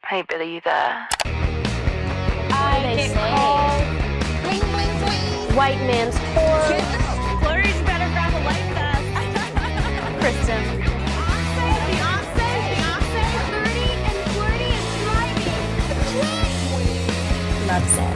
Hey Billy, you there? I get called bling, bling, bling. White man's whore. Flurries better grab a life vest. Kristen. Beyonce, flirty and driving. Loves it.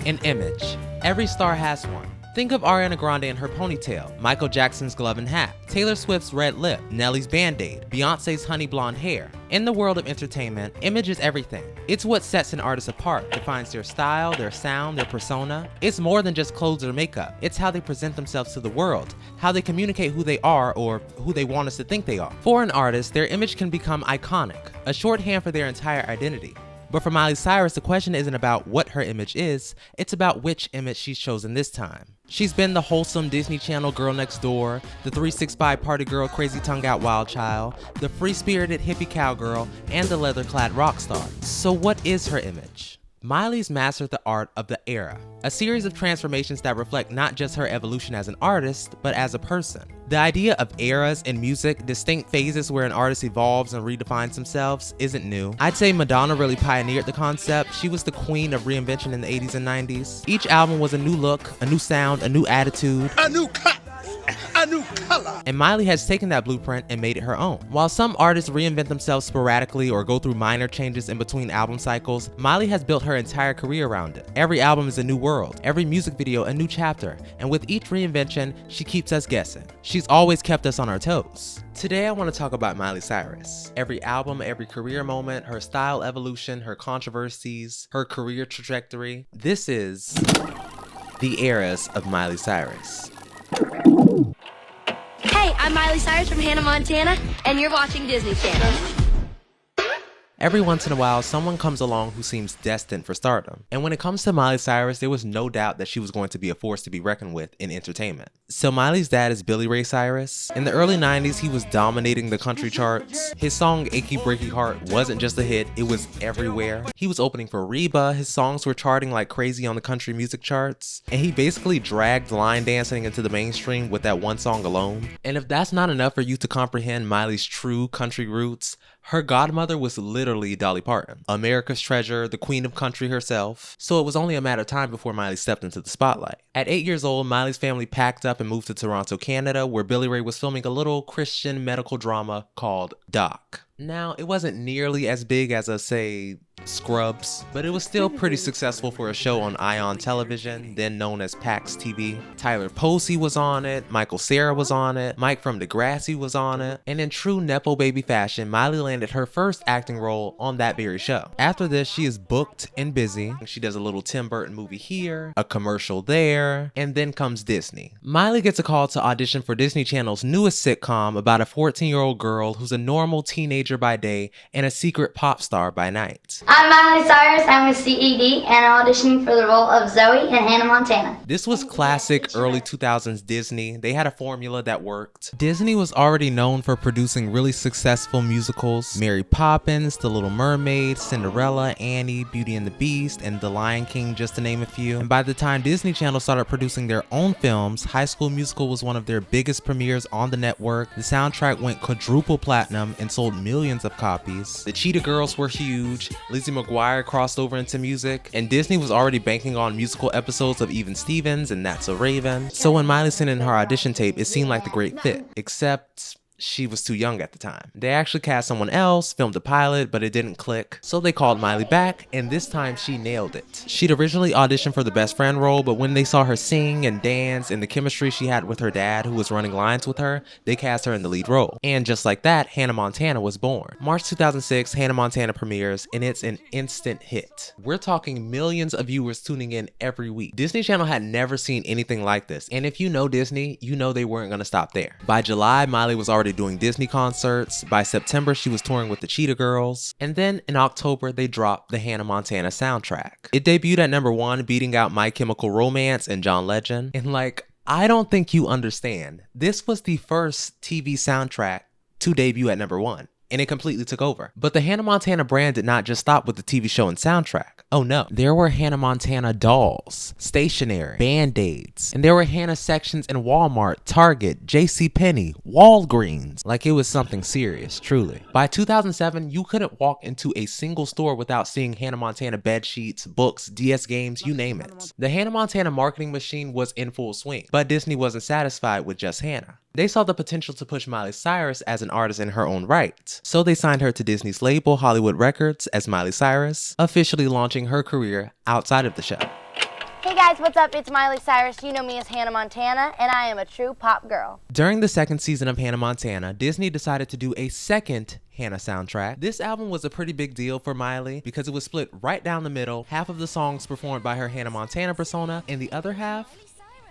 An image. Every star has one. Think of Ariana Grande and her ponytail, Michael Jackson's glove and hat, Taylor Swift's red lip, Nelly's Band-Aid, Beyonce's honey blonde hair. In the world of entertainment, image is everything. It's what sets an artist apart, defines their style, their sound, their persona. It's more than just clothes or makeup. It's how they present themselves to the world, how they communicate who they are or who they want us to think they are. For an artist, their image can become iconic, a shorthand for their entire identity. But for Miley Cyrus, the question isn't about what her image is, it's about which image she's chosen this time. She's been the wholesome Disney Channel girl next door, the 365 party girl crazy tongue out wild child, the free-spirited hippie cowgirl, and the leather-clad rock star. So what is her image? Miley's mastered the art of the era, a series of transformations that reflect not just her evolution as an artist, but as a person. The idea of eras in music, distinct phases where an artist evolves and redefines themselves, isn't new. I'd say Madonna really pioneered the concept. She was the queen of reinvention in the 80s and 90s. Each album was a new look, a new sound, a new attitude. A new color. And Miley has taken that blueprint and made it her own. While some artists reinvent themselves sporadically or go through minor changes in between album cycles, Miley has built her entire career around it. Every album is a new world, every music video a new chapter, and with each reinvention, she keeps us guessing. She's always kept us on our toes. Today I want to talk about Miley Cyrus. Every album, every career moment, her style evolution, her controversies, her career trajectory. This is the eras of Miley Cyrus. Hey, I'm Miley Cyrus from Hannah, Montana, and you're watching Disney Channel. Every once in a while, someone comes along who seems destined for stardom. And when it comes to Miley Cyrus, there was no doubt that she was going to be a force to be reckoned with in entertainment. So Miley's dad is Billy Ray Cyrus. In the early 90s, he was dominating the country charts. His song Achy Breaky Heart wasn't just a hit, it was everywhere. He was opening for Reba, his songs were charting like crazy on the country music charts. And he basically dragged line dancing into the mainstream with that one song alone. And if that's not enough for you to comprehend Miley's true country roots, her godmother was literally Dolly Parton, America's treasure, the queen of country herself. So it was only a matter of time before Miley stepped into the spotlight. At 8 years old, Miley's family packed up and moved to Toronto, Canada, where Billy Ray was filming a little Christian medical drama called Doc. Now, it wasn't nearly as big as say, Scrubs, but it was still pretty successful for a show on Ion Television, then known as PAX TV. Tyler Posey was on it, Michael Cera was on it, Mike from Degrassi was on it, and in true Nepo baby fashion, Miley landed her first acting role on that very show. After this, she is booked and busy. She does a little Tim Burton movie here, a commercial there, and then comes Disney. Miley gets a call to audition for Disney Channel's newest sitcom about a 14-year-old girl who's a normal teenager by day and a secret pop star by night. I'm Miley Cyrus, I'm with CED, and I'm auditioning for the role of Zoe in Hannah, Montana. This was classic early 2000s Disney. They had a formula that worked. Disney was already known for producing really successful musicals. Mary Poppins, The Little Mermaid, Cinderella, Annie, Beauty and the Beast, and The Lion King, just to name a few. And by the time Disney Channel started producing their own films, High School Musical was one of their biggest premieres on the network. The soundtrack went quadruple platinum and sold millions of copies. The Cheetah Girls were huge. Lizzie McGuire crossed over into music, and Disney was already banking on musical episodes of Even Stevens and That's a Raven. So when Miley sent in her audition tape, it seemed like the great fit, except she was too young at the time. They actually cast someone else, filmed a pilot, but it didn't click. So they called Miley back, and this time she nailed it. She'd originally auditioned for the best friend role, but when they saw her sing and dance and the chemistry she had with her dad, who was running lines with her, they cast her in the lead role. And just like that, Hannah Montana was born. March 2006, Hannah Montana premieres, and it's an instant hit. We're talking millions of viewers tuning in every week. Disney Channel had never seen anything like this, and if you know Disney, you know they weren't gonna stop there. By July, Miley was already doing Disney concerts. By September, she was touring with the Cheetah Girls. And then in October, they dropped the Hannah Montana soundtrack. It debuted at #1, beating out My Chemical Romance and John Legend. And I don't think you understand. This was the first TV soundtrack to debut at #1. and it completely took over. But the Hannah Montana brand did not just stop with the TV show and soundtrack. Oh no, there were Hannah Montana dolls, stationery, Band-Aids, and there were Hannah sections in Walmart, Target, JCPenney, Walgreens. Like it was something serious, truly. By 2007, you couldn't walk into a single store without seeing Hannah Montana bed sheets, books, DS games, you name it. The Hannah Montana marketing machine was in full swing, but Disney wasn't satisfied with just Hannah. They saw the potential to push Miley Cyrus as an artist in her own right, so they signed her to Disney's label Hollywood Records as Miley Cyrus, officially launching her career outside of the show. Hey guys, what's up? It's Miley Cyrus. You know me as Hannah Montana, and I am a true pop girl. During the second season of Hannah Montana, Disney decided to do a second Hannah soundtrack. This album was a pretty big deal for Miley because it was split right down the middle, half of the songs performed by her Hannah Montana persona, and the other half,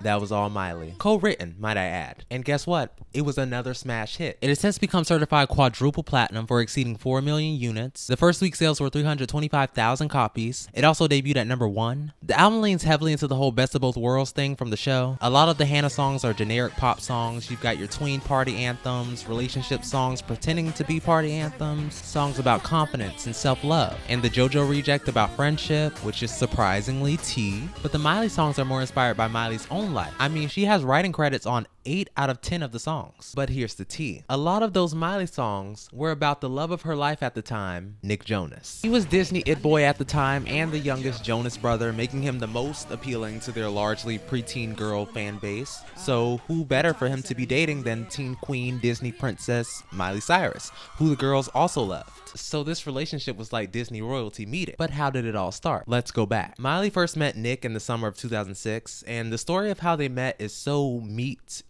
that was all Miley. Co-written, might I add. And guess what? It was another smash hit. It has since become certified quadruple platinum for exceeding 4 million units. The first week sales were 325,000 copies. It also debuted at #1. The album leans heavily into the whole best of both worlds thing from the show. A lot of the Hannah songs are generic pop songs. You've got your tween party anthems, relationship songs pretending to be party anthems, songs about confidence and self-love, and the JoJo reject about friendship, which is surprisingly tea. But the Miley songs are more inspired by Miley's own life. I mean, she has writing credits on 8 out of 10 of the songs. But here's the tea. A lot of those Miley songs were about the love of her life at the time, Nick Jonas. He was Disney it boy at the time and the youngest Jonas brother, making him the most appealing to their largely preteen girl fan base. So who better for him to be dating than teen queen Disney princess Miley Cyrus, who the girls also loved. So this relationship was like Disney royalty meeting. But how did it all start? Let's go back. Miley first met Nick in the summer of 2006, and the story of how they met is so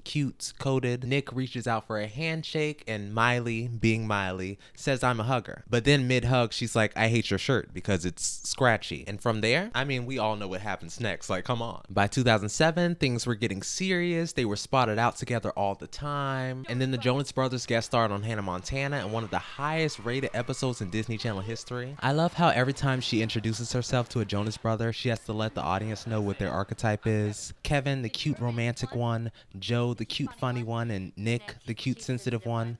cute coded. Nick reaches out for a handshake, and Miley, being Miley, says, "I'm a hugger." But then mid-hug, she's like, "I hate your shirt because it's scratchy." And from there, I mean, we all know what happens next. Like, come on. By 2007, things were getting serious. They were spotted out together all the time. And then the Jonas Brothers guest starred on Hannah Montana in one of the highest rated episodes in Disney Channel history. I love how every time she introduces herself to a Jonas brother, she has to let the audience know what their archetype is. Kevin, the cute romantic one, Joe, the cute funny one, and Nick, the cute sensitive one.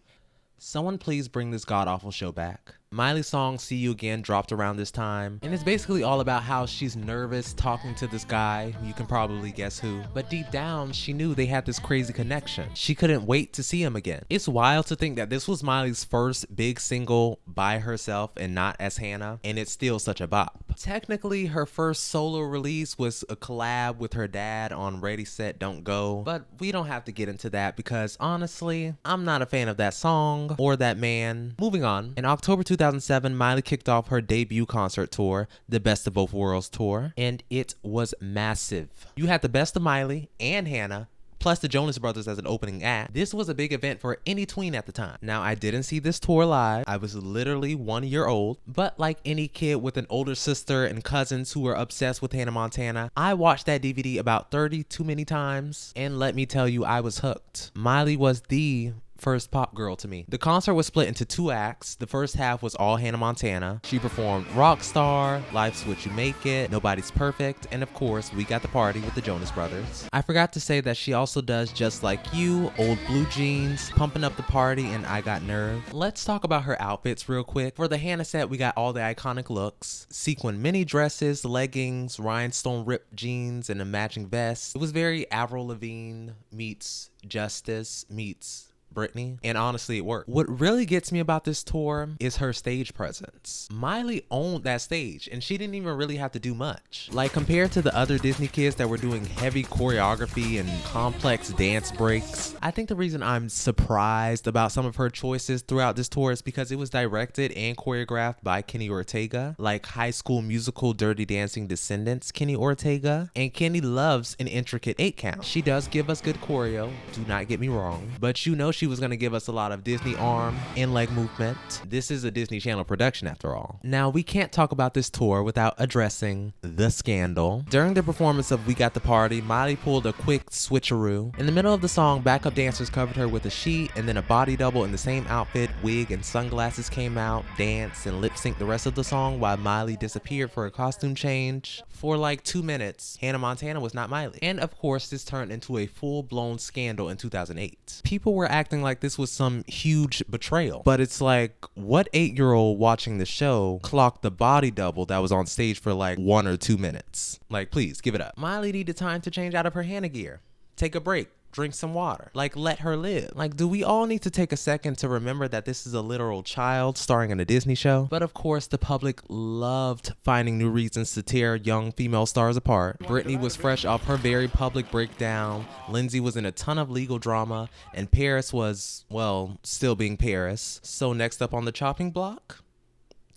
Someone please bring this god-awful show back. Miley's song See You Again dropped around this time, and it's basically all about how she's nervous talking to this guy, you can probably guess who, but deep down she knew they had this crazy connection. She couldn't wait to see him again. It's wild to think that this was Miley's first big single by herself and not as Hannah, and it's still such a bop. Technically, her first solo release was a collab with her dad on Ready, Set, Don't Go, but we don't have to get into that because honestly, I'm not a fan of that song or that man. Moving on, in October 2007, Miley kicked off her debut concert tour, the Best of Both Worlds tour, and it was massive. You had the best of Miley and Hannah, plus the Jonas Brothers as an opening act. This was a big event for any tween at the time. Now, I didn't see this tour live. I was literally 1 year old, but like any kid with an older sister and cousins who were obsessed with Hannah Montana, I watched that DVD about 30 too many times, and let me tell you, I was hooked. Miley was the first pop girl to me. The concert was split into 2 acts. The first half was all Hannah Montana. She performed Rockstar, Life's What You Make It, Nobody's Perfect, and of course, We Got the Party with the Jonas Brothers. I forgot to say that she also does Just Like You, Old Blue Jeans, Pumping Up the Party, and I Got Nerve. Let's talk about her outfits real quick. For the Hannah set, we got all the iconic looks: sequin mini dresses, leggings, rhinestone ripped jeans, and a matching vest. It was very Avril Lavigne meets Justice meets Britney, and honestly it worked. What really gets me about this tour is her stage presence. Miley owned that stage and she didn't even really have to do much. Like, compared to the other Disney kids that were doing heavy choreography and complex dance breaks, I think the reason I'm surprised about some of her choices throughout this tour is because it was directed and choreographed by Kenny Ortega, like High School Musical Dirty Dancing descendants Kenny Ortega, and Kenny loves an intricate 8 count. She does give us good choreo, do not get me wrong, but you know she was gonna give us a lot of Disney arm and leg movement. This is a Disney Channel production after all. Now, we can't talk about this tour without addressing the scandal. During the performance of We Got the Party, Miley pulled a quick switcheroo. In the middle of the song, backup dancers covered her with a sheet, and then a body double in the same outfit, wig, and sunglasses came out, danced, and lip synced the rest of the song while Miley disappeared for a costume change. For like 2 minutes, Hannah Montana was not Miley. And of course, this turned into a full-blown scandal in 2008. People were actually acting like this was some huge betrayal. But it's like, what 8-year-old watching the show clocked the body double that was on stage for like 1 or 2 minutes? Like, please give it up. Miley needed time to change out of her Hannah gear, take a break, drink some water. Like, let her live. Like, do we all need to take a second to remember that this is a literal child starring in a Disney show? But of course, the public loved finding new reasons to tear young female stars apart. Britney was fresh off her very public breakdown. Lindsay was in a ton of legal drama. And Paris was, well, still being Paris. So next up on the chopping block,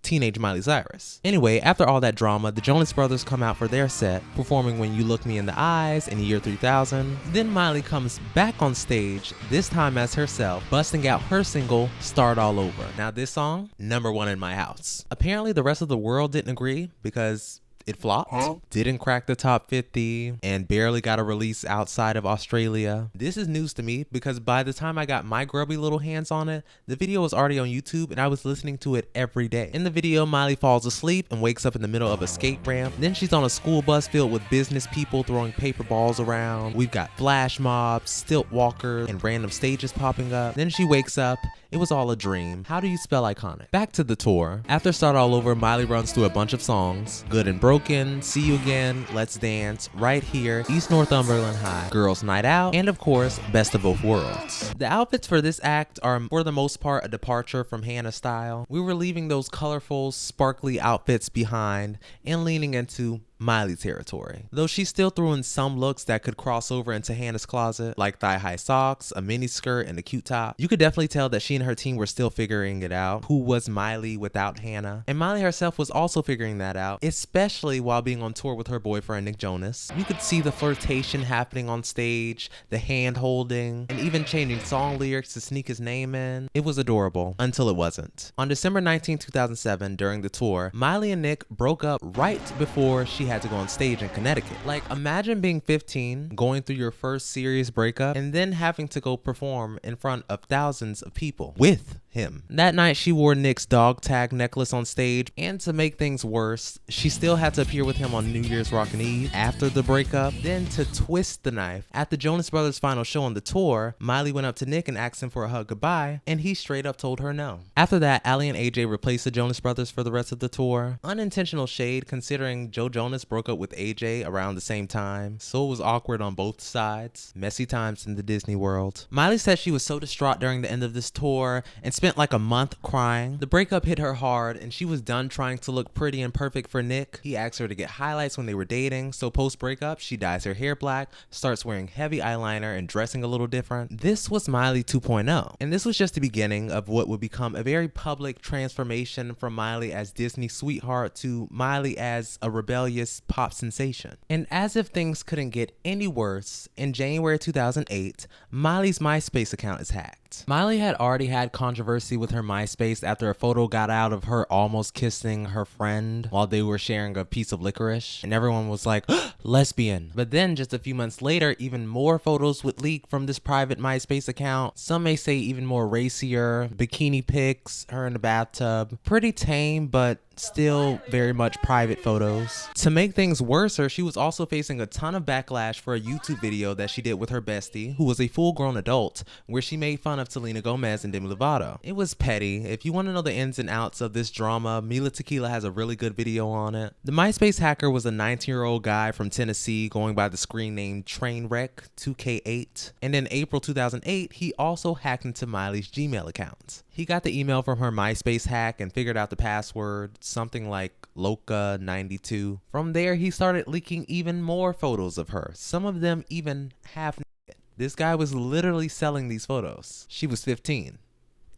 teenage Miley Cyrus. Anyway, after all that drama, the Jonas Brothers come out for their set, performing When You Look Me in the Eyes in the year 3000. Then Miley comes back on stage, this time as herself, busting out her single, Start All Over. Now this song, #1 in my house. Apparently the rest of the world didn't agree because it flopped, didn't crack the top 50, and barely got a release outside of Australia. This is news to me because by the time I got my grubby little hands on it, the video was already on YouTube and I was listening to it every day. In the video, Miley falls asleep and wakes up in the middle of a skate ramp. Then she's on a school bus filled with business people throwing paper balls around. We've got flash mobs, stilt walkers, and random stages popping up. Then she wakes up. It was all a dream. How do you spell iconic? Back to the tour. After Start All Over, Miley runs through a bunch of songs. Good and Broken, See You Again, Let's Dance, Right Here, East Northumberland High, Girls Night Out, and of course, Best of Both Worlds. The outfits for this act are for the most part a departure from Hannah's style. We were leaving those colorful, sparkly outfits behind and leaning into Miley territory. Though she still threw in some looks that could cross over into Hannah's closet, like thigh-high socks, a mini skirt, and a cute top. You could definitely tell that she and her team were still figuring it out. Who was Miley without Hannah? And Miley herself was also figuring that out, especially while being on tour with her boyfriend Nick Jonas. You could see the flirtation happening on stage, the hand holding, and even changing song lyrics to sneak his name in. It was adorable, until it wasn't. On December 19, 2007, during the tour, Miley and Nick broke up right before she had to go on stage in Connecticut. Like, imagine being 15, going through your first serious breakup, and then having to go perform in front of thousands of people with him. That night, she wore Nick's dog tag necklace on stage, and to make things worse, she still had to appear with him on New Year's Rockin' Eve after the breakup. Then to twist the knife, at the Jonas Brothers' final show on the tour, Miley went up to Nick and asked him for a hug goodbye, and he straight up told her no. After that, Ally and AJ replaced the Jonas Brothers for the rest of the tour. Unintentional shade considering Joe Jonas broke up with AJ around the same time, so it was awkward on both sides. Messy times in the Disney world. Miley said she was so distraught during the end of this tour and spent like a month crying. The breakup hit her hard and she was done trying to look pretty and perfect for Nick. He asked her to get highlights when they were dating, so post breakup she dyes her hair black, starts wearing heavy eyeliner and dressing a little different. This was Miley 2.0, and this was just the beginning of what would become a very public transformation from Miley as Disney sweetheart to Miley as a rebellious pop sensation. And as if things couldn't get any worse, in January 2008, Miley's MySpace account is hacked. Miley had already had controversy with her MySpace after a photo got out of her almost kissing her friend while they were sharing a piece of licorice, and everyone was like, lesbian. But then just a few months later, even more photos would leak from this private MySpace account. Some may say even more racier, bikini pics, her in the bathtub. Pretty tame, but still very much private photos. To make things worse, she was also facing a ton of backlash for a YouTube video that she did with her bestie, who was a full-grown adult, where she made fun of Selena Gomez and Demi Lovato. It was petty. If you want to know the ins and outs of this drama, Mila Tequila has a really good video on it. The MySpace hacker was a 19-year-old guy from Tennessee going by the screen name Trainwreck2K8, and in April 2008, he also hacked into Miley's Gmail account. He got the email from her MySpace hack and figured out the password, something like Loca92. From there, he started leaking even more photos of her, some of them even half naked. This guy was literally selling these photos. She was 15.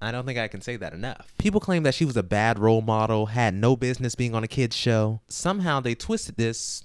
I don't think I can say that enough. People claim that she was a bad role model, had no business being on a kid's show. Somehow they twisted this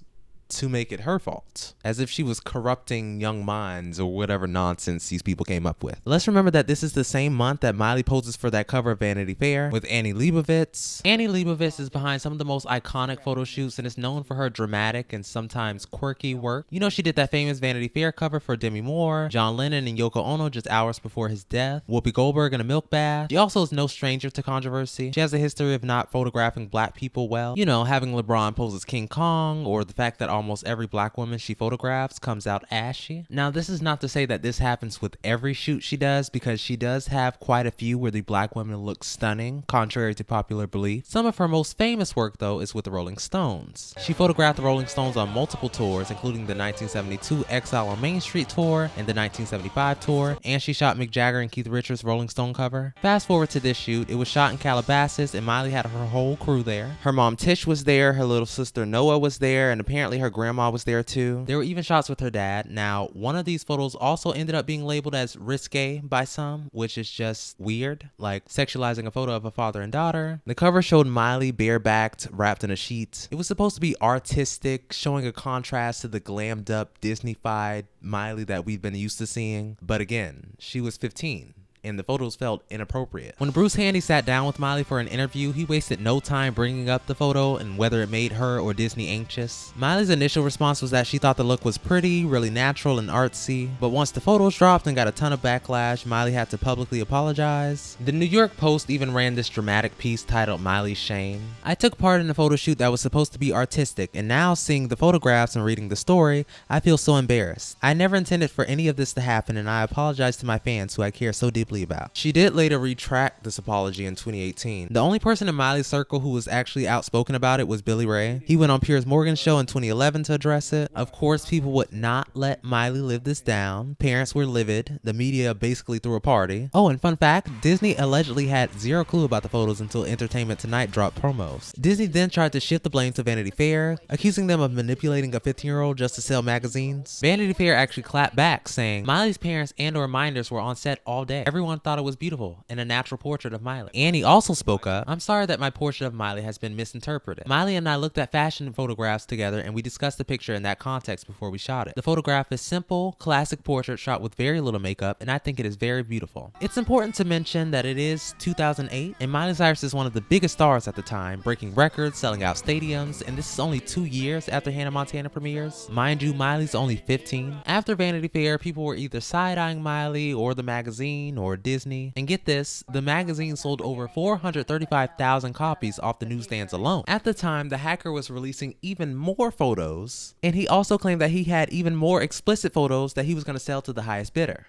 to make it her fault, as if she was corrupting young minds or whatever nonsense these people came up with. Let's remember that this is the same month that Miley poses for that cover of Vanity Fair with Annie Leibovitz. Annie Leibovitz is behind some of the most iconic photo shoots and is known for her dramatic and sometimes quirky work. You know, she did that famous Vanity Fair cover for Demi Moore, John Lennon, and Yoko Ono just hours before his death, Whoopi Goldberg in a milk bath. She also is no stranger to controversy. She has a history of not photographing black people well. You know, having LeBron pose as King Kong, or the fact that almost every black woman she photographs comes out ashy. Now, this is not to say that this happens with every shoot she does, because she does have quite a few where the black women look stunning, contrary to popular belief. Some of her most famous work, though, is with the Rolling Stones. She photographed the Rolling Stones on multiple tours, including the 1972 Exile on Main Street tour and the 1975 tour, and she shot Mick Jagger and Keith Richards' Rolling Stone cover. Fast forward to this shoot, it was shot in Calabasas, and Miley had her whole crew there. Her mom Tish was there, her little sister Noah was there, and apparently her grandma was there too. There were even shots with her dad. Now, one of these photos also ended up being labeled as risque by some, which is just weird, like sexualizing a photo of a father and daughter. The cover showed Miley barebacked, wrapped in a sheet. It was supposed to be artistic, showing a contrast to the glammed up, Disney-fied Miley that we've been used to seeing. But again, she was 15. And the photos felt inappropriate. When Bruce Handy sat down with Miley for an interview, he wasted no time bringing up the photo and whether it made her or Disney anxious. Miley's initial response was that she thought the look was pretty, really natural and artsy, but once the photos dropped and got a ton of backlash, Miley had to publicly apologize. The New York Post even ran this dramatic piece titled Miley's Shame. I took part in a photo shoot that was supposed to be artistic, and now seeing the photographs and reading the story, I feel so embarrassed. I never intended for any of this to happen, and I apologize to my fans who I care so deeply about. She did later retract this apology in 2018. The only person in Miley's circle who was actually outspoken about it was Billy Ray. He went on Piers Morgan's show in 2011 to address it. Of course, people would not let Miley live this down. Parents were livid. The media basically threw a party. Oh, and fun fact, Disney allegedly had zero clue about the photos until Entertainment Tonight dropped promos. Disney then tried to shift the blame to Vanity Fair, accusing them of manipulating a 15-year-old just to sell magazines. Vanity Fair actually clapped back, saying Miley's parents and/or minders were on set all day. Everyone thought it was beautiful and a natural portrait of Miley. Annie also spoke up. I'm sorry that my portrait of Miley has been misinterpreted. Miley and I looked at fashion photographs together and we discussed the picture in that context before we shot it. The photograph is simple, classic portrait shot with very little makeup, and I think it is very beautiful. It's important to mention that it is 2008 and Miley Cyrus is one of the biggest stars at the time, breaking records, selling out stadiums, and this is only 2 years after Hannah Montana premieres. Mind you, Miley's only 15. After Vanity Fair, people were either side-eyeing Miley or the magazine or Disney. And get this, the magazine sold over 435,000 copies off the newsstands alone. At the time, the hacker was releasing even more photos, and he also claimed that he had even more explicit photos that he was going to sell to the highest bidder.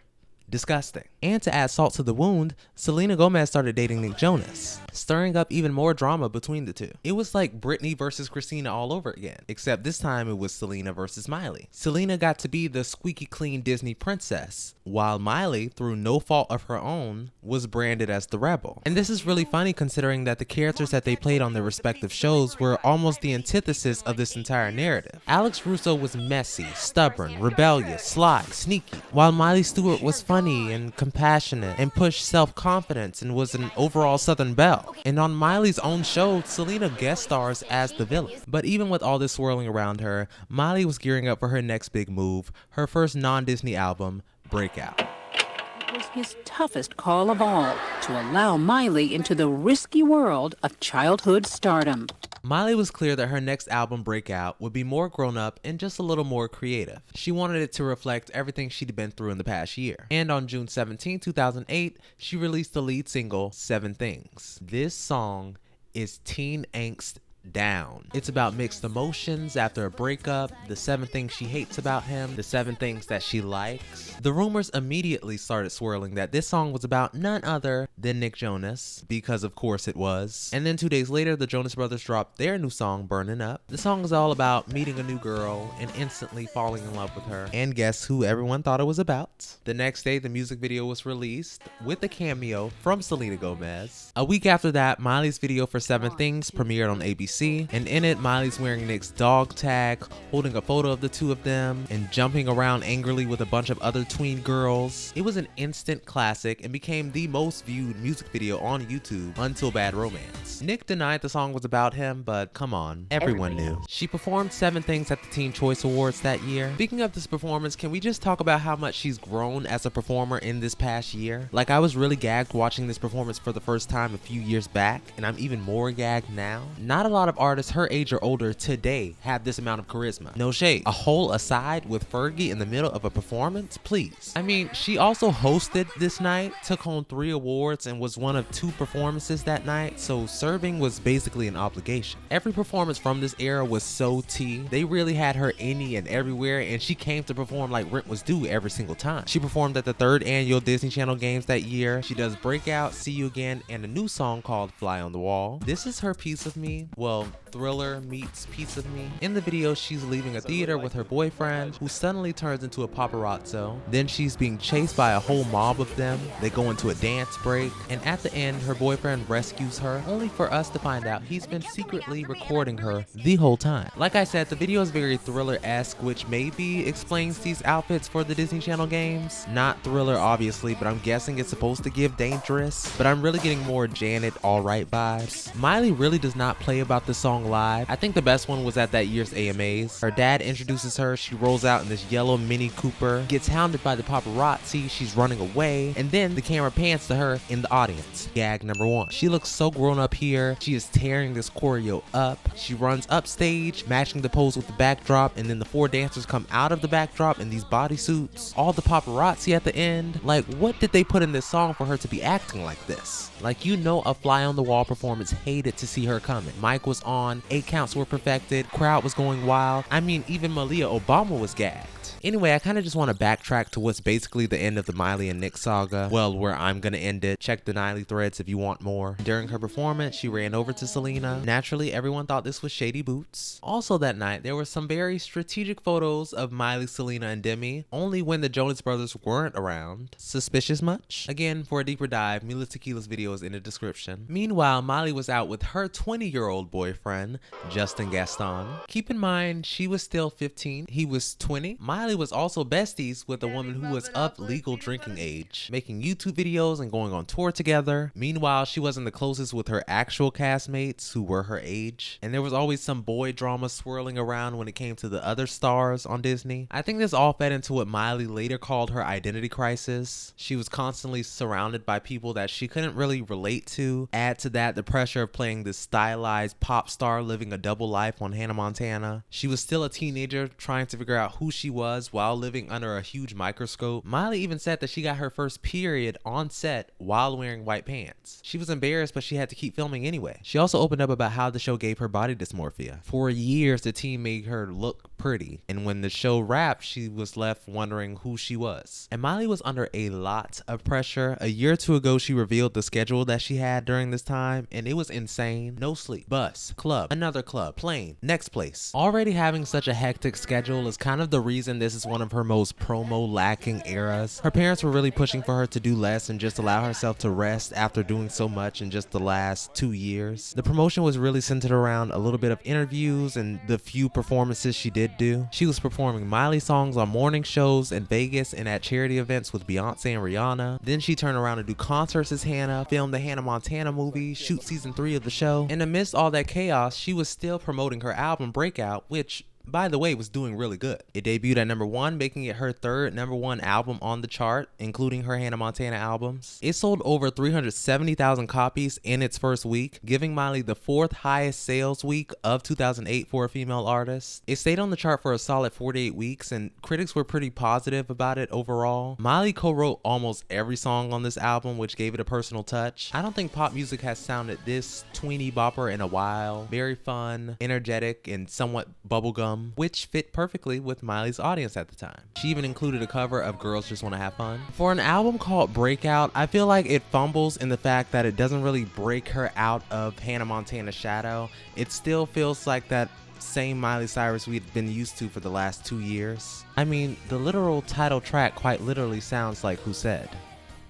Disgusting. And to add salt to the wound, Selena Gomez started dating Nick Jonas, stirring up even more drama between the two. It was like Britney versus Christina all over again, except this time it was Selena versus Miley. Selena got to be the squeaky clean Disney princess, while Miley, through no fault of her own, was branded as the rebel. And this is really funny considering that the characters that they played on their respective shows were almost the antithesis of this entire narrative. Alex Russo was messy, stubborn, rebellious, sly, sneaky, while Miley Stewart was funny and compassionate and pushed self-confidence and was an overall Southern belle. And on Miley's own show, Selena guest stars as the villain. But even with all this swirling around her, Miley was gearing up for her next big move, her first non-Disney album, Breakout. It was his toughest call of all, to allow Miley into the risky world of childhood stardom. Miley was clear that her next album, Breakout, would be more grown-up and just a little more creative. She wanted it to reflect everything she'd been through in the past year. And on June 17, 2008, she released the lead single, 7 Things. This song is teen angst down. It's about mixed emotions after a breakup, the 7 things she hates about him, the 7 things that she likes. The rumors immediately started swirling that this song was about none other than Nick Jonas, because of course it was. And then 2 days later, the Jonas Brothers dropped their new song, Burnin' Up. The song is all about meeting a new girl and instantly falling in love with her. And guess who everyone thought it was about? The next day, the music video was released with a cameo from Selena Gomez. A week after that, Miley's video for 7 Things premiered on ABC. And in it, Miley's wearing Nick's dog tag, holding a photo of the two of them, and jumping around angrily with a bunch of other tween girls. It was an instant classic and became the most viewed music video on YouTube until Bad Romance. Nick denied the song was about him, but come on, everyone knew. She performed 7 Things at the Teen Choice Awards that year. Speaking of this performance, can we just talk about how much she's grown as a performer in this past year? Like, I was really gagged watching this performance for the first time a few years back, and I'm even more gagged now. Not a lot lot of artists her age or older today have this amount of charisma. No shade. A whole aside with Fergie in the middle of a performance? Please. I mean, she also hosted this night, took home 3 awards, and was one of 2 performances that night, so serving was basically an obligation. Every performance from this era was so tea. They really had her any and everywhere, and she came to perform like rent was due every single time. She performed at the 3rd annual Disney Channel Games that year. She does Breakout, See You Again, and a new song called Fly on the Wall. This is her Piece of Me. Well, Thriller meets Piece of Me. In the video, she's leaving a theater with her boyfriend, who suddenly turns into a paparazzo. Then she's being chased by a whole mob of them. They go into a dance break, and at the end, her boyfriend rescues her, only for us to find out he's been secretly recording her the whole time. Like I said, the video is very Thriller-esque, which maybe explains these outfits for the Disney Channel Games. Not Thriller, obviously, but I'm guessing it's supposed to give Dangerous. But I'm really getting more Janet Alright vibes. Miley really does not play about this song live. I think the best one was at that year's AMAs. Her dad introduces her, she rolls out in this yellow Mini Cooper, gets hounded by the paparazzi, she's running away, and then the camera pans to her in the audience. Gag number 1. She looks so grown up here. She is tearing this choreo up. She runs upstage, matching the pose with the backdrop, and then the 4 dancers come out of the backdrop in these bodysuits. All the paparazzi at the end. Like, what did they put in this song for her to be acting like this? Like, you know, a fly on the wall performance hated to see her coming. Mic was on, 8 counts were perfected, crowd was going wild. I mean, even Malia Obama was gagged. Anyway, I kind of just want to backtrack to what's basically the end of the Miley and Nick saga. Well, where I'm gonna end it. Check the Niley threads if you want more. During her performance, she ran over to Selena. Naturally, everyone thought this was Shady Boots. Also that night, there were some very strategic photos of Miley, Selena, and Demi, only when the Jonas Brothers weren't around. Suspicious much? Again, for a deeper dive, Mila Tequila's video is in the description. Meanwhile, Miley was out with her 20-year-old boyfriend, Justin Gaston. Keep in mind, she was still 15, he was 20. Miley was also besties with a woman who was of legal drinking age, making YouTube videos and going on tour together. Meanwhile, she wasn't the closest with her actual castmates who were her age, and there was always some boy drama swirling around when it came to the other stars on Disney. I think this all fed into what Miley later called her identity crisis. She was constantly surrounded by people that she couldn't really relate to. Add to that the pressure of playing this stylized pop star living a double life on Hannah Montana. She was still a teenager trying to figure out who she was while living under a huge microscope. Miley even said that she got her first period on set while wearing white pants. She was embarrassed, but she had to keep filming anyway. She also opened up about how the show gave her body dysmorphia. For years, the team made her look pretty, and when the show wrapped, she was left wondering who she was. And Miley was under a lot of pressure. A year or 2 ago, she revealed the schedule that she had during this time, and it was insane. No sleep, bus, club, another club, plane, next place. Already having such a hectic schedule is kind of the reason this is one of her most promo lacking eras. Her parents were really pushing for her to do less and just allow herself to rest after doing so much in just the last 2 years. The promotion was really centered around a little bit of interviews and the few performances she did do. She was performing Miley songs on morning shows in Vegas and at charity events with Beyonce and Rihanna. Then she turned around to do concerts as Hannah, film the Hannah Montana movie, shoot season 3 of the show. And amidst all that chaos, she was still promoting her album Breakout, which, by the way, was doing really good. It debuted at number 1, making it her 3rd number 1 album on the chart, including her Hannah Montana albums. It sold over 370,000 copies in its first week, giving Miley the 4th highest sales week of 2008 for a female artist. It stayed on the chart for a solid 48 weeks, and critics were pretty positive about it overall. Miley co-wrote almost every song on this album, which gave it a personal touch. I don't think pop music has sounded this tweeny bopper in a while. Very fun, energetic, and somewhat bubblegum, which fit perfectly with Miley's audience at the time. She even included a cover of Girls Just Wanna Have Fun. For an album called Breakout, I feel like it fumbles in the fact that it doesn't really break her out of Hannah Montana's shadow. It still feels like that same Miley Cyrus we'd been used to for the last 2 years. I mean, the literal title track quite literally sounds like Who Said.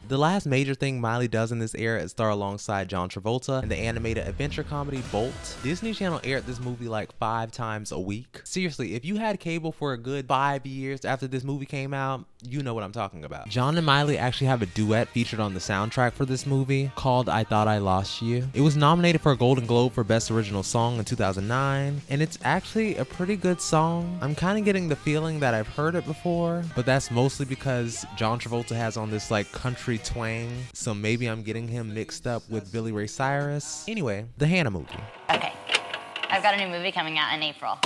The last major thing Miley does in this era is star alongside John Travolta in the animated adventure comedy Bolt. Disney Channel aired this movie like 5 times a week. Seriously, if you had cable for a good 5 years after this movie came out, you know what I'm talking about. John and Miley actually have a duet featured on the soundtrack for this movie called I Thought I Lost You. It was nominated for a Golden Globe for Best Original Song in 2009, and it's actually a pretty good song. I'm kind of getting the feeling that I've heard it before, but that's mostly because John Travolta has on this like country twang, so maybe I'm getting him mixed up with Billy Ray Cyrus. Anyway, the Hannah movie. Okay. I've got a new movie coming out in April.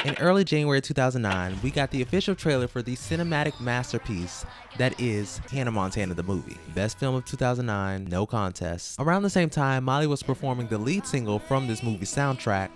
In early January 2009, we got the official trailer for the cinematic masterpiece that is Hannah Montana the movie. Best film of 2009, no contest. Around the same time, Miley was performing the lead single from this movie's soundtrack,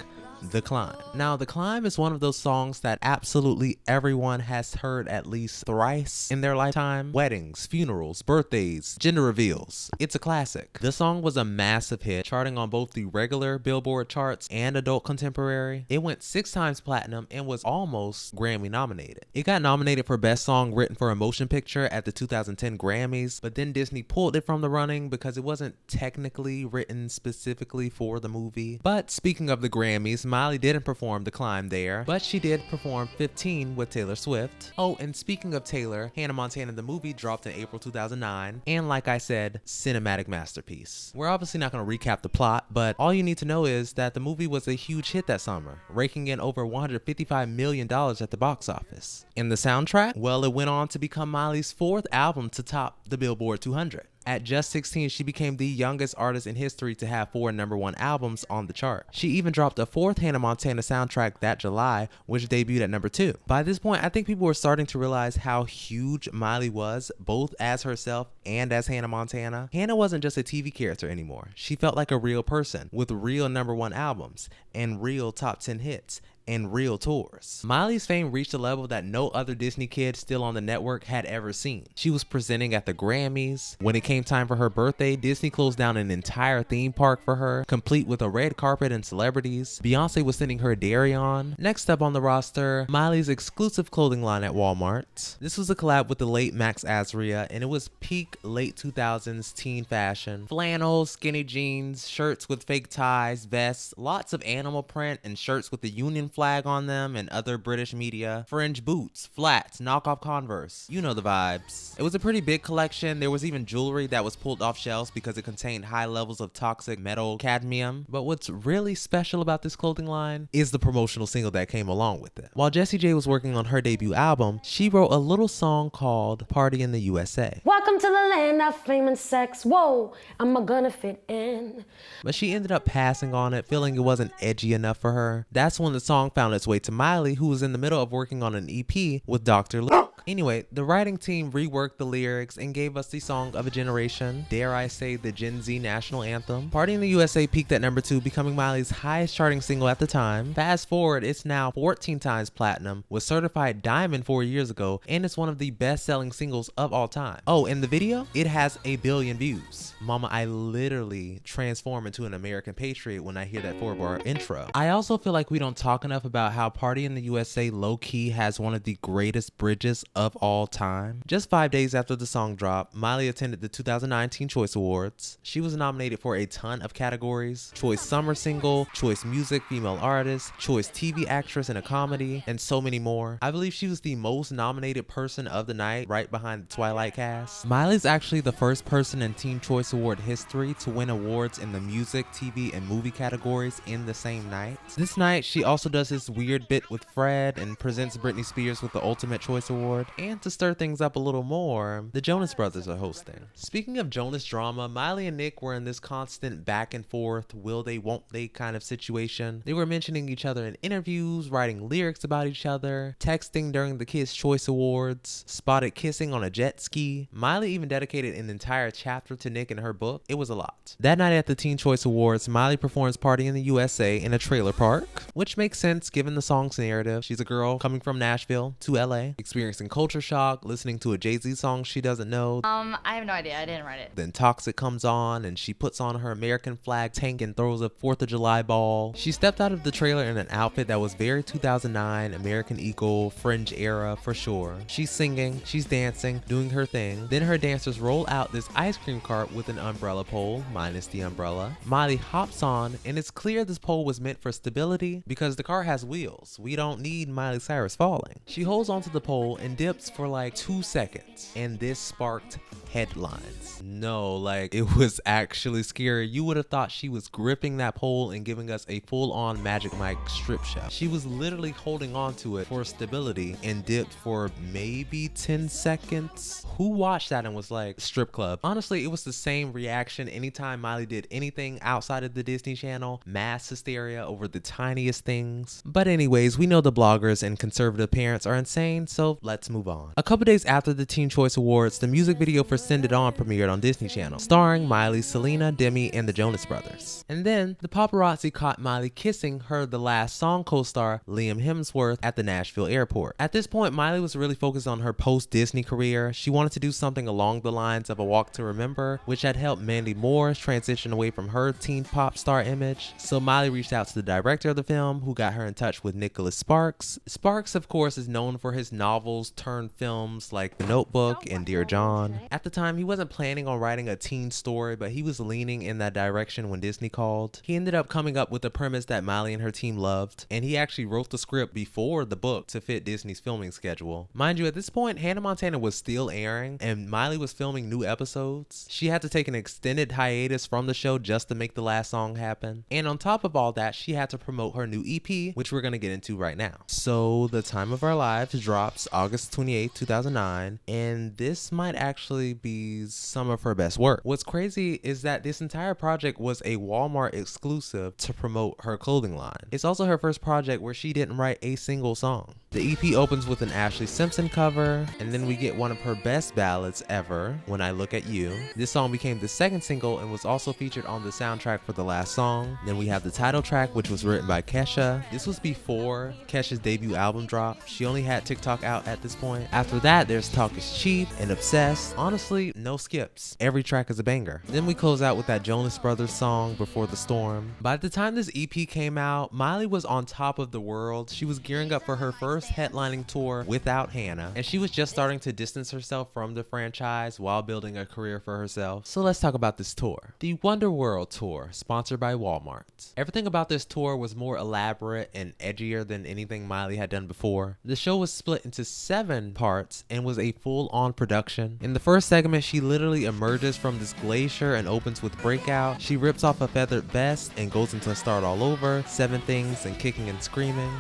The Climb. Now, The Climb is one of those songs that absolutely everyone has heard at least thrice in their lifetime. Weddings, funerals, birthdays, gender reveals. It's a classic. The song was a massive hit, charting on both the regular Billboard charts and adult contemporary. It went 6 times platinum and was almost Grammy nominated. It got nominated for Best Song Written for a Motion Picture at the 2010 Grammys, but then Disney pulled it from the running because it wasn't technically written specifically for the movie. But speaking of the Grammys, Miley didn't perform The Climb there, but she did perform 15 with Taylor Swift. Oh, and speaking of Taylor, Hannah Montana the movie dropped in April 2009, and like I said, cinematic masterpiece. We're obviously not going to recap the plot, but all you need to know is that the movie was a huge hit that summer, raking in over $155 million at the box office. And the soundtrack? Well, it went on to become Miley's 4th album to top the Billboard 200. At just 16, she became the youngest artist in history to have 4 #1 albums on the chart. She even dropped a 4th Hannah Montana soundtrack that July, which debuted at number 2. By this point, I think people were starting to realize how huge Miley was, both as herself and as Hannah Montana. Hannah wasn't just a TV character anymore. She felt like a real person with real #1 albums and real top 10 hits and real tours. Miley's fame reached a level that no other Disney kid still on the network had ever seen. She was presenting at the Grammys. When it came time for her birthday, Disney closed down an entire theme park for her, complete with a red carpet and celebrities. Beyonce was sending her dairy on. Next up on the roster, Miley's exclusive clothing line at Walmart. This was a collab with the late Max Azria, and it was peak late 2000s teen fashion. Flannels, skinny jeans, shirts with fake ties, vests, lots of animal print, and shirts with the Union flag on them and other British media, fringe boots, flats, knockoff Converse. You know the vibes. It was a pretty big collection. There was even jewelry that was pulled off shelves because it contained high levels of toxic metal cadmium. But what's really special about this clothing line is the promotional single that came along with it. While Jessie J was working on her debut album, she wrote a little song called Party in the USA. Welcome to the land of fame and sex. Whoa, I'm gonna fit in. But she ended up passing on it, feeling it wasn't edgy enough for her. That's when the song found its way to Miley, who was in the middle of working on an EP with Dr. Luke. Anyway, the writing team reworked the lyrics and gave us the song of a generation, dare I say the Gen Z national anthem. Party in the USA peaked at number 2, becoming Miley's highest charting single at the time. Fast forward, it's now 14 times platinum, was certified diamond 4 years ago, and it's one of the best-selling singles of all time. Oh, and the video? It has 1 billion views. Mama, I literally transform into an American patriot when I hear that 4-bar intro. I also feel like we don't talk enough about how Party in the USA low-key has one of the greatest bridges of all time. Just 5 days after the song dropped, Miley attended the 2009 Teen Choice Awards. She was nominated for a ton of categories: Choice Summer Single, Choice Music Female Artist, Choice TV Actress in a Comedy, and so many more. I believe she was the most nominated person of the night, right behind the Twilight cast. Miley's actually the first person in Teen Choice Award history to win awards in the music, TV, and movie categories in the same night. This night, she also does this weird bit with Fred and presents Britney Spears with the Ultimate Choice Award. And to stir things up a little more, the Jonas Brothers are hosting. Speaking of Jonas drama, Miley and Nick were in this constant back and forth, will they, won't they kind of situation. They were mentioning each other in interviews, writing lyrics about each other, texting during the Kids' Choice Awards, spotted kissing on a jet ski. Miley even dedicated an entire chapter to Nick in her book. It was a lot. That night at the Teen Choice Awards, Miley performs Party in the USA in a trailer park, which makes sense given the song's narrative. She's a girl coming from Nashville to LA, experiencing culture shock, listening to a Jay-Z song she doesn't know. I have no idea. I didn't write it. Then Toxic comes on and she puts on her American flag tank and throws a 4th of July ball. She stepped out of the trailer in an outfit that was very 2009, American Eagle, fringe era for sure. She's singing, she's dancing, doing her thing. Then her dancers roll out this ice cream cart with an umbrella pole, minus the umbrella. Miley hops on, and it's clear this pole was meant for stability because the car has wheels. We don't need Miley Cyrus falling. She holds onto the pole and dips for like 2 seconds, and this sparked headlines. No, like, it was actually scary. You would have thought she was gripping that pole and giving us a full-on Magic Mike strip show. She was literally holding on to it for stability and dipped for maybe 10 seconds. Who watched that and was like, strip club? Honestly, it was the same reaction anytime Miley did anything outside of the Disney Channel. Mass hysteria over the tiniest things. But anyways, we know the bloggers and conservative parents are insane, so let's move on. A couple days after the Teen Choice Awards, the music video for Send It On premiered on Disney Channel, starring Miley, Selena, Demi, and the Jonas Brothers. And then the paparazzi caught Miley kissing her The Last Song co-star Liam Hemsworth at the Nashville airport. At this point, Miley was really focused on her post-Disney career. She wanted to do something along the lines of A Walk to Remember, which had helped Mandy Moore transition away from her teen pop star image. So Miley reached out to the director of the film, who got her in touch with Nicholas Sparks. Sparks, of course, is known for his novels turned films like The Notebook and Dear John. At the time, he wasn't planning on writing a teen story, but he was leaning in that direction when Disney called. He ended up coming up with a premise that Miley and her team loved, and he actually wrote the script before the book to fit Disney's filming schedule. Mind you, at this point, Hannah Montana was still airing, and Miley was filming new episodes. She had to take an extended hiatus from the show just to make The Last Song happen. And on top of all that, she had to promote her new EP, which we're gonna get into right now. So The Time of Our Lives drops August 28, 2009, and this might actually be some of her best work. What's crazy is that this entire project was a Walmart exclusive to promote her clothing line. It's also her first project where she didn't write a single song. The EP opens with an Ashley Simpson cover, and then we get one of her best ballads ever, When I Look at You. This song became the second single and was also featured on the soundtrack for The Last Song. Then we have the title track, which was written by Kesha. This was before Kesha's debut album dropped. She only had TikTok out at this point. After that, there's Talk Is Cheap and Obsessed. Honestly, no skips. Every track is a banger. Then we close out with that Jonas Brothers song, Before the Storm. By the time this EP came out, Miley was on top of the world. She was gearing up for her first headlining tour without Hannah, and she was just starting to distance herself from the franchise while building a career for herself. So let's talk about this tour. The Wonder World Tour, sponsored by Walmart. Everything about this tour was more elaborate and edgier than anything Miley had done before. The show was split into 7 parts and was a full-on production. In the first segment, she literally emerges from this glacier and opens with Breakout. She rips off a feathered vest and goes into Start All Over, 7 Things, and Kicking and Screaming.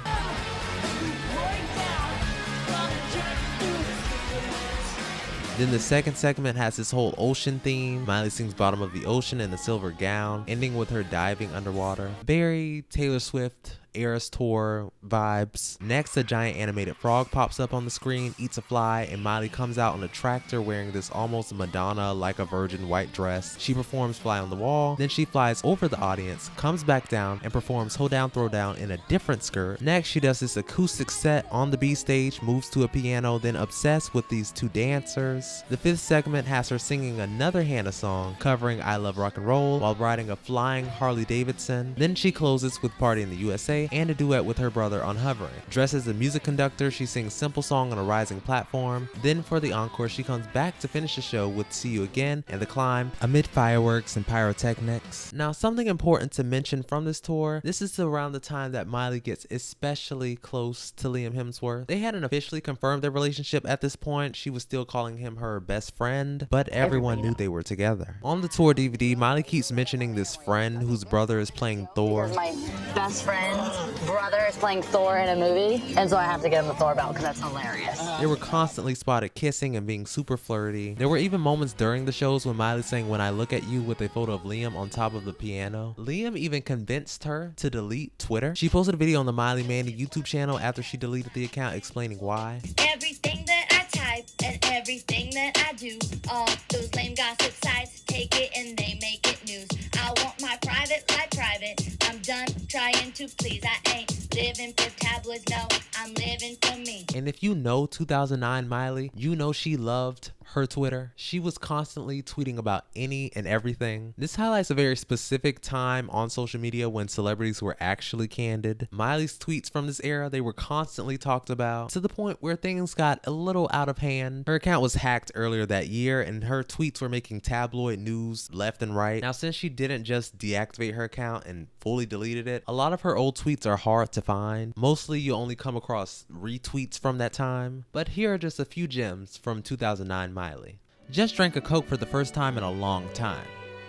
Then the second segment has this whole ocean theme. Miley sings Bottom of the Ocean in a silver gown, ending with her diving underwater. Very Taylor Swift Eras Tour vibes. Next, a giant animated frog pops up on the screen, eats a fly, and Miley comes out on a tractor wearing this almost Madonna like a virgin white dress. She performs Fly on the Wall, then she flies over the audience, comes back down, and performs Hold Down Throw Down in a different skirt. Next, she does this acoustic set on the B stage, moves to a piano, then Obsessed with these 2 dancers. The 5th segment has her singing another Hannah song, covering I Love Rock and Roll, while riding a flying Harley Davidson. Then she closes with Party in the USA and a duet with her brother on Hovering. Dressed as a music conductor, she sings Simple Song on a rising platform. Then for the encore, she comes back to finish the show with See You Again and The Climb, amid fireworks and pyrotechnics. Now, something important to mention from this tour, this is around the time that Miley gets especially close to Liam Hemsworth. They hadn't officially confirmed their relationship at this point. She was still calling him her best friend, but everyone knew they were together. On the tour DVD, Miley keeps mentioning this friend whose brother is playing Thor. My best friend's brother is playing Thor in a movie, and so I have to get him the Thor belt because that's hilarious. They were constantly spotted kissing and being super flirty. There were even moments during the shows when Miley sang When I Look at You with a photo of Liam on top of the piano. Liam even convinced her to delete Twitter. She posted a video on the Miley Mandy YouTube channel after she deleted the account, explaining why. Everything that I type and everything that I do, all those lame gossip sites take it and they make it news. I want my private life private. I'm done trying to please. I ain't living for tabloids, no, I'm living for me. And if you know 2009 Miley, you know she loved her Twitter. She was constantly tweeting about any and everything. This highlights a very specific time on social media when celebrities were actually candid. Miley's tweets from this era, they were constantly talked about to the point where things got a little out of hand. Her account was hacked earlier that year and her tweets were making tabloid news left and right. Now, since she didn't just deactivate her account and fully deleted it, a lot of her old tweets are hard to find. Mostly you only come across retweets from that time, but here are just a few gems from 2009 Miley. Just drank a Coke for the first time in a long time.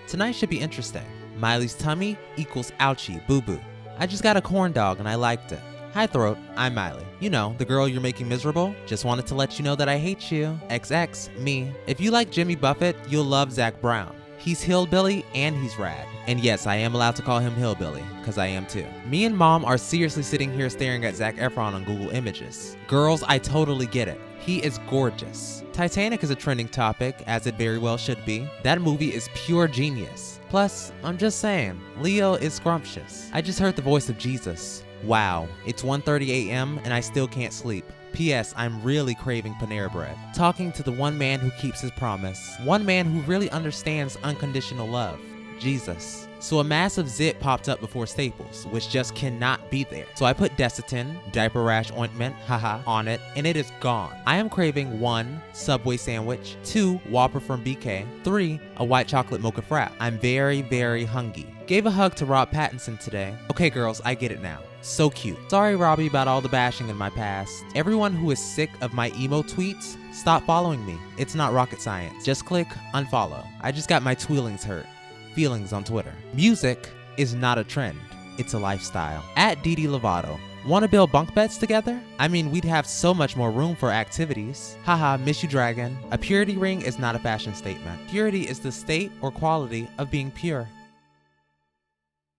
Tonight should be interesting. Miley's tummy equals ouchie, boo-boo. I just got a corn dog and I liked it. Hi throat, I'm Miley. You know, the girl you're making miserable. Just wanted to let you know that I hate you. XX, me. If you like Jimmy Buffett, you'll love Zac Brown. He's hillbilly and he's rad. And yes, I am allowed to call him hillbilly, because I am too. Me and mom are seriously sitting here staring at Zac Efron on Google Images. Girls, I totally get it. He is gorgeous. Titanic is a trending topic, as it very well should be. That movie is pure genius. Plus, I'm just saying, Leo is scrumptious. I just heard the voice of Jesus. Wow, it's 1:30 a.m. and I still can't sleep. P.S. I'm really craving Panera Bread. Talking to the one man who keeps his promise. One man who really understands unconditional love. Jesus. So a massive zit popped up before Staples, which just cannot be there. So I put Desitin, diaper rash ointment, haha, on it, and it is gone. I am craving 1, Subway sandwich, 2, Whopper from BK, 3, a white chocolate mocha frap. I'm very, very hungry. Gave a hug to Rob Pattinson today. Okay girls, I get it now. So cute. Sorry Robbie about all the bashing in my past. Everyone who is sick of my emo tweets, stop following me. It's not rocket science. Just click unfollow. I just got my tweelings hurt. Feelings on Twitter. Music is not a trend, it's a lifestyle. At Didi Lovato. Want to build bunk beds together? I mean, we'd have so much more room for activities. Haha, miss you dragon. A purity ring is not a fashion statement. Purity is the state or quality of being pure.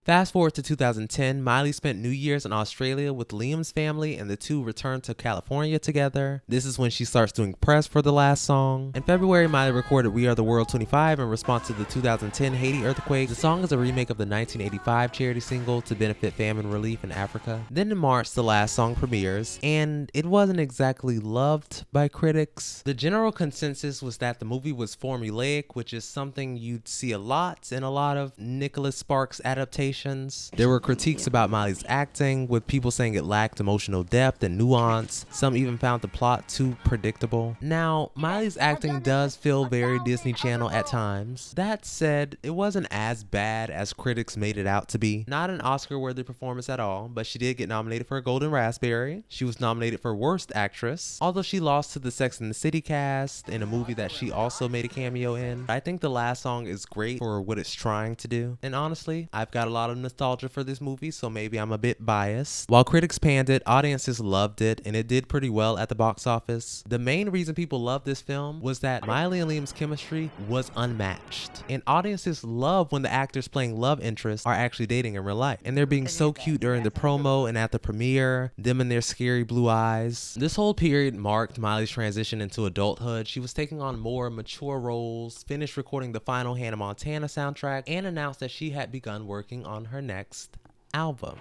Fast forward to 2010, Miley spent New Year's in Australia with Liam's family and the two returned to California together. This is when she starts doing press for the last song. In February, Miley recorded We Are the World 25 in response to the 2010 Haiti earthquake. The song is a remake of the 1985 charity single to benefit famine relief in Africa. Then in March, the last song premieres, and it wasn't exactly loved by critics. The general consensus was that the movie was formulaic, which is something you'd see a lot in a lot of Nicholas Sparks adaptations. There were critiques about Miley's acting, with people saying it lacked emotional depth and nuance. Some even found the plot too predictable. Now, Miley's acting does feel very Disney Channel at times. That said, it wasn't as bad as critics made it out to be. Not an Oscar-worthy performance at all, but she did get nominated for a Golden Raspberry. She was nominated for Worst Actress, although she lost to the Sex and the City cast in a movie that she also made a cameo in. I think the last song is great for what it's trying to do, and honestly, I've got a lot of nostalgia for this movie, so maybe I'm a bit biased. While critics panned it, audiences loved it, and it did pretty well at the box office. The main reason people loved this film was that Miley and Liam's chemistry was unmatched, and audiences love when the actors playing love interests are actually dating in real life, and they're being so cute during the promo and at the premiere, them and their scary blue eyes. This whole period marked Miley's transition into adulthood. She was taking on more mature roles, finished recording the final Hannah Montana soundtrack, and announced that she had begun working on her next album.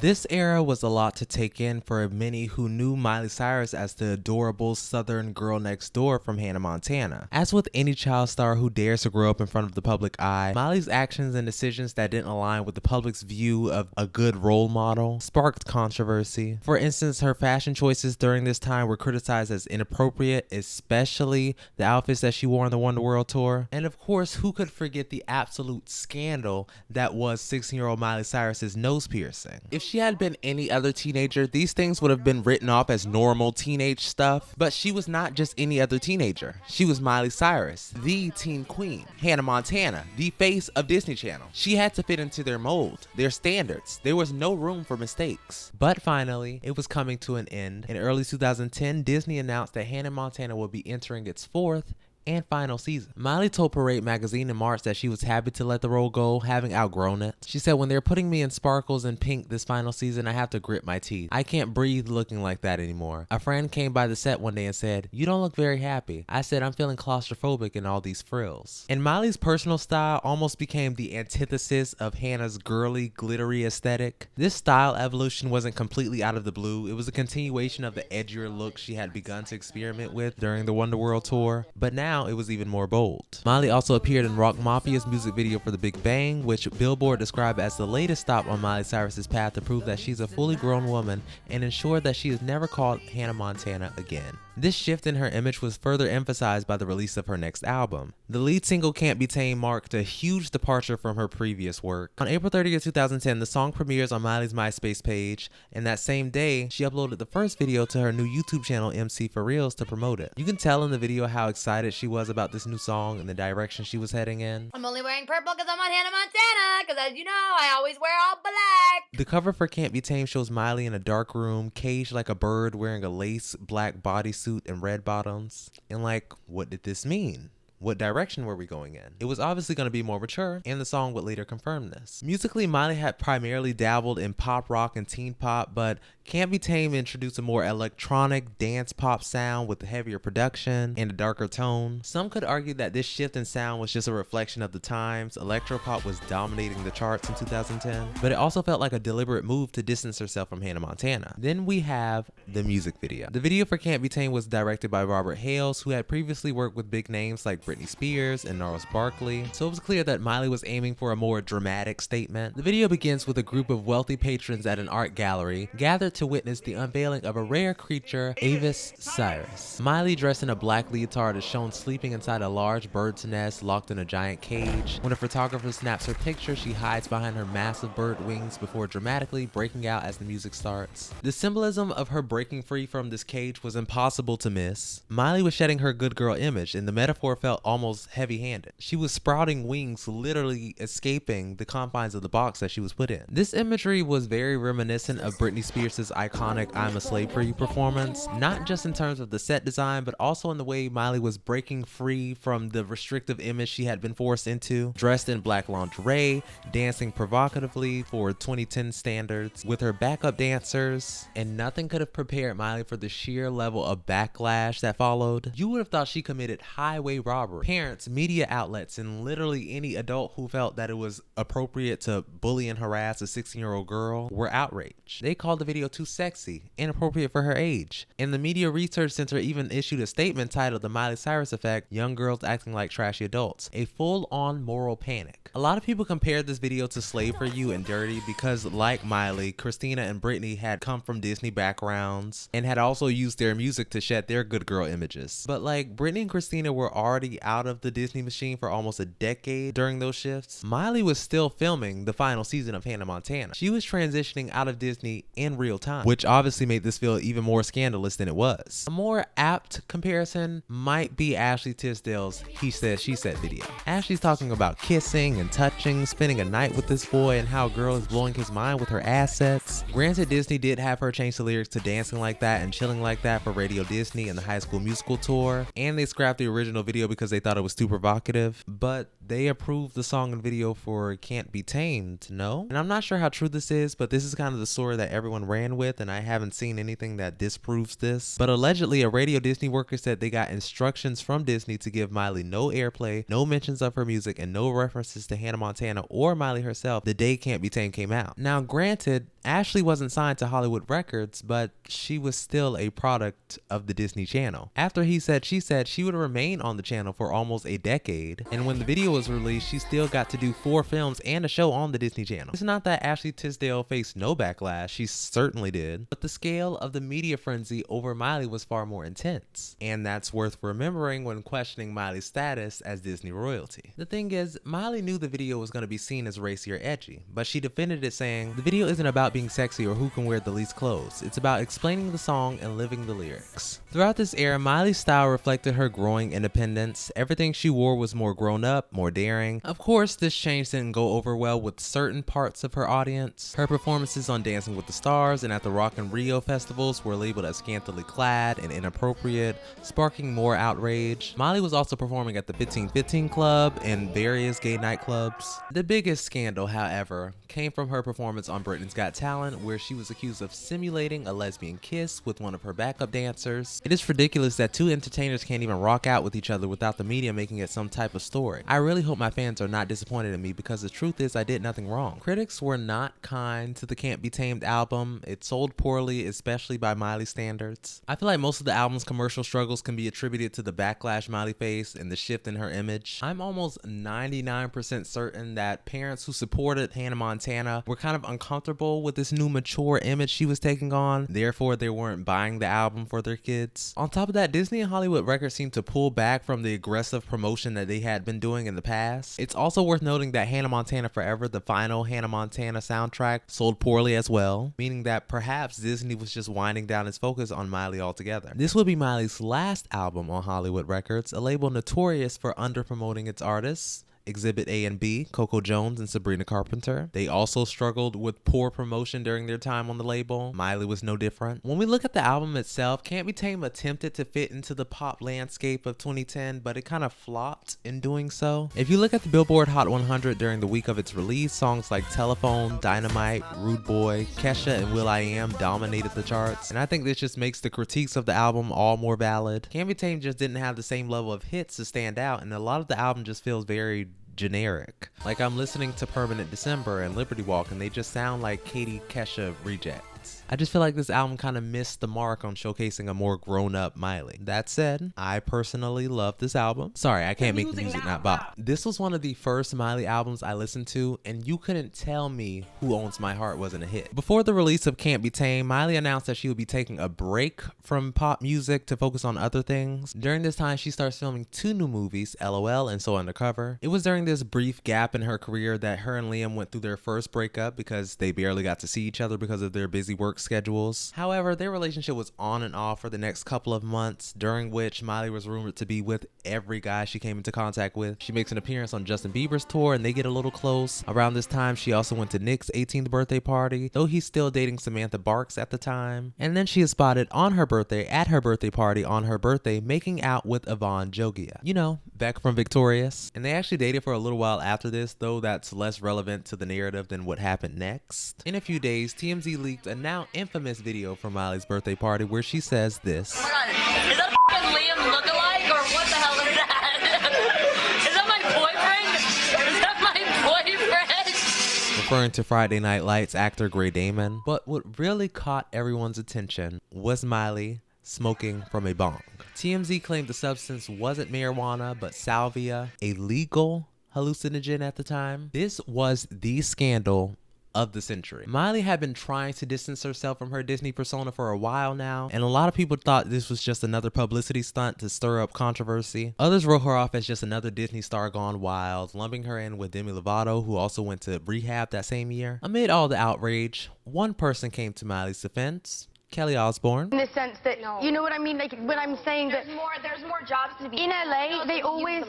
This era was a lot to take in for many who knew Miley Cyrus as the adorable southern girl next door from Hannah Montana. As with any child star who dares to grow up in front of the public eye, Miley's actions and decisions that didn't align with the public's view of a good role model sparked controversy. For instance, her fashion choices during this time were criticized as inappropriate, especially the outfits that she wore on the Wonder World tour. And of course, who could forget the absolute scandal that was 16-year-old Miley Cyrus's nose piercing? If she had been any other teenager, these things would have been written off as normal teenage stuff, but she was not just any other teenager. She was Miley Cyrus, the teen queen. Hannah Montana, the face of Disney Channel. She had to fit into their mold, their standards. There was no room for mistakes. But finally, it was coming to an end. In early 2010, Disney announced that Hannah Montana would be entering its 4th and final season. Miley told Parade magazine in March that she was happy to let the role go, having outgrown it. She said, "When they're putting me in sparkles and pink this final season, I have to grit my teeth. I can't breathe looking like that anymore. A friend came by the set one day and said, 'You don't look very happy.' I said, 'I'm feeling claustrophobic in all these frills.'" And Miley's personal style almost became the antithesis of Hannah's girly, glittery aesthetic. This style evolution wasn't completely out of the blue. It was a continuation of the edgier look she had begun to experiment with during the Wonder World tour, but now it was even more bold. Miley also appeared in Rock Mafia's music video for The Big Bang, which Billboard described as the latest stop on Miley Cyrus's path to prove that she's a fully grown woman and ensure that she is never called Hannah Montana again. This shift in her image was further emphasized by the release of her next album. The lead single, Can't Be Tamed, marked a huge departure from her previous work. On April 30th, 2010, the song premieres on Miley's MySpace page, and that same day, she uploaded the first video to her new YouTube channel, MC For Reals, to promote it. You can tell in the video how excited she was about this new song and the direction she was heading in. I'm only wearing purple because I'm on Hannah Montana, because as you know, I always wear all black. The cover for Can't Be Tamed shows Miley in a dark room, caged like a bird, wearing a lace black bodysuit and red bottoms. And like, what did this mean? What direction were we going in? It was obviously going to be more mature, and the song would later confirm this. Musically, Miley had primarily dabbled in pop rock and teen pop, but Can't Be Tamed introduced a more electronic dance pop sound with heavier production and a darker tone. Some could argue that this shift in sound was just a reflection of the times. Electropop was dominating the charts in 2010, but it also felt like a deliberate move to distance herself from Hannah Montana. Then we have the music video. The video for Can't Be Tamed was directed by Robert Hales, who had previously worked with big names like Britney Spears and Gnarls Barkley, so it was clear that Miley was aiming for a more dramatic statement. The video begins with a group of wealthy patrons at an art gallery gathered to witness the unveiling of a rare creature, Avis Cyrus. Miley, dressed in a black leotard, is shown sleeping inside a large bird's nest locked in a giant cage. When a photographer snaps her picture, she hides behind her massive bird wings before dramatically breaking out as the music starts. The symbolism of her breaking free from this cage was impossible to miss. Miley was shedding her good girl image, and the metaphor felt almost heavy-handed. She was sprouting wings, literally escaping the confines of the box that she was put in. This imagery was very reminiscent of Britney Spears' iconic I'm a Slave for You performance, not just in terms of the set design, but also in the way Miley was breaking free from the restrictive image she had been forced into, dressed in black lingerie, dancing provocatively for 2010 standards with her backup dancers, and nothing could have prepared Miley for the sheer level of backlash that followed. You would have thought she committed highway robbery. Parents, media outlets, and literally any adult who felt that it was appropriate to bully and harass a 16-year-old girl were outraged. They called the video too sexy, inappropriate for her age, and the Media Research Center even issued a statement titled "The Miley Cyrus Effect: Young Girls Acting Like Trashy Adults," a full-on moral panic. A lot of people compared this video to Slave for You and Dirty because, like Miley, Christina and Britney had come from Disney backgrounds and had also used their music to shed their good girl images. But like Britney and Christina were already out of the Disney machine for almost a decade during those shifts, Miley was still filming the final season of Hannah Montana. She was transitioning out of Disney in real time, which obviously made this feel even more scandalous than it was. A more apt comparison might be Ashley Tisdale's He Said She Said video. Ashley's talking about kissing and touching, spending a night with this boy, and how a girl is blowing his mind with her assets. Granted, Disney did have her change the lyrics to Dancing Like That and Chilling Like That for Radio Disney and the High School Musical tour, and they scrapped the original video because they thought it was too provocative, but they approved the song and video for Can't Be Tamed, no? And I'm not sure how true this is, but this is kind of the story that everyone ran with, and I haven't seen anything that disproves this. But allegedly, a Radio Disney worker said they got instructions from Disney to give Miley no airplay, no mentions of her music, and no references to Hannah Montana or Miley herself the day Can't Be Tamed came out. Now, granted, Ashley wasn't signed to Hollywood Records, but she was still a product of the Disney Channel. After He Said She Said, she would remain on the channel for almost a decade, and when the video was released, she still got to do 4 films and a show on the Disney Channel. It's not that Ashley Tisdale faced no backlash, she certainly did, but the scale of the media frenzy over Miley was far more intense, and that's worth remembering when questioning Miley's status as Disney royalty. The thing is, Miley knew the video was going to be seen as racy or edgy, but she defended it saying, "The video isn't about being sexy or who can wear the least clothes. It's about explaining the song and living the lyrics." Throughout this era, Miley's style reflected her growing independence. Everything she wore was more grown up, more more daring. Of course, this change didn't go over well with certain parts of her audience. Her performances on Dancing with the Stars and at the Rock in Rio festivals were labeled as scantily clad and inappropriate, sparking more outrage. Miley was also performing at the 1515 Club and various gay nightclubs. The biggest scandal, however, came from her performance on Britain's Got Talent, where she was accused of simulating a lesbian kiss with one of her backup dancers. It is ridiculous that two entertainers can't even rock out with each other without the media making it some type of story. I really hope my fans are not disappointed in me, because the truth is I did nothing wrong. Critics were not kind to the Can't Be Tamed album. It sold poorly, especially by Miley standards. I feel like most of the album's commercial struggles can be attributed to the backlash Miley faced and the shift in her image. I'm almost 99% certain that parents who supported Hannah Montana were kind of uncomfortable with this new mature image she was taking on, therefore they weren't buying the album for their kids. On top of that, Disney and Hollywood Records seemed to pull back from the aggressive promotion that they had been doing in the past. It's also worth noting that Hannah Montana Forever, the final Hannah Montana soundtrack, sold poorly as well, meaning that perhaps Disney was just winding down its focus on Miley altogether. This would be Miley's last album on Hollywood Records, a label notorious for under-promoting its artists. Exhibit A and B, Coco Jones and Sabrina Carpenter. They also struggled with poor promotion during their time on the label. Miley was no different. When we look at the album itself, Can't Be Tamed attempted to fit into the pop landscape of 2010, but it kind of flopped in doing so. If you look at the Billboard Hot 100 during the week of its release, songs like Telephone, Dynamite, Rude Boy, Kesha, and will.i.am dominated the charts, and I think this just makes the critiques of the album all more valid. Can't Be Tamed just didn't have the same level of hits to stand out, and a lot of the album just feels very generic. Like I'm listening to Permanent December and Liberty Walk and they just sound like Katie Kesha rejects. I just feel like this album kind of missed the mark on showcasing a more grown-up Miley. That said, I personally love this album. Sorry, I can't make the music not bop. This was one of the first Miley albums I listened to, and you couldn't tell me Who Owns My Heart wasn't a hit. Before the release of Can't Be Tamed, Miley announced that she would be taking a break from pop music to focus on other things. During this time, she starts filming 2 new movies, LOL and So Undercover. It was during this brief gap in her career that her and Liam went through their first breakup because they barely got to see each other because of their busy work schedules. However, their relationship was on and off for the next couple of months, during which Miley was rumored to be with every guy she came into contact with. She makes an appearance on Justin Bieber's tour and they get a little close. Around this time, she also went to Nick's 18th birthday party, though he's still dating Samantha Barks at the time. And then she is spotted on her birthday at her birthday party on her birthday making out with Yvonne Jogia. You know, Beck from Victorious. And they actually dated for a little while after this, though that's less relevant to the narrative than what happened next. In a few days, TMZ leaked a now infamous video from Miley's birthday party where she says this. Oh my God, is that a Liam lookalike or what the hell is that? Is that my boyfriend? Is that my boyfriend? Referring to Friday Night Lights actor Gray Damon. But what really caught everyone's attention was Miley smoking from a bong. TMZ claimed the substance wasn't marijuana, but salvia, a legal hallucinogen at the time. This was the scandal of the century. Miley had been trying to distance herself from her Disney persona for a while now, and a lot of people thought this was just another publicity stunt to stir up controversy. Others wrote her off as just another Disney star gone wild, lumping her in with Demi Lovato, who also went to rehab that same year. Amid all the outrage, one person came to Miley's defense. Kelly Osbourne. In the sense that, you know what I mean? Like, when I'm saying that There's more jobs to be in LA, they always...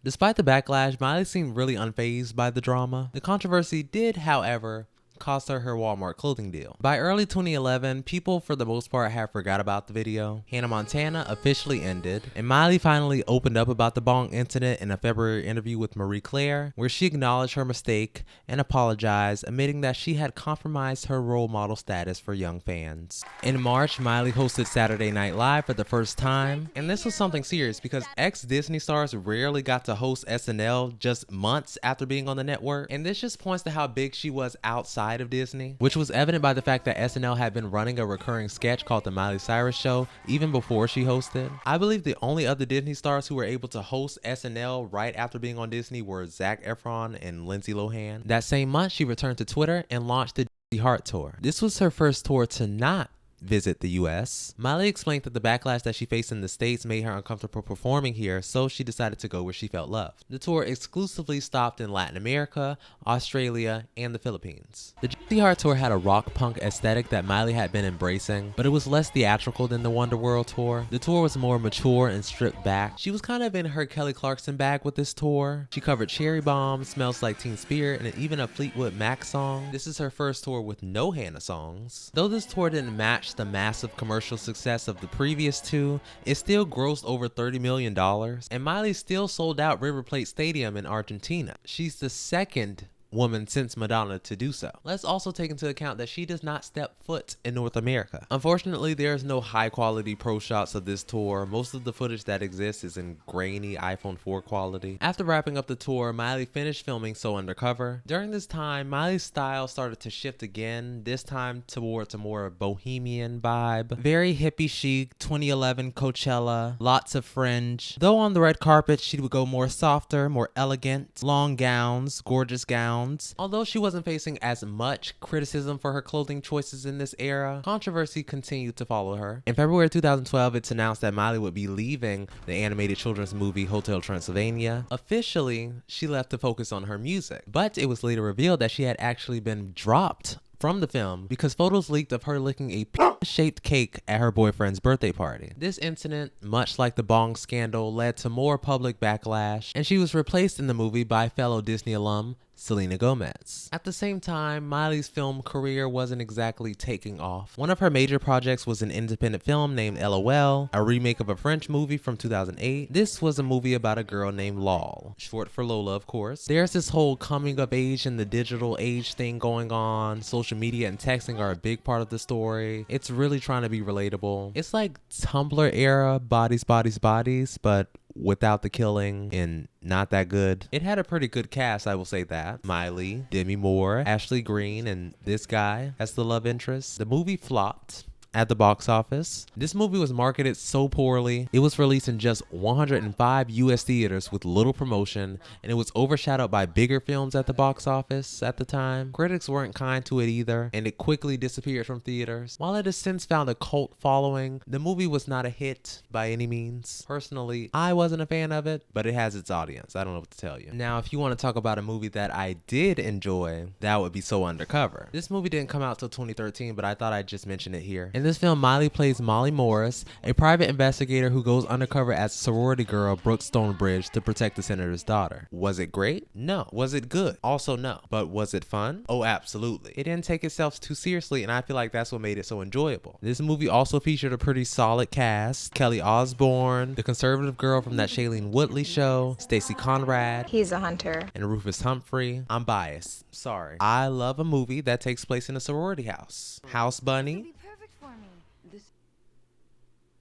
Despite the backlash, Miley seemed really unfazed by the drama. The controversy did, however, cost her her Walmart clothing deal. By early 2011, people for the most part have forgot about the video. Hannah Montana officially ended, and Miley finally opened up about the bong incident in a February interview with Marie Claire, where she acknowledged her mistake and apologized, admitting that she had compromised her role model status for young fans. In March, Miley hosted Saturday Night Live for the first time, and this was something serious because ex-Disney stars rarely got to host SNL just months after being on the network, and this just points to how big she was outside of Disney, which was evident by the fact that SNL had been running a recurring sketch called The Miley Cyrus Show even before she hosted. I believe the only other Disney stars who were able to host SNL right after being on Disney were Zac Efron and Lindsay Lohan. That same month, she returned to Twitter and launched the Heart Tour. This was her first tour to not visit the US. Miley explained that the backlash that she faced in the States made her uncomfortable performing here, so she decided to go where she felt loved. The tour exclusively stopped in Latin America, Australia, and the Philippines. The Gypsy Heart Tour had a rock punk aesthetic that Miley had been embracing, but it was less theatrical than the Wonder World Tour. The tour was more mature and stripped back. She was kind of in her Kelly Clarkson bag with this tour. She covered Cherry Bomb, Smells Like Teen Spirit, and even a Fleetwood Mac song. This is her first tour with no Hannah songs. Though this tour didn't match the massive commercial success of the previous two, it still grossed over $30 million, and Miley still sold out River Plate Stadium in Argentina. She's the second woman since Madonna to do so. Let's also take into account that she does not step foot in North America. Unfortunately, there's no high quality pro shots of this tour. Most of the footage that exists is in grainy iPhone 4 quality. After wrapping up the tour, Miley finished filming So Undercover. During this time, Miley's style started to shift again, this time towards a more bohemian vibe. Very hippie chic, 2011 Coachella, lots of fringe. Though on the red carpet, she would go more softer, more elegant, long gowns, gorgeous gowns. Although she wasn't facing as much criticism for her clothing choices in this era, controversy continued to follow her. In February 2012, it's announced that Miley would be leaving the animated children's movie Hotel Transylvania. Officially, she left to focus on her music, but it was later revealed that she had actually been dropped from the film because photos leaked of her licking a shaped cake at her boyfriend's birthday party. This incident, much like the bong scandal, led to more public backlash, and she was replaced in the movie by fellow Disney alum Selena Gomez. At the same time, Miley's film career wasn't exactly taking off. One of her major projects was an independent film named LOL, a remake of a French movie from 2008. This was a movie about a girl named Lol, short for Lola, of course. There's this whole coming of age and the digital age thing going on. Social media and texting are a big part of the story. It's really trying to be relatable. It's like Tumblr era bodies, but without the killing and not that good. It had a pretty good cast, I will say that. Miley, Demi Moore, Ashley Greene, and this guy as the love interest. The movie flopped at the box office. This movie was marketed so poorly. It was released in just 105 US theaters with little promotion, and it was overshadowed by bigger films at the box office at the time. Critics weren't kind to it either, and it quickly disappeared from theaters. While it has since found a cult following, the movie was not a hit by any means. Personally, I wasn't a fan of it, but it has its audience. I don't know what to tell you. Now, if you want to talk about a movie that I did enjoy, that would be So Undercover. This movie didn't come out till 2013, but I thought I'd just mention it here. In this film, Miley plays Molly Morris, a private investigator who goes undercover as sorority girl Brooke Stonebridge to protect the senator's daughter. Was it great? No. Was it good? Also no. But was it fun? Oh, absolutely. It didn't take itself too seriously, and I feel like that's what made it so enjoyable. This movie also featured a pretty solid cast. Kelly Osbourne, the conservative girl from that Shailene Woodley show, Stacey Conrad, He's a hunter. and Rufus Humphrey. I'm biased. Sorry. I love a movie that takes place in a sorority house. House Bunny,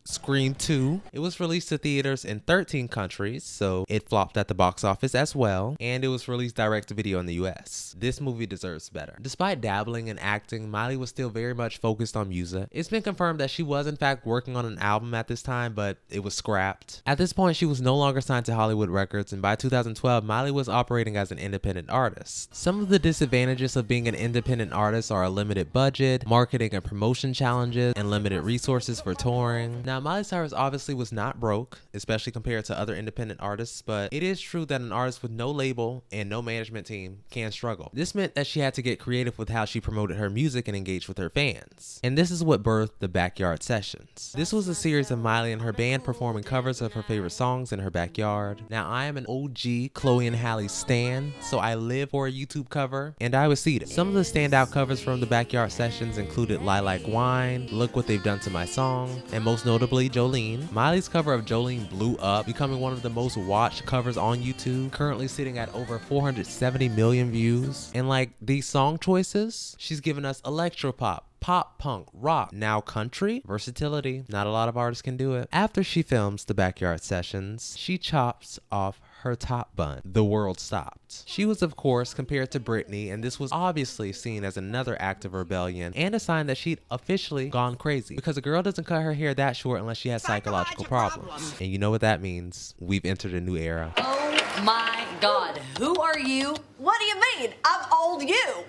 Scream 2. It was released to theaters in 13 countries, so it flopped at the box office as well, and it was released direct to video in the US. This movie deserves better. Despite dabbling in acting, Miley was still very much focused on music. It's been confirmed that she was in fact working on an album at this time, but it was scrapped. At this point, she was no longer signed to Hollywood Records, and by 2012, Miley was operating as an independent artist. Some of the disadvantages of being an independent artist are a limited budget, marketing and promotion challenges, and limited resources for touring. Now, Miley Cyrus obviously was not broke, especially compared to other independent artists, but it is true that an artist with no label and no management team can struggle. This meant that she had to get creative with how she promoted her music and engaged with her fans. And this is what birthed the Backyard Sessions. This was a series of Miley and her band performing covers of her favorite songs in her backyard. Now, I am an OG Chloe and Halle stan, so I live for a YouTube cover, and I was seated. Some of the standout covers from the Backyard Sessions included Lilac Wine, Look What They've Done to My Song, and most notably Jolene. Miley's cover of Jolene blew up, becoming one of the most watched covers on YouTube, currently sitting at over 470 million views. And like these song choices, she's given us electropop, pop punk, rock, now country. Versatility. Not a lot of artists can do it. After she films the Backyard Sessions, she chops off her top bun. The world stopped. She was, of course, compared to Britney, and this was obviously seen as another act of rebellion and a sign that she'd officially gone crazy, because a girl doesn't cut her hair that short unless she has psychological problems. And you know what that means. We've entered a new era. Oh my God. Who are you? What do you mean? I'm old you.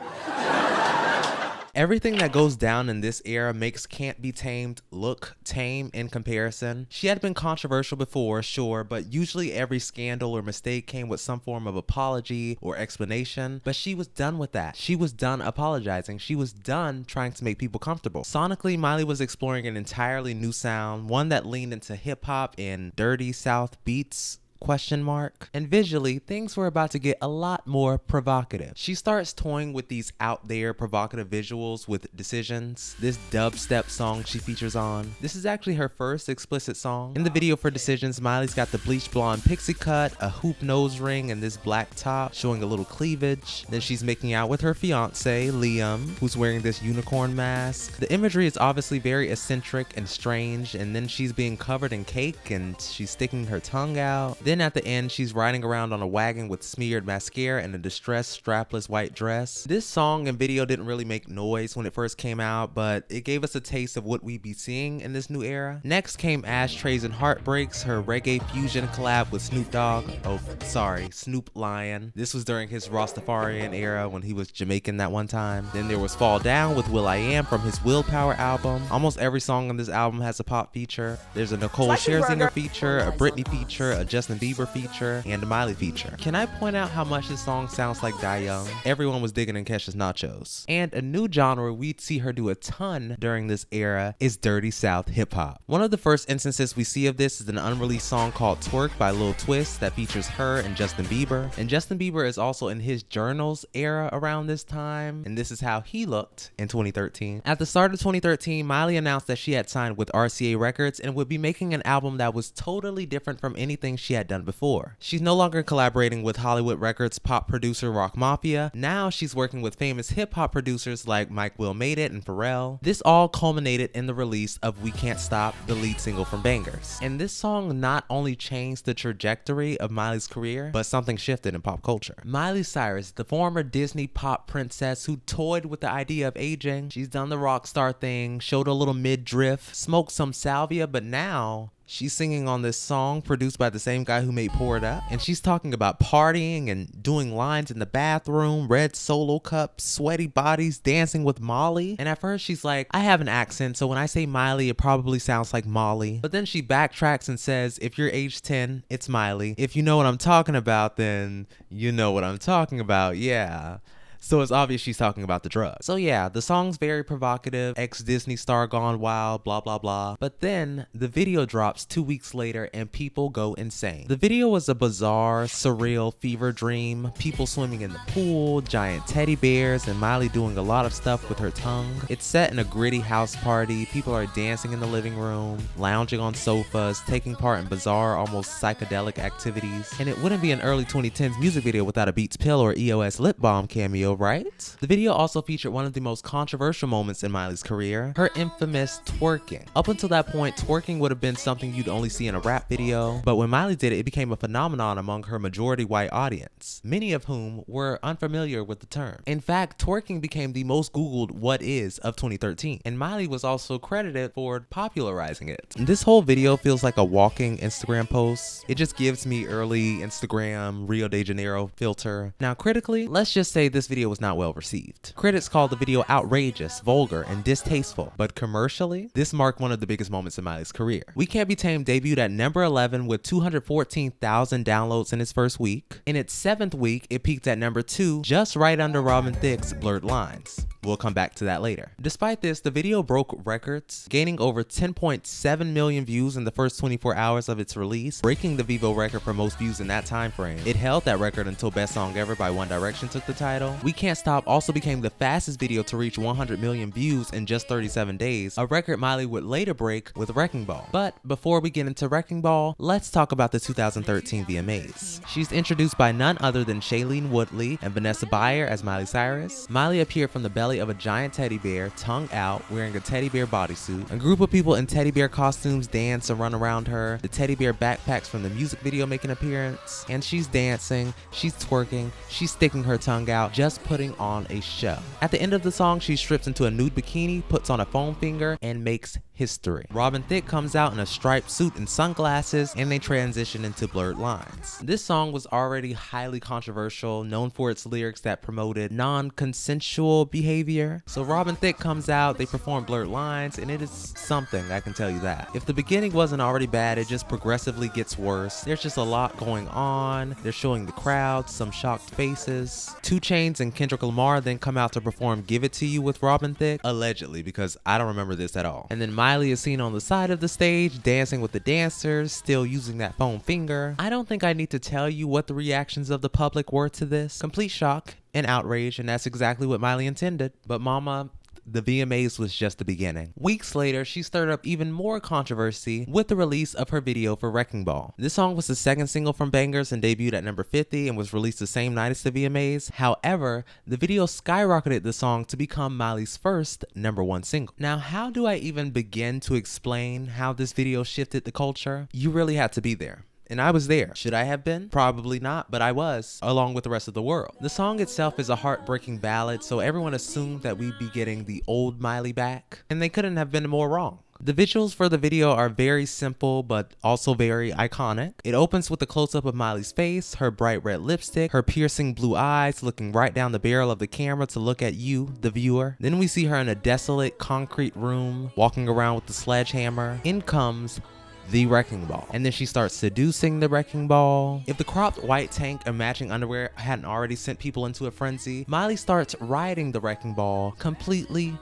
Everything that goes down in this era makes Can't Be Tamed look tame in comparison. She had been controversial before, sure, but usually every scandal or mistake came with some form of apology or explanation, but she was done with that. She was done apologizing. She was done trying to make people comfortable. Sonically, Miley was exploring an entirely new sound, one that leaned into hip-hop and dirty South beats, ? And visually, things were about to get a lot more provocative. She starts toying with these out there provocative visuals with Decisions, this dubstep song she features on. This is actually her first explicit song. In the video for Decisions, Miley's got the bleached blonde pixie cut, a hoop nose ring, and this black top showing a little cleavage. Then she's making out with her fiance, Liam, who's wearing this unicorn mask. The imagery is obviously very eccentric and strange, and then she's being covered in cake and she's sticking her tongue out. Then at the end, she's riding around on a wagon with smeared mascara and a distressed strapless white dress. This song and video didn't really make noise when it first came out, but it gave us a taste of what we'd be seeing in this new era. Next came Ashtrays and Heartbreaks, her reggae fusion collab with Snoop Lion. This was during his Rastafarian era when he was Jamaican that one time. Then there was Fall Down with will.i.am from his Willpower album. Almost every song on this album has a pop feature. There's a Nicole Scherzinger feature, a Britney feature, a Justin Bieber feature, and a Miley feature. Can I point out how much this song sounds like Die Young? Everyone was digging in Kesha's Nachos. And a new genre we'd see her do a ton during this era is Dirty South hip hop. One of the first instances we see of this is an unreleased song called Twerk by Lil Twist that features her and Justin Bieber. And Justin Bieber is also in his Journals era around this time, and this is how he looked in 2013. At the start of 2013, Miley announced that she had signed with RCA Records and would be making an album that was totally different from anything she had done before. She's no longer collaborating with Hollywood Records pop producer Rock Mafia. Now she's working with famous hip hop producers like Mike Will Made It and Pharrell. This all culminated in the release of We Can't Stop, the lead single from Bangerz. And this song not only changed the trajectory of Miley's career, but something shifted in pop culture. Miley Cyrus, the former Disney pop princess who toyed with the idea of aging, she's done the rock star thing, showed a little midriff, smoked some salvia, but now she's singing on this song produced by the same guy who made Pour It Up, and she's talking about partying and doing lines in the bathroom, red Solo cups, sweaty bodies, dancing with Molly. And at first she's like, I have an accent, so when I say Miley, it probably sounds like Molly. But then she backtracks and says, if you're age 10, it's Miley. If you know what I'm talking about, then you know what I'm talking about, yeah. So it's obvious she's talking about the drugs. So yeah, the song's very provocative, ex-Disney star gone wild, blah blah blah. But then the video drops 2 weeks later and people go insane. The video was a bizarre, surreal fever dream, people swimming in the pool, giant teddy bears, and Miley doing a lot of stuff with her tongue. It's set in a gritty house party, people are dancing in the living room, lounging on sofas, taking part in bizarre, almost psychedelic activities. And it wouldn't be an early 2010s music video without a Beats Pill or EOS lip balm cameo, right? The video also featured one of the most controversial moments in Miley's career, her infamous twerking. Up until that point, twerking would have been something you'd only see in a rap video, but when Miley did it, it became a phenomenon among her majority white audience, many of whom were unfamiliar with the term. In fact, twerking became the most Googled what is of 2013, and Miley was also credited for popularizing it. This whole video feels like a walking Instagram post. It just gives me early Instagram Rio de Janeiro filter. Now critically, let's just say this video was not well received. Critics called the video outrageous, vulgar, and distasteful, but commercially, this marked one of the biggest moments in Miley's career. We Can't Be Tamed debuted at number 11 with 214,000 downloads in its first week. In its 7th week, it peaked at number 2, just right under Robin Thicke's Blurred Lines. We'll come back to that later. Despite this, the video broke records, gaining over 10.7 million views in the first 24 hours of its release, breaking the Vivo record for most views in that time frame. It held that record until Best Song Ever by One Direction took the title. We Can't Stop also became the fastest video to reach 100 million views in just 37 days, a record Miley would later break with Wrecking Ball. But before we get into Wrecking Ball, let's talk about the 2013 VMAs. She's introduced by none other than Shailene Woodley and Vanessa Bayer as Miley Cyrus. Miley appeared from the belly of a giant teddy bear, tongue out, wearing a teddy bear bodysuit. A group of people in teddy bear costumes dance and run around her. The teddy bear backpacks from the music video make an appearance, and she's dancing, she's twerking, she's sticking her tongue out, just putting on a show. At the end of the song, she strips into a nude bikini, puts on a foam finger, and makes history. Robin Thicke comes out in a striped suit and sunglasses, and they transition into Blurred Lines. This song was already highly controversial, known for its lyrics that promoted non-consensual behavior. So Robin Thicke comes out, they perform Blurred Lines, and it is something, I can tell you that. If the beginning wasn't already bad, it just progressively gets worse. There's just a lot going on. They're showing the crowd some shocked faces. 2 Chainz and Kendrick Lamar then come out to perform Give It To You with Robin Thicke, allegedly, because I don't remember this at all. And then Miley is seen on the side of the stage dancing with the dancers, still using that foam finger. I don't think I need to tell you what the reactions of the public were to this. Complete shock and outrage, and that's exactly what Miley intended. But mama, the VMAs was just the beginning. Weeks later, she stirred up even more controversy with the release of her video for Wrecking Ball. This song was the second single from Bangerz and debuted at number 50 and was released the same night as the VMAs. However, the video skyrocketed the song to become Miley's first #1 single. Now, how do I even begin to explain how this video shifted the culture? You really had to be there. And I was there. Should I have been? Probably not, but I was, along with the rest of the world. The song itself is a heartbreaking ballad, so everyone assumed that we'd be getting the old Miley back, and they couldn't have been more wrong. The visuals for the video are very simple, but also very iconic. It opens with a close-up of Miley's face, her bright red lipstick, her piercing blue eyes looking right down the barrel of the camera to look at you, the viewer. Then we see her in a desolate concrete room, walking around with the sledgehammer. In comes the Wrecking Ball, and then she starts seducing the Wrecking Ball. If the cropped white tank and matching underwear hadn't already sent people into a frenzy, Miley starts riding the Wrecking Ball completely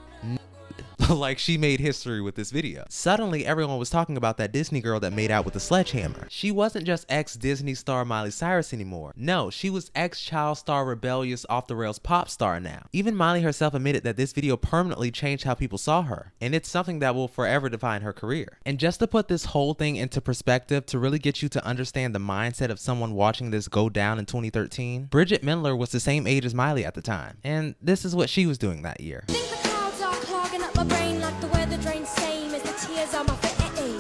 like she made history with this video. Suddenly, everyone was talking about that Disney girl that made out with the sledgehammer. She wasn't just ex-Disney star Miley Cyrus anymore. No, she was ex-child star rebellious off-the-rails pop star now. Even Miley herself admitted that this video permanently changed how people saw her, and it's something that will forever define her career. And just to put this whole thing into perspective, to really get you to understand the mindset of someone watching this go down in 2013, Bridget Mendler was the same age as Miley at the time, and this is what she was doing that year.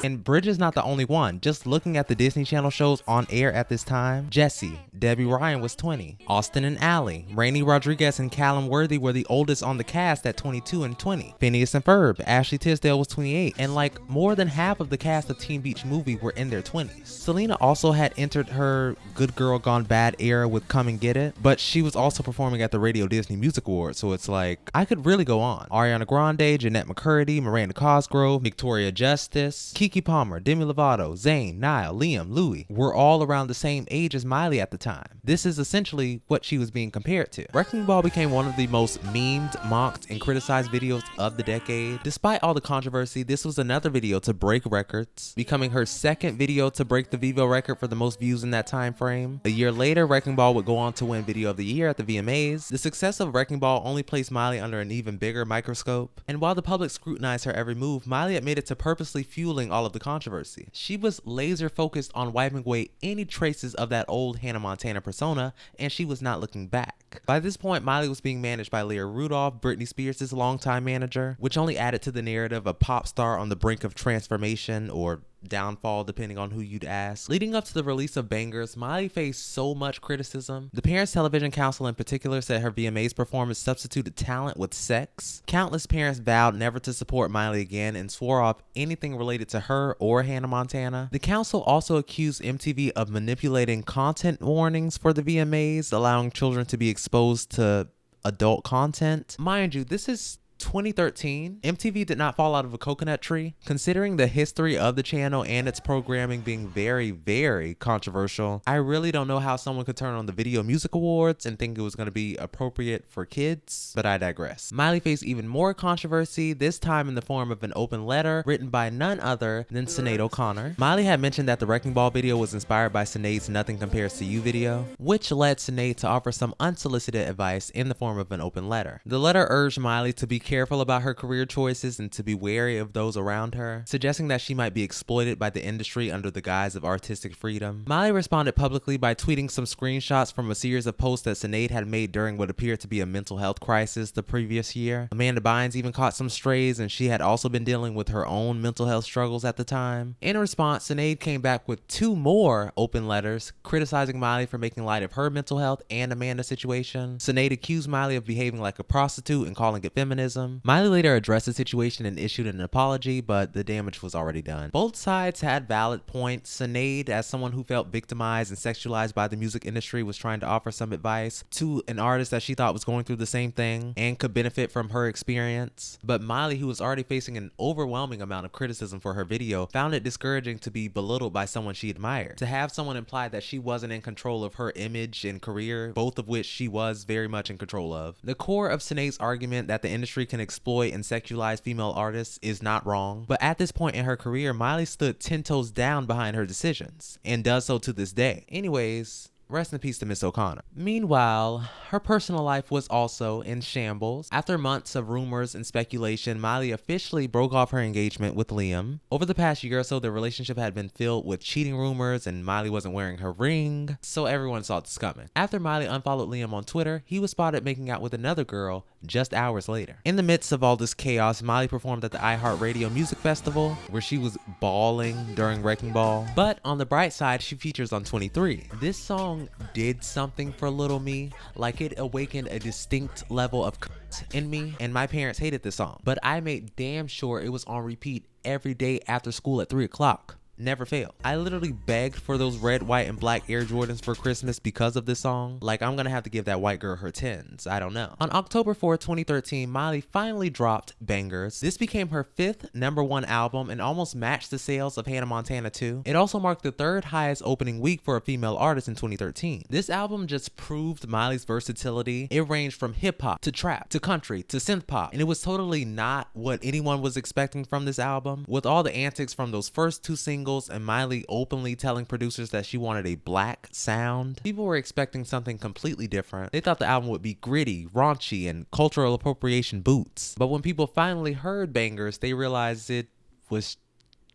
And Bridget's not the only one. Just looking at the Disney Channel shows on air at this time, Jessie, Debbie Ryan was 20, Austin and Ally, Rainey Rodriguez and Callum Worthy were the oldest on the cast at 22 and 20. Phineas and Ferb, Ashley Tisdale was 28, and like more than half of the cast of Teen Beach Movie were in their 20s. Selena also had entered her Good Girl Gone Bad era with Come and Get It, but she was also performing at the Radio Disney Music Awards, so it's like, I could really go on. Ariana Grande, Jeanette McCurdy, Miranda Cosgrove, Victoria Justice, Keke Palmer, Demi Lovato, Zayn, Niall, Liam, Louis were all around the same age as Miley at the time. This is essentially what she was being compared to. Wrecking Ball became one of the most memed, mocked, and criticized videos of the decade. Despite all the controversy, this was another video to break records, becoming her second video to break the Vivo record for the most views in that time frame. A year later, Wrecking Ball would go on to win Video of the Year at the VMAs. The success of Wrecking Ball only placed Miley under an even bigger microscope. And while the public scrutinized her every move, Miley admitted to purposely fueling all of the controversy. She was laser focused on wiping away any traces of that old Hannah Montana persona, and she was not looking back. By this point, Miley was being managed by Leah Rudolph, Britney Spears' longtime manager, which only added to the narrative of pop star on the brink of transformation or downfall, depending on who you'd ask. Leading up to the release of Bangerz, Miley faced so much criticism. The Parents Television Council in particular said her VMAs performance substituted talent with sex. Countless parents vowed never to support Miley again and swore off anything related to her or Hannah Montana. The council also accused MTV of manipulating content warnings for the VMAs, allowing children to be exposed to adult content. Mind you, this is 2013. MTV did not fall out of a coconut tree. Considering the history of the channel and its programming being very, very controversial, I really don't know how someone could turn on the Video Music Awards and think it was going to be appropriate for kids, but I digress. Miley faced even more controversy, this time in the form of an open letter written by none other than Sinead O'Connor. Miley had mentioned that the Wrecking Ball video was inspired by Sinead's Nothing Compares to You video, which led Sinead to offer some unsolicited advice in the form of an open letter. The letter urged Miley to be careful about her career choices and to be wary of those around her, suggesting that she might be exploited by the industry under the guise of artistic freedom. Miley responded publicly by tweeting some screenshots from a series of posts that Sinead had made during what appeared to be a mental health crisis the previous year. Amanda Bynes even caught some strays, and she had also been dealing with her own mental health struggles at the time. In response, Sinead came back with 2 more open letters criticizing Miley for making light of her mental health and Amanda's situation. Sinead accused Miley of behaving like a prostitute and calling it feminism. criticism. Miley later addressed the situation and issued an apology, but the damage was already done. Both sides had valid points. Sinead, as someone who felt victimized and sexualized by the music industry, was trying to offer some advice to an artist that she thought was going through the same thing and could benefit from her experience. But Miley, who was already facing an overwhelming amount of criticism for her video, found it discouraging to be belittled by someone she admired. To have someone imply that she wasn't in control of her image and career, both of which she was very much in control of. The core of Sinead's argument that the industry can exploit and sexualize female artists is not wrong, but at this point in her career, Miley stood 10 toes down behind her decisions, and does so to this day. Anyways, rest in peace to Miss O'Connor. Meanwhile, her personal life was also in shambles. After months of rumors and speculation, Miley officially broke off her engagement with Liam. Over the past year or so, the relationship had been filled with cheating rumors and Miley wasn't wearing her ring, so everyone saw this coming. After Miley unfollowed Liam on Twitter, he was spotted making out with another girl just hours later. In the midst of all this chaos, Miley performed at the iHeartRadio Music Festival, where she was bawling during Wrecking Ball. But on the bright side, she features on 23. This song did something for little me, like it awakened a distinct level of in me, and my parents hated this song, but I made damn sure it was on repeat every day after school at 3 o'clock. Never failed. I literally begged for those red, white, and black Air Jordans for Christmas because of this song. Like, I'm gonna have to give that white girl her 10s. I don't know. On October 4th, 2013, Miley finally dropped Bangerz. This became her 5th #1 album and almost matched the sales of Hannah Montana 2. It also marked the 3rd highest opening week for a female artist in 2013. This album just proved Miley's versatility. It ranged from hip-hop to trap to country to synth-pop, and it was totally not what anyone was expecting from this album. With all the antics from those first 2 singles, and Miley openly telling producers that she wanted a black sound, people were expecting something completely different. They thought the album would be gritty, raunchy, and cultural appropriation boots. But when people finally heard Bangerz, they realized it was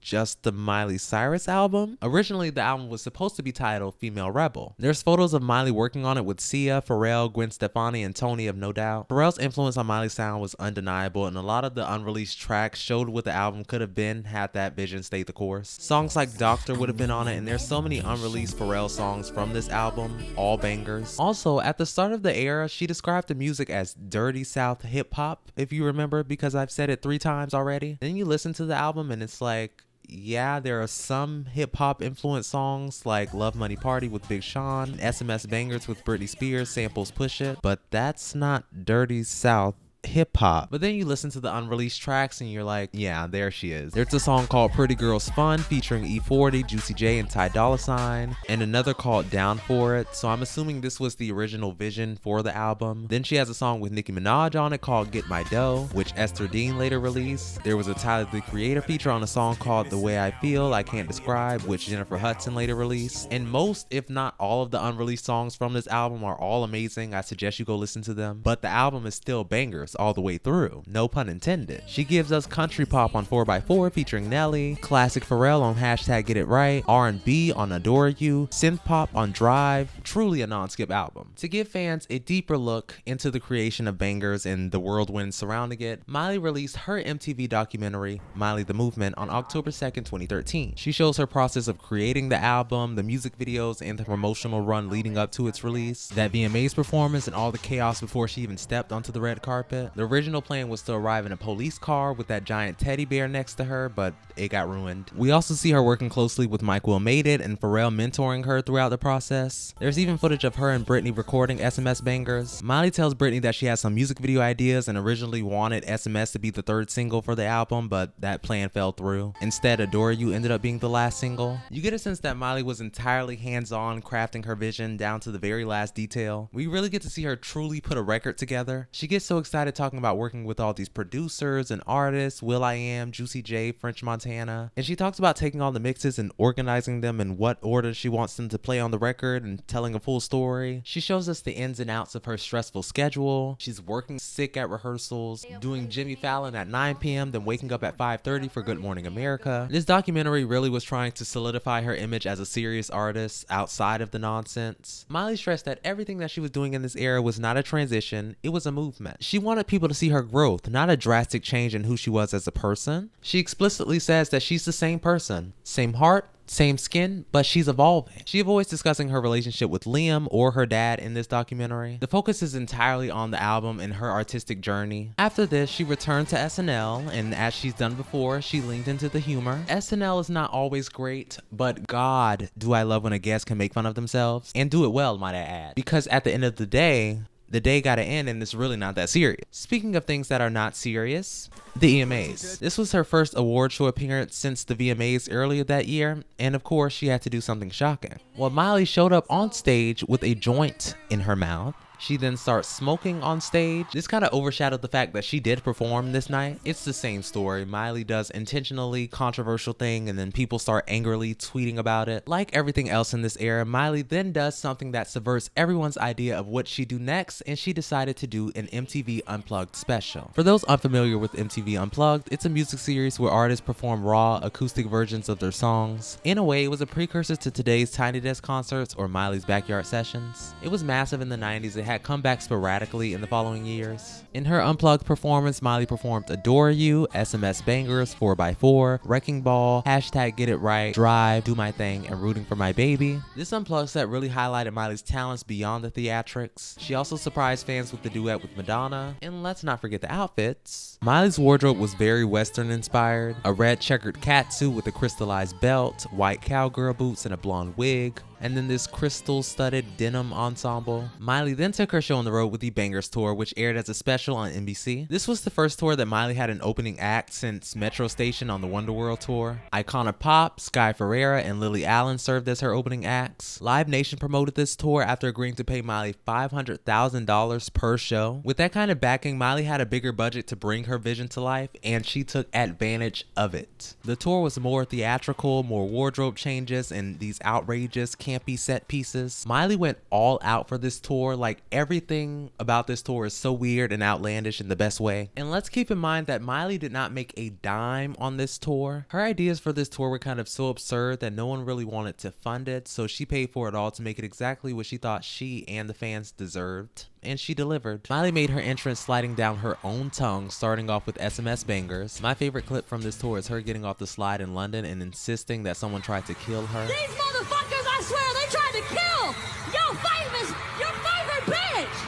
just the Miley Cyrus album. Originally, the album was supposed to be titled Female Rebel. There's photos of Miley working on it with Sia, Pharrell, Gwen Stefani, and Tony of No Doubt. Pharrell's influence on Miley's sound was undeniable, and a lot of the unreleased tracks showed what the album could have been had that vision stayed the course. Songs like Doctor would have been on it, and there's so many unreleased Pharrell songs from this album, all bangers. Also, at the start of the era, she described the music as dirty South hip-hop, if you remember, because I've said it 3 times already. Then you listen to the album and it's like, yeah, there are some hip-hop influenced songs like Love Money Party with Big Sean, SMS Bangers with Britney Spears samples Push It, but that's not dirty South hip-hop. But then you listen to the unreleased tracks and you're like, yeah, there she is. There's a song called Pretty Girls Fun featuring E40, Juicy J, and Ty Dolla $ign, and another called Down For It, so I'm assuming this was the original vision for the album. Then she has a song with Nicki Minaj on it called Get My Dough, which Esther Dean later released. There was a Tyler the Creator feature on a song called The Way I Feel, I Can't Describe, which Jennifer Hudson later released. And most, if not all, of the unreleased songs from this album are all amazing. I suggest you go listen to them, but the album is still bangers all the way through, no pun intended. She gives us country pop on 4x4 featuring Nelly, classic Pharrell on Hashtag Get It Right, R&B on Adore You, synth pop on Drive, truly a non-skip album. To give fans a deeper look into the creation of Bangerz and the whirlwind surrounding it, Miley released her MTV documentary, Miley the Movement, on October 2nd, 2013. She shows her process of creating the album, the music videos, and the promotional run leading up to its release, that VMA's performance, and all the chaos before she even stepped onto the red carpet. The original plan was to arrive in a police car with that giant teddy bear next to her, but it got ruined. We also see her working closely with Mike Will Made It and Pharrell mentoring her throughout the process. There's even footage of her and Britney recording SMS Bangers. Miley tells Britney that she has some music video ideas and originally wanted SMS to be the 3rd single for the album, but that plan fell through. Instead, Adore You ended up being the last single. You get a sense that Miley was entirely hands-on, crafting her vision down to the very last detail. We really get to see her truly put a record together. She gets so excited talking about working with all these producers and artists, will.i.am, Juicy J, French Montana, and she talks about taking all the mixes and organizing them in what order she wants them to play on the record and telling a full story. She shows us the ins and outs of her stressful schedule. She's working sick at rehearsals, doing Jimmy Fallon at 9 p.m, then waking up at 5:30 for Good Morning America. This documentary really was trying to solidify her image as a serious artist outside of the nonsense. Miley stressed that everything that she was doing in this era was not a transition, it was a movement. She wanted people to see her growth, not a drastic change in who she was as a person. She explicitly says that she's the same person, same heart, Same skin, but she's evolving. She avoids discussing her relationship with Liam or her dad in this documentary. The focus is entirely on the album and her artistic journey. After this, she returned to SNL, and as she's done before, she leaned into the humor. SNL is not always great, but God, do I love when a guest can make fun of themselves, and do it well, might I add. Because at the end of the day gotta end, and it's really not that serious. Speaking of things that are not serious, the EMAs. This was her first award show appearance since the VMAs earlier that year, and of course she had to do something shocking. Well, Miley showed up on stage with a joint in her mouth. She then starts smoking on stage. This kind of overshadowed the fact that she did perform this night. It's the same story. Miley does intentionally controversial thing, and then people start angrily tweeting about it. Like everything else in this era, Miley then does something that subverts everyone's idea of what she'd do next, and she decided to do an MTV Unplugged special. For those unfamiliar with MTV Unplugged, it's a music series where artists perform raw acoustic versions of their songs. In a way, it was a precursor to today's Tiny Desk concerts or Miley's backyard sessions. It was massive in the 90s. It had come back sporadically in the following years. In her Unplugged performance, Miley performed Adore You, SMS Bangerz, 4x4, Wrecking Ball, Hashtag Get It Right, Drive, Do My Thing, and Rooting for My Baby. This Unplugged set really highlighted Miley's talents beyond the theatrics. She also surprised fans with the duet with Madonna. And let's not forget the outfits. Miley's wardrobe was very Western inspired. A red checkered catsuit with a crystallized belt, white cowgirl boots, and a blonde wig. And then this crystal-studded denim ensemble. Miley then took her show on the road with the Bangerz tour, which aired as a special on NBC. This was the first tour that Miley had an opening act since Metro Station on the Wonderworld tour. Icona Pop, Sky Ferreira, and Lily Allen served as her opening acts. Live Nation promoted this tour after agreeing to pay Miley $500,000 per show. With that kind of backing, Miley had a bigger budget to bring her vision to life, and she took advantage of it. The tour was more theatrical, more wardrobe changes, and these outrageous, campy set pieces. Miley went all out for this tour. Like, everything about this tour is so weird and outlandish in the best way. And let's keep in mind that Miley did not make a dime on this tour. Her ideas for this tour were kind of so absurd that no one really wanted to fund it, so she paid for it all to make it exactly what she thought she and the fans deserved. And she delivered. Miley made her entrance sliding down her own tongue, starting off with SMS Bangerz. My favorite clip from this tour is her getting off the slide in London and insisting that someone tried to kill her. These motherfuckers, I swear, they tried to kill your favorite bitch.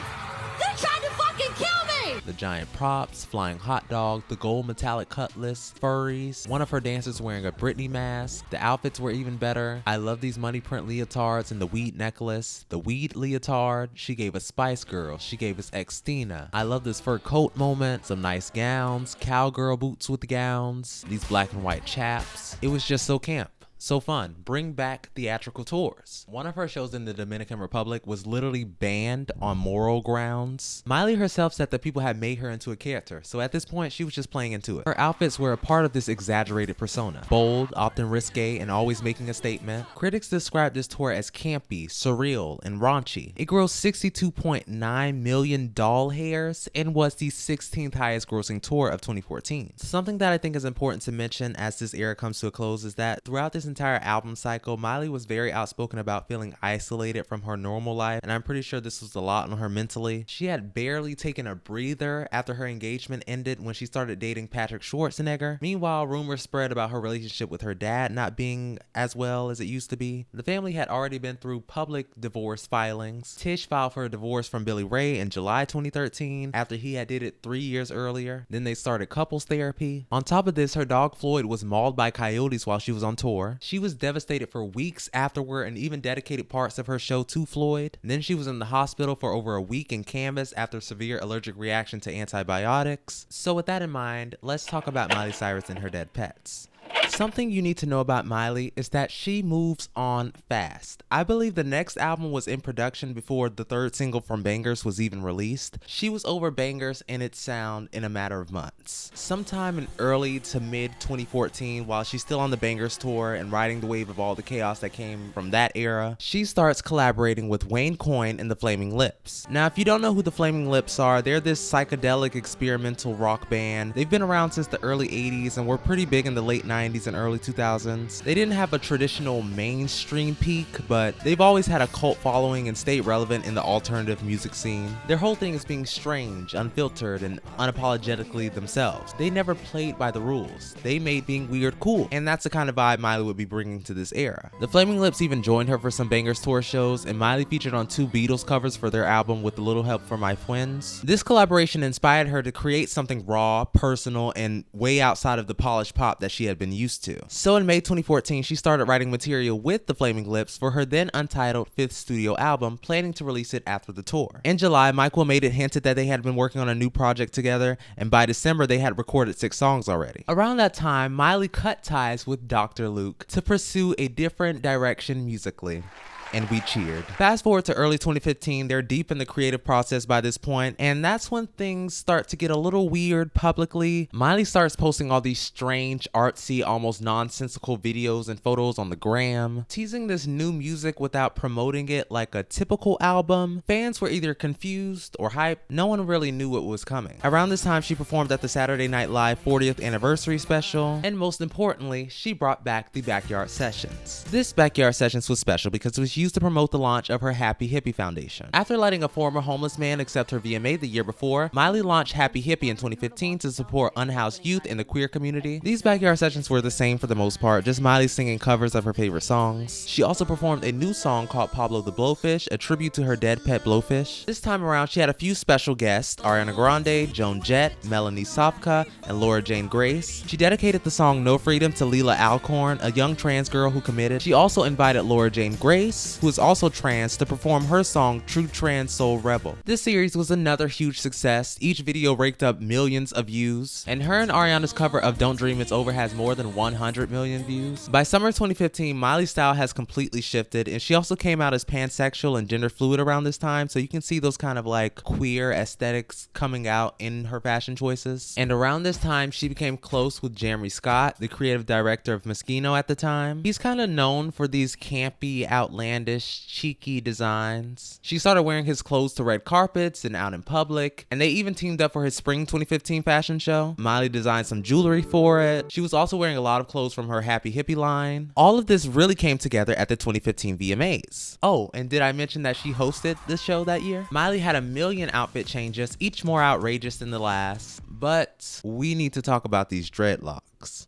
They tried to fucking kill me. The giant props, flying hot dog, the gold metallic cutlass, furries, one of her dancers wearing a Britney mask. The outfits were even better. I love these money print leotards and the weed necklace. The weed leotard, she gave us Spice Girl. She gave us Xtina. I love this fur coat moment, some nice gowns, cowgirl boots with the gowns, these black and white chaps. It was just so camp. So fun. Bring back theatrical tours. One of her shows in the Dominican Republic was literally banned on moral grounds. Miley herself said that people had made her into a character, so at this point she was just playing into it. Her outfits were a part of this exaggerated persona. Bold, often risque, and always making a statement. Critics described this tour as campy, surreal, and raunchy. It grossed $62.9 million doll hairs and was the 16th highest grossing tour of 2014. Something that I think is important to mention as this era comes to a close is that throughout this entire album cycle, Miley was very outspoken about feeling isolated from her normal life, and I'm pretty sure this was a lot on her mentally. She had barely taken a breather after her engagement ended when she started dating Patrick Schwarzenegger. Meanwhile, rumors spread about her relationship with her dad not being as well as it used to be. The family had already been through public divorce filings. Tish filed for a divorce from Billy Ray in July 2013 after he had did it 3 years earlier. Then they started couples therapy. On top of this, her dog Floyd was mauled by coyotes while she was on tour. She was devastated for weeks afterward and even dedicated parts of her show to Floyd. And then she was in the hospital for over a week in Canvas after severe allergic reaction to antibiotics. So with that in mind, let's talk about Miley Cyrus and her dead pets. Something you need to know about Miley is that she moves on fast. I believe the next album was in production before the third single from Bangerz was even released. She was over Bangerz and its sound in a matter of months. Sometime in early to mid 2014, while she's still on the Bangerz tour and riding the wave of all the chaos that came from that era, she starts collaborating with Wayne Coyne and the Flaming Lips. Now, if you don't know who the Flaming Lips are, they're this psychedelic experimental rock band. They've been around since the early 80s and were pretty big in the late 90s and early 2000s. They didn't have a traditional mainstream peak, but they've always had a cult following and stayed relevant in the alternative music scene. Their whole thing is being strange, unfiltered, and unapologetically themselves. They never played by the rules. They made being weird cool, and that's the kind of vibe Miley would be bringing to this era. The Flaming Lips even joined her for some Bangerz tour shows, and Miley featured on 2 Beatles covers for their album With a Little Help from My Friends. This collaboration inspired her to create something raw, personal, and way outside of the polished pop that she had been used to. So in May 2014, she started writing material with the Flaming Lips for her then untitled 5th studio album, planning to release it after the tour. In July, Michael made it hinted that they had been working on a new project together, and by December they had recorded 6 songs already. Around that time, Miley cut ties with Dr. Luke to pursue a different direction musically, and we cheered. Fast forward to early 2015, they're deep in the creative process by this point, and that's when things start to get a little weird publicly. Miley starts posting all these strange, artsy, almost nonsensical videos and photos on the gram, teasing this new music without promoting it like a typical album. Fans were either confused or hyped. No one really knew what was coming. Around this time, she performed at the Saturday Night Live 40th anniversary special, and most importantly, she brought back the Backyard Sessions. This Backyard Sessions was special because it was used to promote the launch of her Happy Hippie Foundation. After letting a former homeless man accept her VMA the year before, Miley launched Happy Hippie in 2015 to support unhoused youth in the queer community. These Backyard Sessions were the same for the most part, just Miley singing covers of her favorite songs. She also performed a new song called Pablo the Blowfish, a tribute to her dead pet Blowfish. This time around, she had a few special guests: Ariana Grande, Joan Jett, Melanie Safka, and Laura Jane Grace. She dedicated the song No Freedom to Leela Alcorn, a young trans girl who committed. She also invited Laura Jane Grace, who is also trans, to perform her song True Trans Soul Rebel. This series was another huge success. Each video raked up millions of views, and her and Ariana's cover of Don't Dream It's Over has more than 100 million views. By summer 2015, Miley's style has completely shifted, and she also came out as pansexual and gender fluid around this time, so you can see those kind of like queer aesthetics coming out in her fashion choices. And around this time, she became close with Jeremy Scott, the creative director of Moschino at the time. He's kind of known for these campy, outlandish, cheeky designs. She started wearing his clothes to red carpets and out in public, and they even teamed up for his spring 2015 fashion show. Miley designed some jewelry for it. She was also wearing a lot of clothes from her Happy Hippie line. All of this really came together at the 2015 VMAs. Oh, and did I mention that she hosted the show that year? Miley had a million outfit changes, each more outrageous than the last. But we need to talk about these dreadlocks.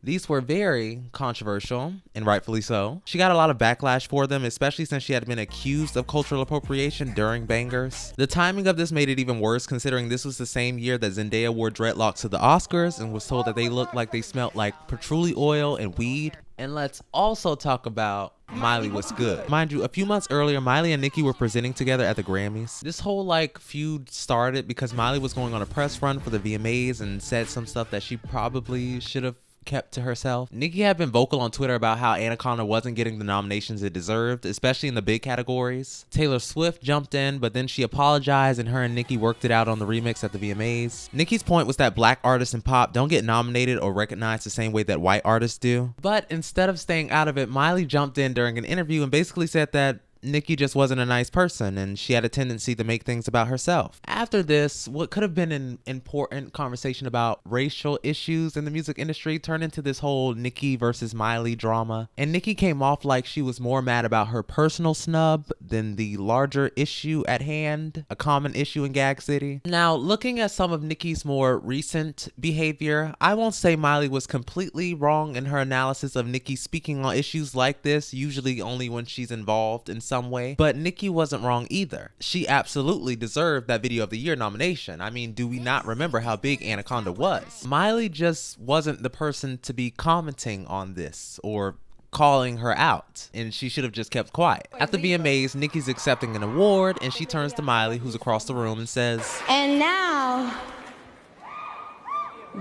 These were very controversial, and rightfully so. She got a lot of backlash for them, especially since she had been accused of cultural appropriation during Bangerz. The timing of this made it even worse, considering this was the same year that Zendaya wore dreadlocks to the Oscars and was told that they looked like they smelled like patchouli oil and weed. And let's also talk about Miley Was Good. Mind you, a few months earlier, Miley and Nicki were presenting together at the Grammys. This whole feud started because Miley was going on a press run for the VMAs and said some stuff that she probably should have kept to herself. Nicki had been vocal on Twitter about how Anaconda wasn't getting the nominations it deserved, especially in the big categories. Taylor Swift jumped in, but then she apologized, and her and Nicki worked it out on the remix at the VMAs. Nicki's point was that black artists in pop don't get nominated or recognized the same way that white artists do. But instead of staying out of it, Miley jumped in during an interview and basically said that Nicki just wasn't a nice person and she had a tendency to make things about herself. After this, what could have been an important conversation about racial issues in the music industry turned into this whole Nicki versus Miley drama. And Nicki came off like she was more mad about her personal snub than the larger issue at hand, a common issue in Gag City. Now, looking at some of Nicki's more recent behavior, I won't say Miley was completely wrong in her analysis of Nicki speaking on issues like this, usually only when she's involved in some way, but Nicki wasn't wrong either. She absolutely deserved that Video of the Year nomination. I mean, do we not remember how big Anaconda was? Miley just wasn't the person to be commenting on this or calling her out, and she should have just kept quiet. At the VMAs, Nicki's accepting an award, and she turns to Miley, who's across the room, and says, "And now,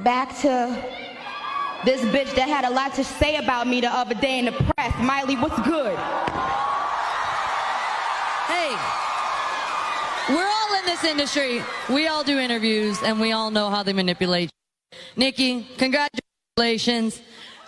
back to this bitch that had a lot to say about me the other day in the press. Miley, what's good?" Hey, we're all in this industry. We all do interviews, and we all know how they manipulate. Nicki, congratulations.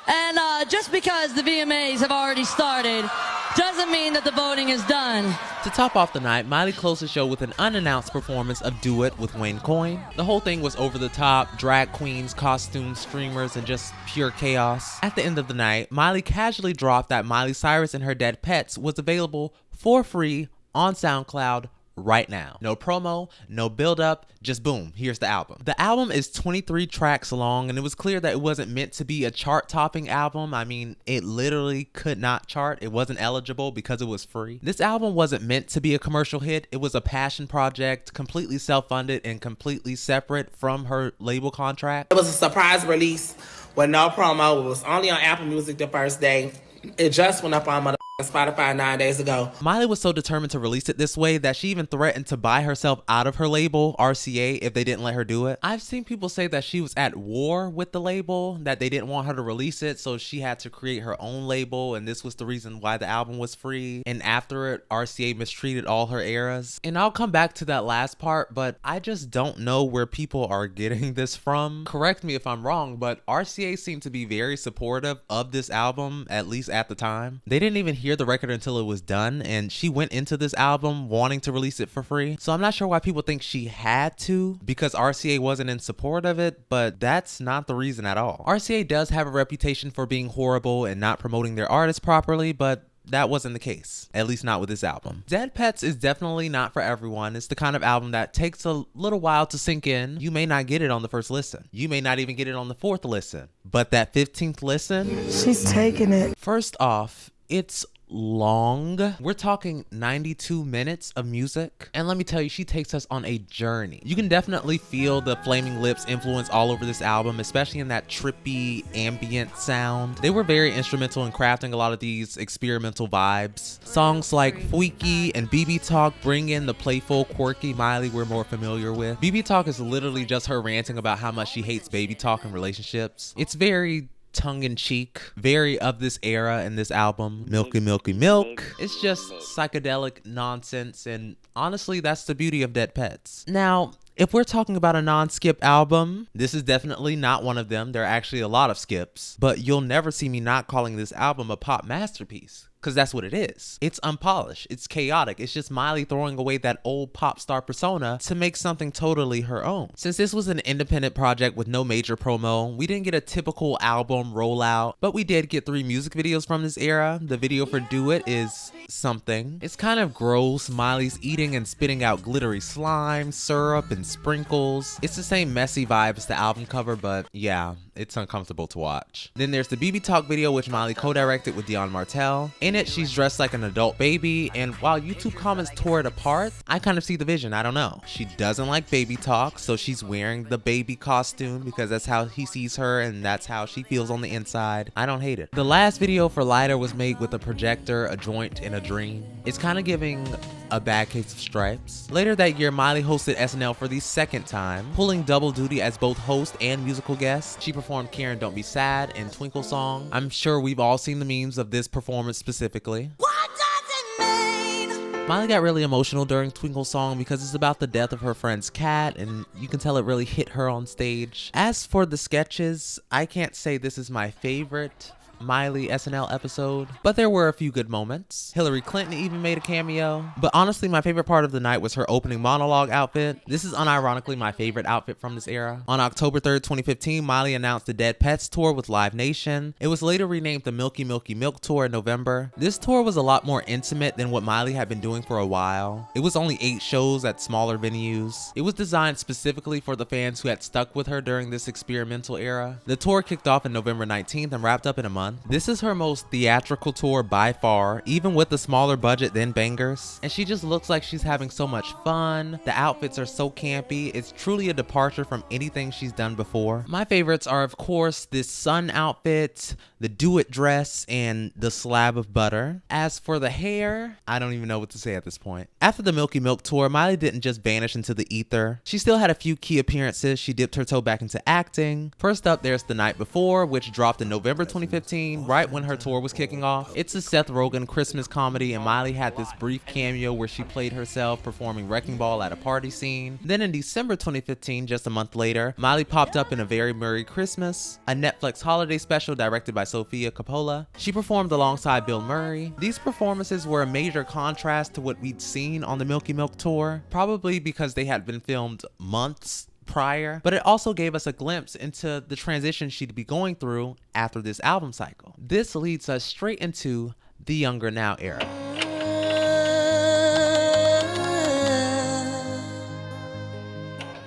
And just because the VMAs have already started, doesn't mean that the voting is done. To top off the night, Miley closed the show with an unannounced performance of Do It with Wayne Coyne. The whole thing was over the top, drag queens, costumes, streamers, and just pure chaos. At the end of the night, Miley casually dropped that Miley Cyrus and her dead Petz was available for free on SoundCloud right now. No promo, no build up, just boom, here's the album. The album is 23 tracks long, and it was clear that it wasn't meant to be a chart topping album. I mean, it literally could not chart. It wasn't eligible because it was free. This album wasn't meant to be a commercial hit. It was a passion project, completely self-funded and completely separate from her label contract. It was a surprise release with no promo. It was only on Apple Music the first day. It just went up on Spotify 9 days ago. Miley was so determined to release it this way that she even threatened to buy herself out of her label, RCA, if they didn't let her do it. I've seen people say that she was at war with the label, that they didn't want her to release it, so she had to create her own label, and this was the reason why the album was free. And after it, RCA mistreated all her eras. And I'll come back to that last part, but I just don't know where people are getting this from. Correct me if I'm wrong, but RCA seemed to be very supportive of this album, at least at the time. They didn't even hear the record until it was done, and she went into this album wanting to release it for free. So I'm not sure why people think she had to because RCA wasn't in support of it, but that's not the reason at all. RCA does have a reputation for being horrible and not promoting their artists properly, but that wasn't the case, at least not with this album. Dead Petz is definitely not for everyone. It's the kind of album that takes a little while to sink in. You may not get it on the first listen. You may not even get it on the fourth listen. But that 15th listen, she's taking it. First off, it's long. We're talking 92 minutes of music, and let me tell you, she takes us on a journey. You can definitely feel the Flaming Lips influence all over this album, especially in that trippy ambient sound. They were very instrumental in crafting a lot of these experimental vibes. Songs like Freaky and BB Talk bring in the playful, quirky Miley we're more familiar with. BB Talk is literally just her ranting about how much she hates baby talk and relationships. It's very tongue-in-cheek, very of this era in this album. Milky Milky Milk. It's just psychedelic nonsense, and honestly, that's the beauty of Dead Petz. Now, if we're talking about a non-skip album, this is definitely not one of them. There are actually a lot of skips, but you'll never see me not calling this album a pop masterpiece. Because that's what it is. It's unpolished. It's chaotic. It's just Miley throwing away that old pop star persona to make something totally her own. Since this was an independent project with no major promo, we didn't get a typical album rollout, but we did get 3 music videos from this era. The video for Do It is something. It's kind of gross. Miley's eating and spitting out glittery slime, syrup, and sprinkles. It's the same messy vibe as the album cover, but yeah, it's uncomfortable to watch. Then there's the BB Talk video, which Miley co-directed with Dion Martel. In it, she's dressed like an adult baby, and while YouTube comments tore it apart, I kind of see the vision. I don't know. She doesn't like baby talk, so she's wearing the baby costume because that's how he sees her and that's how she feels on the inside. I don't hate it. The last video for Lighter was made with a projector, a joint, and a dream. It's kind of giving a bad case of stripes. Later that year, Miley hosted SNL for the second time, pulling double duty as both host and musical guest. She performed Karen Don't Be Sad and Twinkle Song. I'm sure we've all seen the memes of this performance specifically. What does it mean? Miley got really emotional during Twinkle Song because it's about the death of her friend's cat, and you can tell it really hit her on stage. As for the sketches, I can't say this is my favorite Miley SNL episode, but there were a few good moments. Hillary Clinton even made a cameo. But honestly, my favorite part of the night was her opening monologue outfit. This is unironically my favorite outfit from this era. On October 3rd, 2015, Miley announced the Dead Petz tour with Live Nation. It was later renamed the Milky Milky Milk tour in November. This tour was a lot more intimate than what Miley had been doing for a while. It was only 8 shows at smaller venues. It was designed specifically for the fans who had stuck with her during this experimental era. The tour kicked off on November 19th and wrapped up in a month. This is her most theatrical tour by far, even with the smaller budget than Bangerz. And she just looks like she's having so much fun. The outfits are so campy. It's truly a departure from anything she's done before. My favorites are, of course, this sun outfit, the Do It dress, and the slab of butter. As for the hair, I don't even know what to say at this point. After the Milky Milk tour, Miley didn't just vanish into the ether. She still had a few key appearances. She dipped her toe back into acting. First up, there's The Night Before, which dropped in November 2015. 2016, right when her tour was kicking off. It's a Seth Rogen Christmas comedy, and Miley had this brief cameo where she played herself performing Wrecking Ball at a party scene. Then in December 2015, just a month later, Miley popped up in A Very Merry Christmas, a Netflix holiday special directed by Sofia Coppola. She performed alongside Bill Murray. These performances were a major contrast to what we'd seen on the Milky Milk tour, probably because they had been filmed months prior, but it also gave us a glimpse into the transition she'd be going through after this album cycle. This leads us straight into the Younger Now era.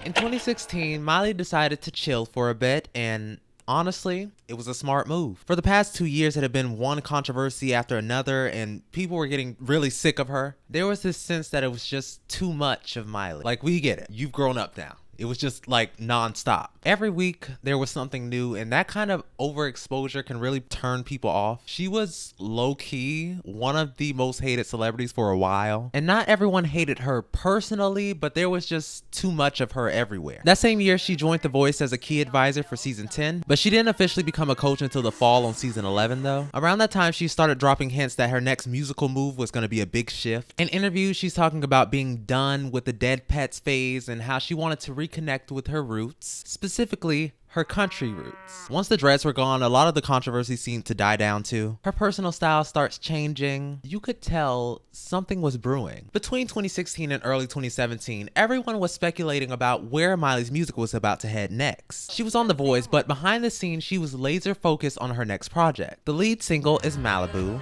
In 2016, Miley decided to chill for a bit, and honestly, it was a smart move. For the past 2 years, it had been one controversy after another, and people were getting really sick of her. There was this sense that it was just too much of Miley. Like, we get it. You've grown up now. It was just like nonstop. Every week there was something new, and that kind of overexposure can really turn people off. She was low-key one of the most hated celebrities for a while, and not everyone hated her personally, but there was just too much of her everywhere. That same year, she joined The Voice as a key advisor for season 10, but she didn't officially become a coach until the fall on season 11 though. Around that time, she started dropping hints that her next musical move was going to be a big shift. In interviews, she's talking about being done with the dead Petz phase and how she wanted to reconnect with her roots, specifically her country roots. Once the dreads were gone, a lot of the controversy seemed to die down too. Her personal style starts changing. You could tell something was brewing. Between 2016 and early 2017, everyone was speculating about where Miley's music was about to head next. She was on The Voice, but behind the scenes, she was laser focused on her next project. The lead single is Malibu,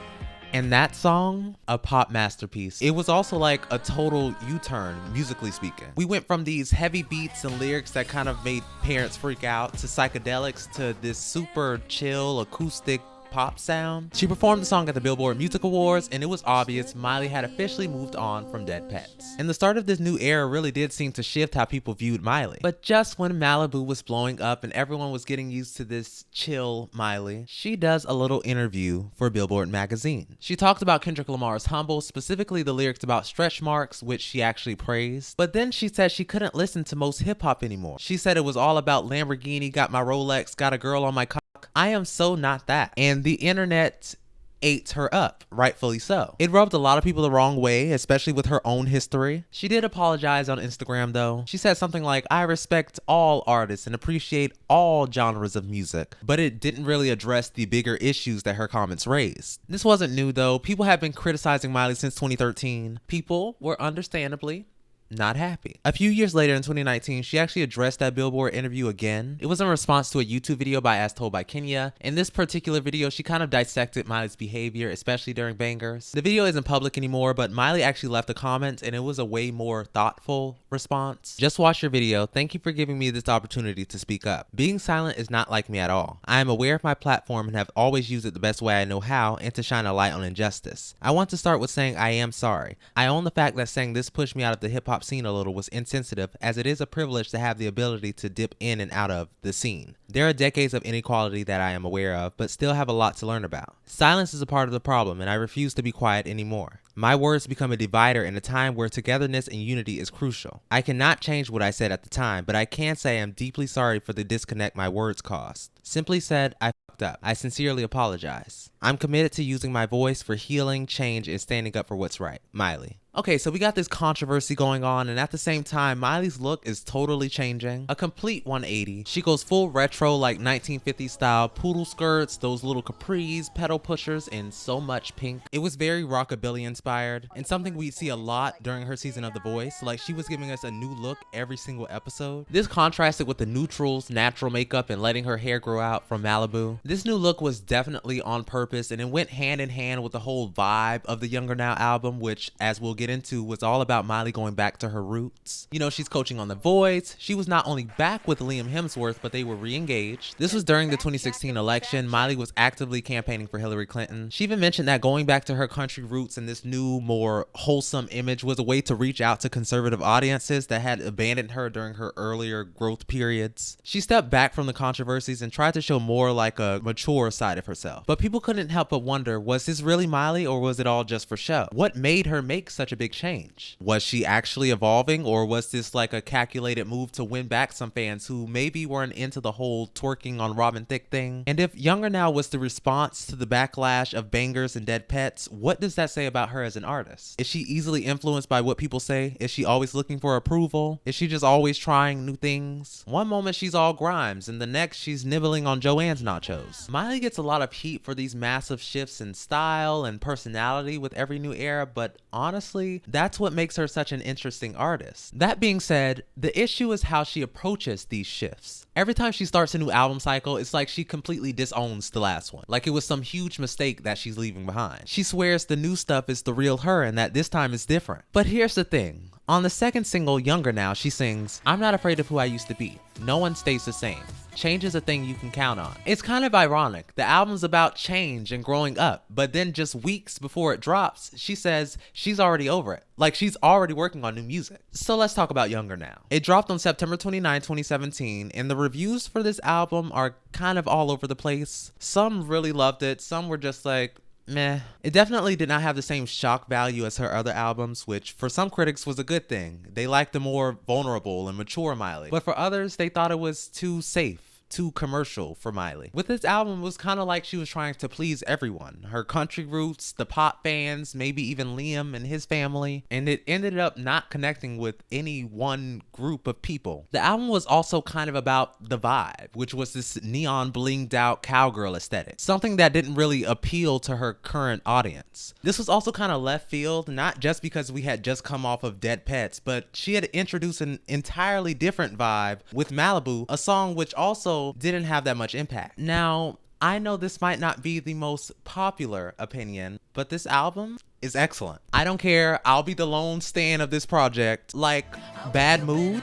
and that song, a pop masterpiece. It was also like a total U-turn, musically speaking. We went from these heavy beats and lyrics that kind of made parents freak out to psychedelics to this super chill acoustic pop sound. She performed the song at the Billboard Music Awards, and it was obvious Miley had officially moved on from dead Petz. And the start of this new era really did seem to shift how people viewed Miley. But just when Malibu was blowing up and everyone was getting used to this chill Miley, she does a little interview for Billboard magazine. She talked about Kendrick Lamar's Humble, specifically the lyrics about stretch marks, which she actually praised. But then she said she couldn't listen to most hip hop anymore. She said it was all about Lamborghini, got my Rolex, got a girl on my cock. I am so not that. And the internet ate her up, rightfully so. It rubbed a lot of people the wrong way, especially with her own history. She did apologize on Instagram though. She said something like, "I respect all artists and appreciate all genres of music," but it didn't really address the bigger issues that her comments raised. This wasn't new though. People have been criticizing Miley since 2013. People were understandably not happy. A few years later in 2019, she actually addressed that Billboard interview again. It was in response to a YouTube video by As Told by Kenya. In this particular video, she kind of dissected Miley's behavior, especially during Bangerz. The video isn't public anymore, but Miley actually left a comment, and it was a way more thoughtful response. Just watch your video. Thank you for giving me this opportunity to speak up. Being silent is not like me at all. I am aware of my platform and have always used it the best way I know how and to shine a light on injustice. I want to start with saying I am sorry. I own the fact that saying this pushed me out of the hip hop scene a little was insensitive, as it is a privilege to have the ability to dip in and out of the scene. There are decades of inequality that I am aware of, but still have a lot to learn about. Silence is a part of the problem, and I refuse to be quiet anymore. My words become a divider in a time where togetherness and unity is crucial. I cannot change what I said at the time, but I can say I am deeply sorry for the disconnect my words caused. Simply said, I fucked up. I sincerely apologize. I'm committed to using my voice for healing, change, and standing up for what's right. Miley. Okay, so we got this controversy going on, and at the same time, Miley's look is totally changing. A complete 180. She goes full retro, like 1950s style, poodle skirts, those little capris, pedal pushers, and so much pink. It was very rockabilly inspired, and something we see a lot during her season of The Voice. Like, she was giving us a new look every single episode. This contrasted with the neutrals, natural makeup, and letting her hair grow out from Malibu. This new look was definitely on purpose, and it went hand in hand with the whole vibe of the Younger Now album, which, as we'll get into, was all about Miley going back to her roots. You know, she's coaching on The Voice. She was not only back with Liam Hemsworth, but they were re-engaged. This was during the 2016 election. Miley was actively campaigning for Hillary Clinton. She even mentioned that going back to her country roots and this new, more wholesome image was a way to reach out to conservative audiences that had abandoned her during her earlier growth periods. She stepped back from the controversies and tried to show more like a mature side of herself. But people couldn't help but wonder, was this really Miley, or was it all just for show? What made her make such such a big change? Was she actually evolving, or was this like a calculated move to win back some fans who maybe weren't into the whole twerking on Robin Thicke thing? And if Younger Now was the response to the backlash of Bangerz and Dead Petz, what does that say about her as an artist? Is she easily influenced by what people say? Is she always looking for approval? Is she just always trying new things? One moment she's all Grimes, and the next she's nibbling on Joanne's nachos. Miley gets a lot of heat for these massive shifts in style and personality with every new era, but honestly, that's what makes her such an interesting artist. That being said, the issue is how she approaches these shifts. Every time she starts a new album cycle, it's like she completely disowns the last one. Like it was some huge mistake that she's leaving behind. She swears the new stuff is the real her and that this time is different. But here's the thing. On the second single, Younger Now, she sings, "I'm not afraid of who I used to be. No one stays the same. Change is a thing you can count on." It's kind of ironic. The album's about change and growing up, but then just weeks before it drops, she says she's already over it. Like she's already working on new music. So let's talk about Younger Now. It dropped on September 29, 2017, and the reviews for this album are kind of all over the place. Some really loved it. Some were just like, meh. It definitely did not have the same shock value as her other albums, which for some critics was a good thing. They liked the more vulnerable and mature Miley. But for others, they thought it was too safe, too commercial for Miley. With this album, it was kind of like she was trying to please everyone. Her country roots, the pop fans, maybe even Liam and his family, and it ended up not connecting with any one group of people. The album was also kind of about the vibe, which was this neon blinged out cowgirl aesthetic, something that didn't really appeal to her current audience. This was also kind of left field, not just because we had just come off of Dead Petz, but she had introduced an entirely different vibe with Malibu, a song which also didn't have that much impact. Now, I know this might not be the most popular opinion, but this album is excellent. I don't care. I'll be the lone stan of this project. Like Bad Mood,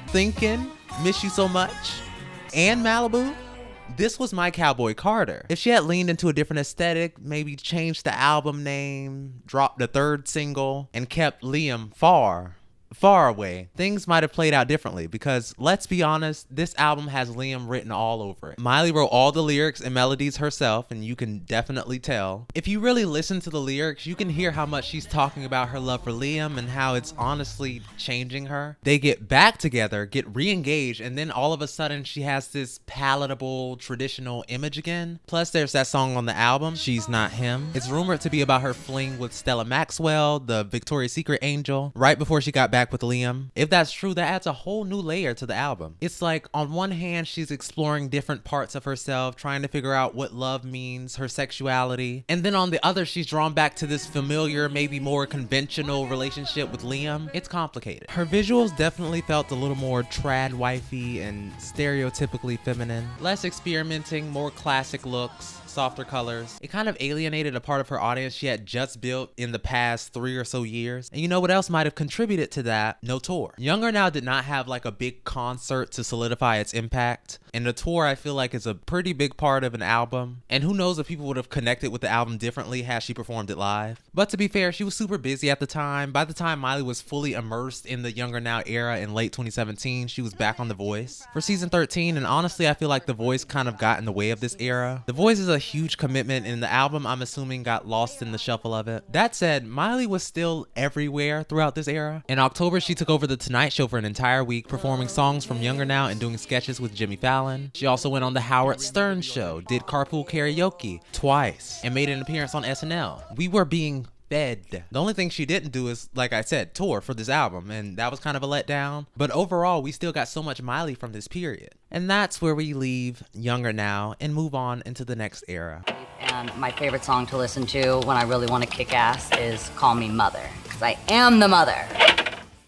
Thinking, Miss You So Much, and Malibu. This was my Cowboy Carter. If she had leaned into a different aesthetic, maybe changed the album name, dropped the third single, and kept Liam far away, things might have played out differently, because let's be honest, this album has Liam written all over it. Miley wrote all the lyrics and melodies herself, and you can definitely tell. If you really listen to the lyrics, you can hear how much she's talking about her love for Liam and how it's honestly changing her. They get back together, get re-engaged, and then all of a sudden she has this palatable, traditional image again. Plus there's that song on the album, She's Not Him. It's rumored to be about her fling with Stella Maxwell, the Victoria's Secret angel, right before she got back with Liam. If that's true, that adds a whole new layer to the album. It's like on one hand she's exploring different parts of herself, trying to figure out what love means, her sexuality, and then on the other she's drawn back to this familiar, maybe more conventional relationship with Liam. It's complicated. Her visuals definitely felt a little more trad wifey and stereotypically feminine, less experimenting, more classic looks, softer colors. It kind of alienated a part of her audience she had just built in the past 3 or so years. And you know what else might have contributed to that? No tour. Younger Now did not have like a big concert to solidify its impact. And the tour, I feel like, is a pretty big part of an album. And who knows if people would have connected with the album differently had she performed it live. But to be fair, she was super busy at the time. By the time Miley was fully immersed in the Younger Now era in late 2017, she was back on The Voice for season 13. And honestly, I feel like The Voice kind of got in the way of this era. The Voice is a huge commitment, and the album, I'm assuming, got lost in the shuffle of it. That said, Miley was still everywhere throughout this era. In October, she took over The Tonight Show for an entire week, performing songs from Younger Now and doing sketches with Jimmy Fallon. She also went on The Howard Stern Show, did carpool karaoke twice, and made an appearance on SNL. We were being fed. The only thing she didn't do is, like I said, tour for this album, and that was kind of a letdown. But overall, we still got so much Miley from this period. And that's where we leave Younger Now and move on into the next era. And my favorite song to listen to when I really want to kick ass is Call Me Mother, because I am the mother.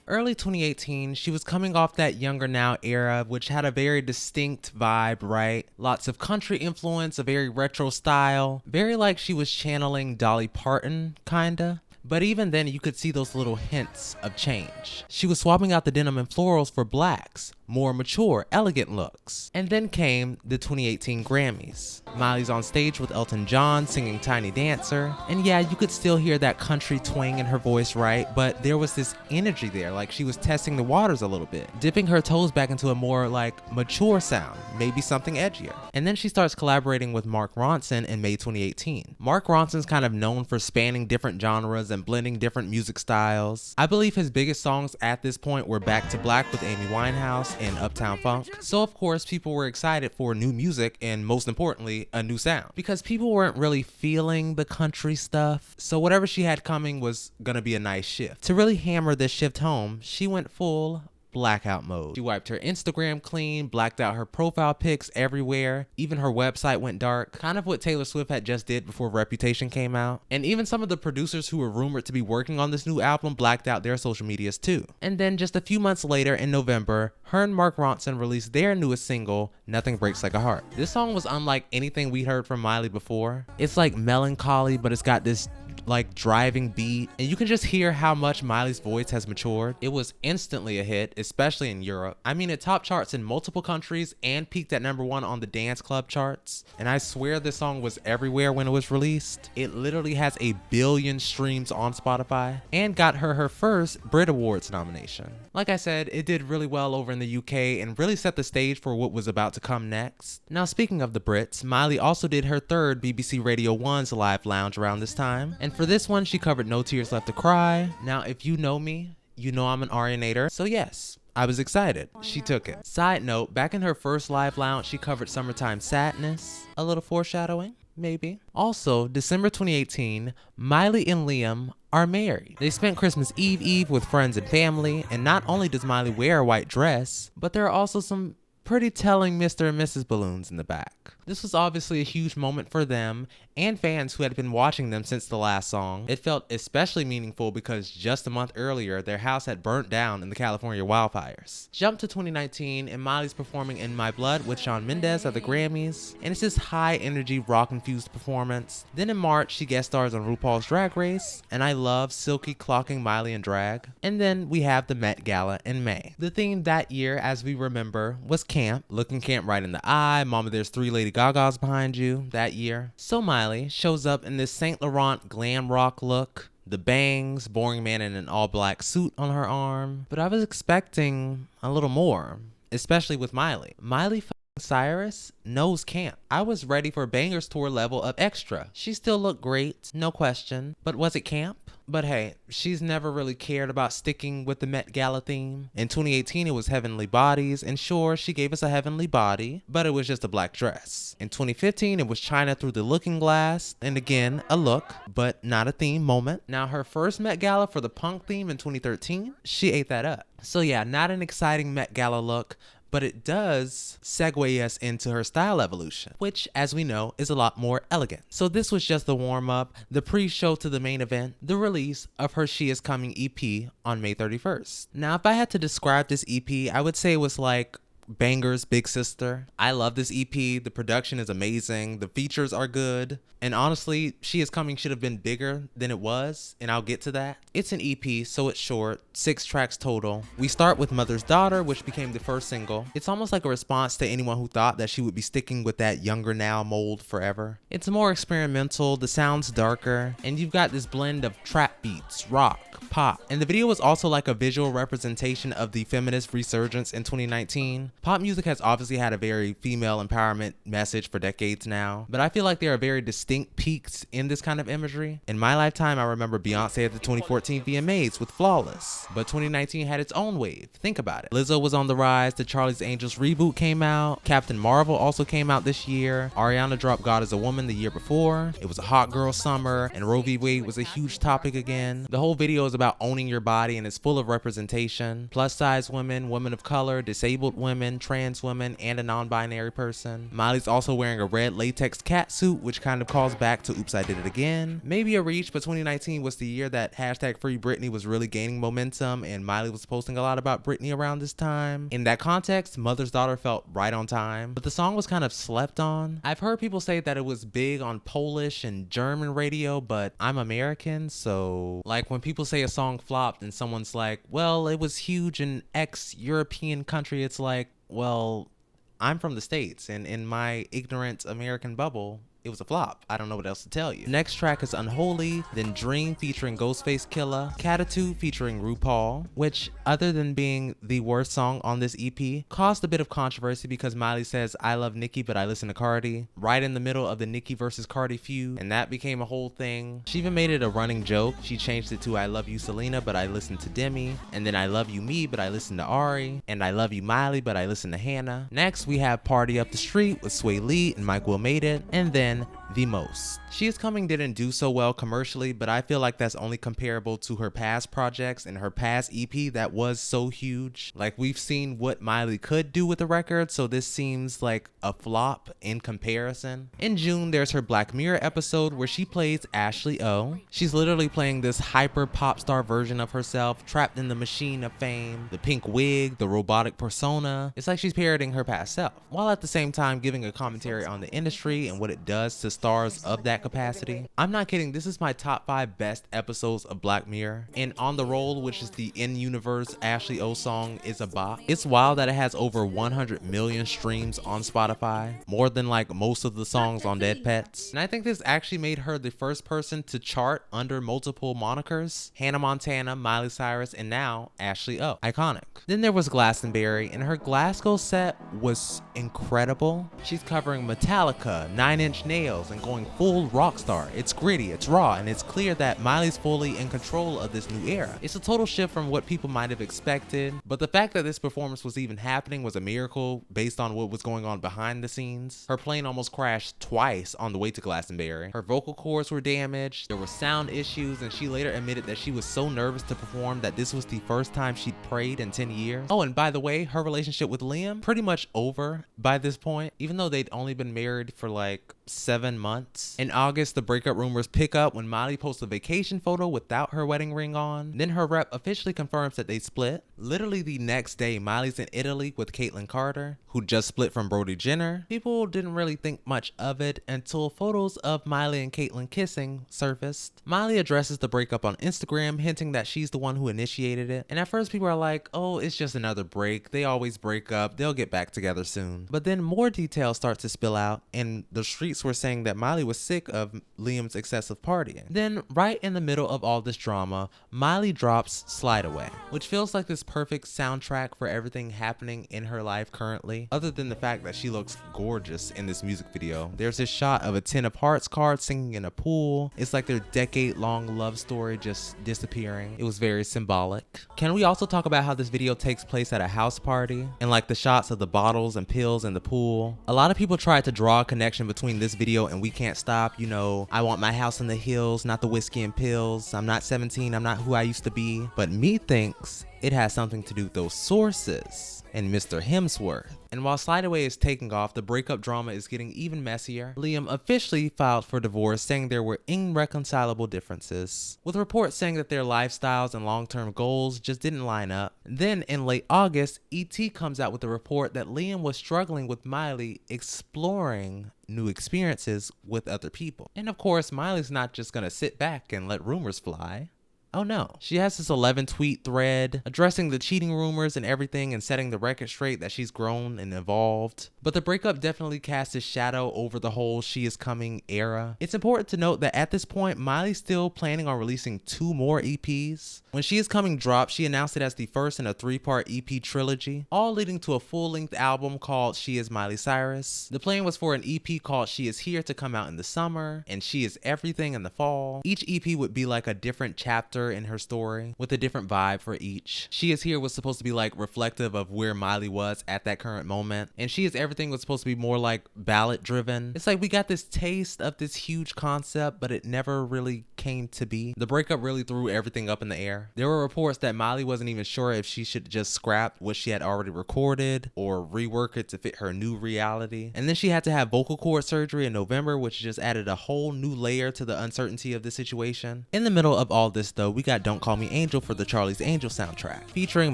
Early 2018, she was coming off that Younger Now era, which had a very distinct vibe, right? Lots of country influence, a very retro style, very like she was channeling Dolly Parton, kinda. But even then, you could see those little hints of change. She was swapping out the denim and florals for blacks, more mature, elegant looks. And then came the 2018 Grammys. Miley's on stage with Elton John singing Tiny Dancer. And yeah, you could still hear that country twang in her voice, right? But there was this energy there, like she was testing the waters a little bit, dipping her toes back into a more like mature sound, maybe something edgier. And then she starts collaborating with Mark Ronson in May 2018. Mark Ronson's kind of known for spanning different genres and blending different music styles. I believe his biggest songs at this point were Back to Black with Amy Winehouse and Uptown Funk. So of course people were excited for new music and most importantly, a new sound, because people weren't really feeling the country stuff. So whatever she had coming was gonna be a nice shift. To really hammer this shift home, she went full blackout mode. She wiped her Instagram clean, blacked out her profile pics everywhere. Even her website went dark, kind of what Taylor Swift had just did before Reputation came out. And even some of the producers who were rumored to be working on this new album blacked out their social medias too. And then just a few months later in November, her and Mark Ronson released their newest single, Nothing Breaks Like a Heart. This song was unlike anything we'd heard from Miley before. It's like melancholy, but it's got this like driving beat, and you can just hear how much Miley's voice has matured. It was instantly a hit, especially in Europe. I mean, it topped charts in multiple countries and peaked at #1 on the dance club charts. And I swear this song was everywhere when it was released. It literally has 1 billion streams on Spotify and got her first Brit Awards nomination. Like I said, it did really well over in the UK and really set the stage for what was about to come next. Now, speaking of the Brits, Miley also did her third BBC Radio 1's live lounge around this time. And for this one, she covered No Tears Left to Cry. Now, if you know me, you know I'm an Arianator. So yes, I was excited. She took it. Side note, back in her first live lounge, she covered Summertime Sadness. A little foreshadowing, maybe. Also, December 2018, Miley and Liam are married. They spent Christmas Eve with friends and family, and not only does Miley wear a white dress, but there are also some pretty telling Mr. and Mrs. balloons in the back. This was obviously a huge moment for them and fans who had been watching them since the last song. It felt especially meaningful because just a month earlier, their house had burnt down in the California wildfires. Jump to 2019 and Miley's performing In My Blood with Shawn Mendes at the Grammys, and it's this high energy rock infused performance. Then in March, she guest stars on RuPaul's Drag Race, and I love silky clocking Miley in drag. And then we have the Met Gala in May. The theme that year, as we remember, was camp, looking camp right in the eye. Mama, there's 3 Lady Gaga's behind you that year. So Miley shows up in this Saint Laurent glam rock look, the bangs, boring man in an all black suit on her arm. But I was expecting a little more, especially with Miley. Miley Cyrus knows camp. I was ready for Bangerz tour level of extra. She still looked great, no question, but was it camp? But hey, she's never really cared about sticking with the Met Gala theme. In 2018, it was Heavenly Bodies, and sure, she gave us a heavenly body, but it was just a black dress. In 2015, it was China Through the Looking Glass, and again, a look, but not a theme moment. Now, her first Met Gala for the punk theme in 2013, she ate that up. So yeah, not an exciting Met Gala look, but it does segue us into her style evolution, which, as we know, is a lot more elegant. So this was just the warm-up, the pre-show to the main event, the release of her She Is Coming EP on May 31st. Now, if I had to describe this EP, I would say it was like Bangerz' Big Sister. I love this EP. The production is amazing. The features are good. And honestly, She Is Coming should have been bigger than it was, and I'll get to that. It's an EP, so it's short, 6 tracks total. We start with Mother's Daughter, which became the first single. It's almost like a response to anyone who thought that she would be sticking with that younger now mold forever. It's more experimental, the sound's darker, and you've got this blend of trap beats, rock, pop. And the video was also like a visual representation of the feminist resurgence in 2019. Pop music has obviously had a very female empowerment message for decades now, but I feel like there are very distinct peaks in this kind of imagery. In my lifetime, I remember Beyonce at the 2014 VMAs with Flawless, but 2019 had its own wave. Think about it. Lizzo was on the rise, the Charlie's Angels reboot came out, Captain Marvel also came out this year, Ariana dropped God Is a Woman the year before, it was a hot girl summer, and Roe v. Wade was a huge topic again. The whole video is about owning your body and it's full of representation. Plus size women, women of color, disabled women, woman, trans woman, and a non-binary person. Miley's also wearing a red latex cat suit, which kind of calls back to Oops, I Did It Again. Maybe a reach, but 2019 was the year that hashtag Free Britney was really gaining momentum, and Miley was posting a lot about Britney around this time. In that context, Mother's Daughter felt right on time, but the song was kind of slept on. I've heard people say that it was big on Polish and German radio, but I'm American, so like when people say a song flopped and someone's like, well, it was huge in X European country, it's like, well, I'm from the States, and in my ignorant American bubble, it was a flop. I don't know what else to tell you. Next track is Unholy, then Dream featuring Ghostface Killah, Catitude featuring RuPaul, which, other than being the worst song on this EP, caused a bit of controversy because Miley says, I love Nicki, but I listen to Cardi, right in the middle of the Nicki versus Cardi feud, and that became a whole thing. She even made it a running joke. She changed it to I love you Selena, but I listen to Demi, and then I love you me, but I listen to Ari, and I love you Miley, but I listen to Hannah. Next, we have Party Up the Street with Sway Lee and Mike Will Made It, and then The Most. She Is Coming didn't do so well commercially, but I feel like that's only comparable to her past projects and her past EP that was so huge. Like, we've seen what Miley could do with the record, so this seems like a flop in comparison. In June, there's her Black Mirror episode where she plays Ashley O. She's literally playing this hyper pop star version of herself, trapped in the machine of fame, the pink wig, the robotic persona. It's like she's parroting her past self, while at the same time giving a commentary on the industry and what it does to stars of that capacity. I'm not kidding, this is my top 5 best episodes of Black Mirror, and On the Roll, which is the in-universe Ashley O song, is a bop. It's wild that it has over 100 million streams on Spotify, more than like most of the songs on Dead Petz. And I think this actually made her the first person to chart under multiple monikers: Hannah Montana, Miley Cyrus, and now Ashley O. Iconic. Then there was Glastonbury, and her Glasgow set was incredible. She's covering Metallica, 9 Inch Nails, and going full rock star. It's gritty, it's raw, and it's clear that Miley's fully in control of this new era. It's a total shift from what people might have expected, but the fact that this performance was even happening was a miracle based on what was going on behind the scenes. Her plane almost crashed twice on the way to Glastonbury. Her vocal cords were damaged, there were sound issues, and she later admitted that she was so nervous to perform that this was the first time she'd prayed in 10 years. Oh, and by the way, her relationship with Liam, pretty much over by this point, even though they'd only been married for like 7 months. In August, the breakup rumors pick up when Miley posts a vacation photo without her wedding ring on. Then her rep officially confirms that they split. Literally the next day, Miley's in Italy with Caitlyn Carter, who just split from Brody Jenner. People didn't really think much of it until photos of Miley and Caitlyn kissing surfaced. Miley addresses the breakup on Instagram, hinting that she's the one who initiated it. And at first people are like, oh, it's just another break. They always break up. They'll get back together soon. But then more details start to spill out, and the streets were saying that Miley was sick of Liam's excessive partying. Then, right in the middle of all this drama, Miley drops Slide Away, which feels like this perfect soundtrack for everything happening in her life currently, other than the fact that she looks gorgeous in this music video. There's this shot of a 10 of Hearts card singing in a pool. It's like their decade-long love story just disappearing. It was very symbolic. Can we also talk about how this video takes place at a house party, and like the shots of the bottles and pills in the pool? A lot of people tried to draw a connection between this video and We Can't Stop. You know, I want my house in the hills, not the whiskey and pills. I'm not 17, I'm not who I used to be. But me thinks it has something to do with those sources and Mr. Hemsworth. And while Slide Away is taking off, the breakup drama is getting even messier. Liam officially filed for divorce, saying there were irreconcilable differences, with reports saying that their lifestyles and long-term goals just didn't line up. Then in late August, E.T. comes out with a report that Liam was struggling with Miley exploring new experiences with other people. And of course, Miley's not just gonna sit back and let rumors fly. Oh no. She has this 11 tweet thread addressing the cheating rumors and everything and setting the record straight that she's grown and evolved. But the breakup definitely casts a shadow over the whole She Is Coming era. It's important to note that at this point, Miley's still planning on releasing 2 more EPs. When She Is Coming dropped, she announced it as the first in a 3-part EP trilogy, all leading to a full-length album called She Is Miley Cyrus. The plan was for an EP called She Is Here to come out in the summer, and She Is Everything in the fall. Each EP would be like a different chapter chapter in her story with a different vibe for each. She Is Here was supposed to be like reflective of where Miley was at that current moment, and She Is Everything was supposed to be more like ballad driven. It's like we got this taste of this huge concept, but it never really came to be. The breakup really threw everything up in the air. There were reports that Miley wasn't even sure if she should just scrap what she had already recorded or rework it to fit her new reality. And then she had to have vocal cord surgery in November, which just added a whole new layer to the uncertainty of the situation. In the middle of all this though, we got Don't Call Me Angel for the Charlie's Angel soundtrack, featuring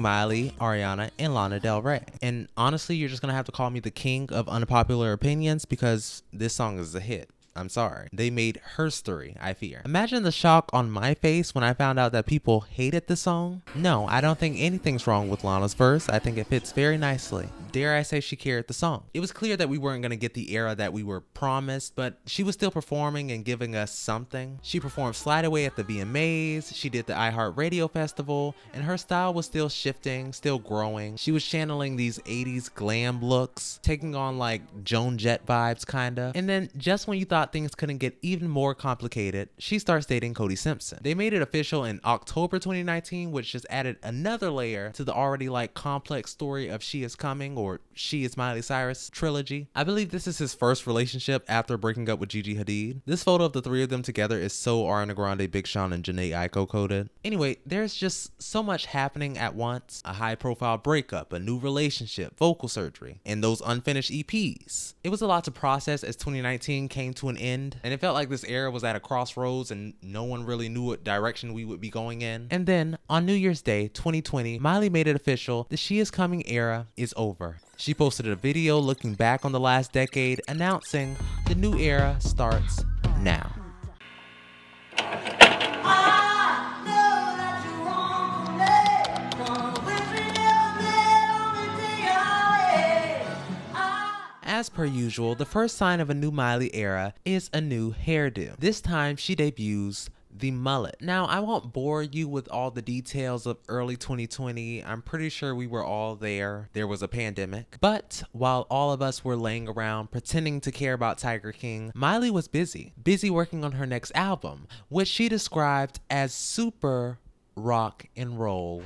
Miley, Ariana, and Lana Del Rey. And honestly, you're just gonna have to call me the king of unpopular opinions because this song is a hit. I'm sorry. They made herstory, I fear. Imagine the shock on my face when I found out that people hated the song. No, I don't think anything's wrong with Lana's verse. I think it fits very nicely. Dare I say she carried the song. It was clear that we weren't going to get the era that we were promised, but she was still performing and giving us something. She performed Slide Away at the VMAs, she did the iHeartRadio Festival, and her style was still shifting, still growing. She was channeling these 80s glam looks, taking on like Joan Jett vibes kinda. And then just when you thought things couldn't get even more complicated, she starts dating Cody Simpson. They made it official in October 2019, which just added another layer to the already like complex story of She Is Coming or She Is Miley Cyrus trilogy. I believe this is his first relationship after breaking up with Gigi Hadid. This photo of the three of them together is so Ariana Grande, Big Sean, and Janae Aiko coded. Anyway, there's just so much happening at once. A high profile breakup, a new relationship, vocal surgery, and those unfinished EPs. It was a lot to process as 2019 came to an end, and it felt like this era was at a crossroads and no one really knew what direction we would be going in. And then on New Year's Day 2020, Miley made it official. The She Is Coming era is over. She posted a video looking back on the last decade, announcing the new era starts now. As per usual, the first sign of a new Miley era is a new hairdo. This time she debuts the mullet. Now, I won't bore you with all the details of early 2020. I'm pretty sure we were all there. There was a pandemic. But while all of us were laying around pretending to care about Tiger King, Miley was busy working on her next album, which she described as super rock and roll.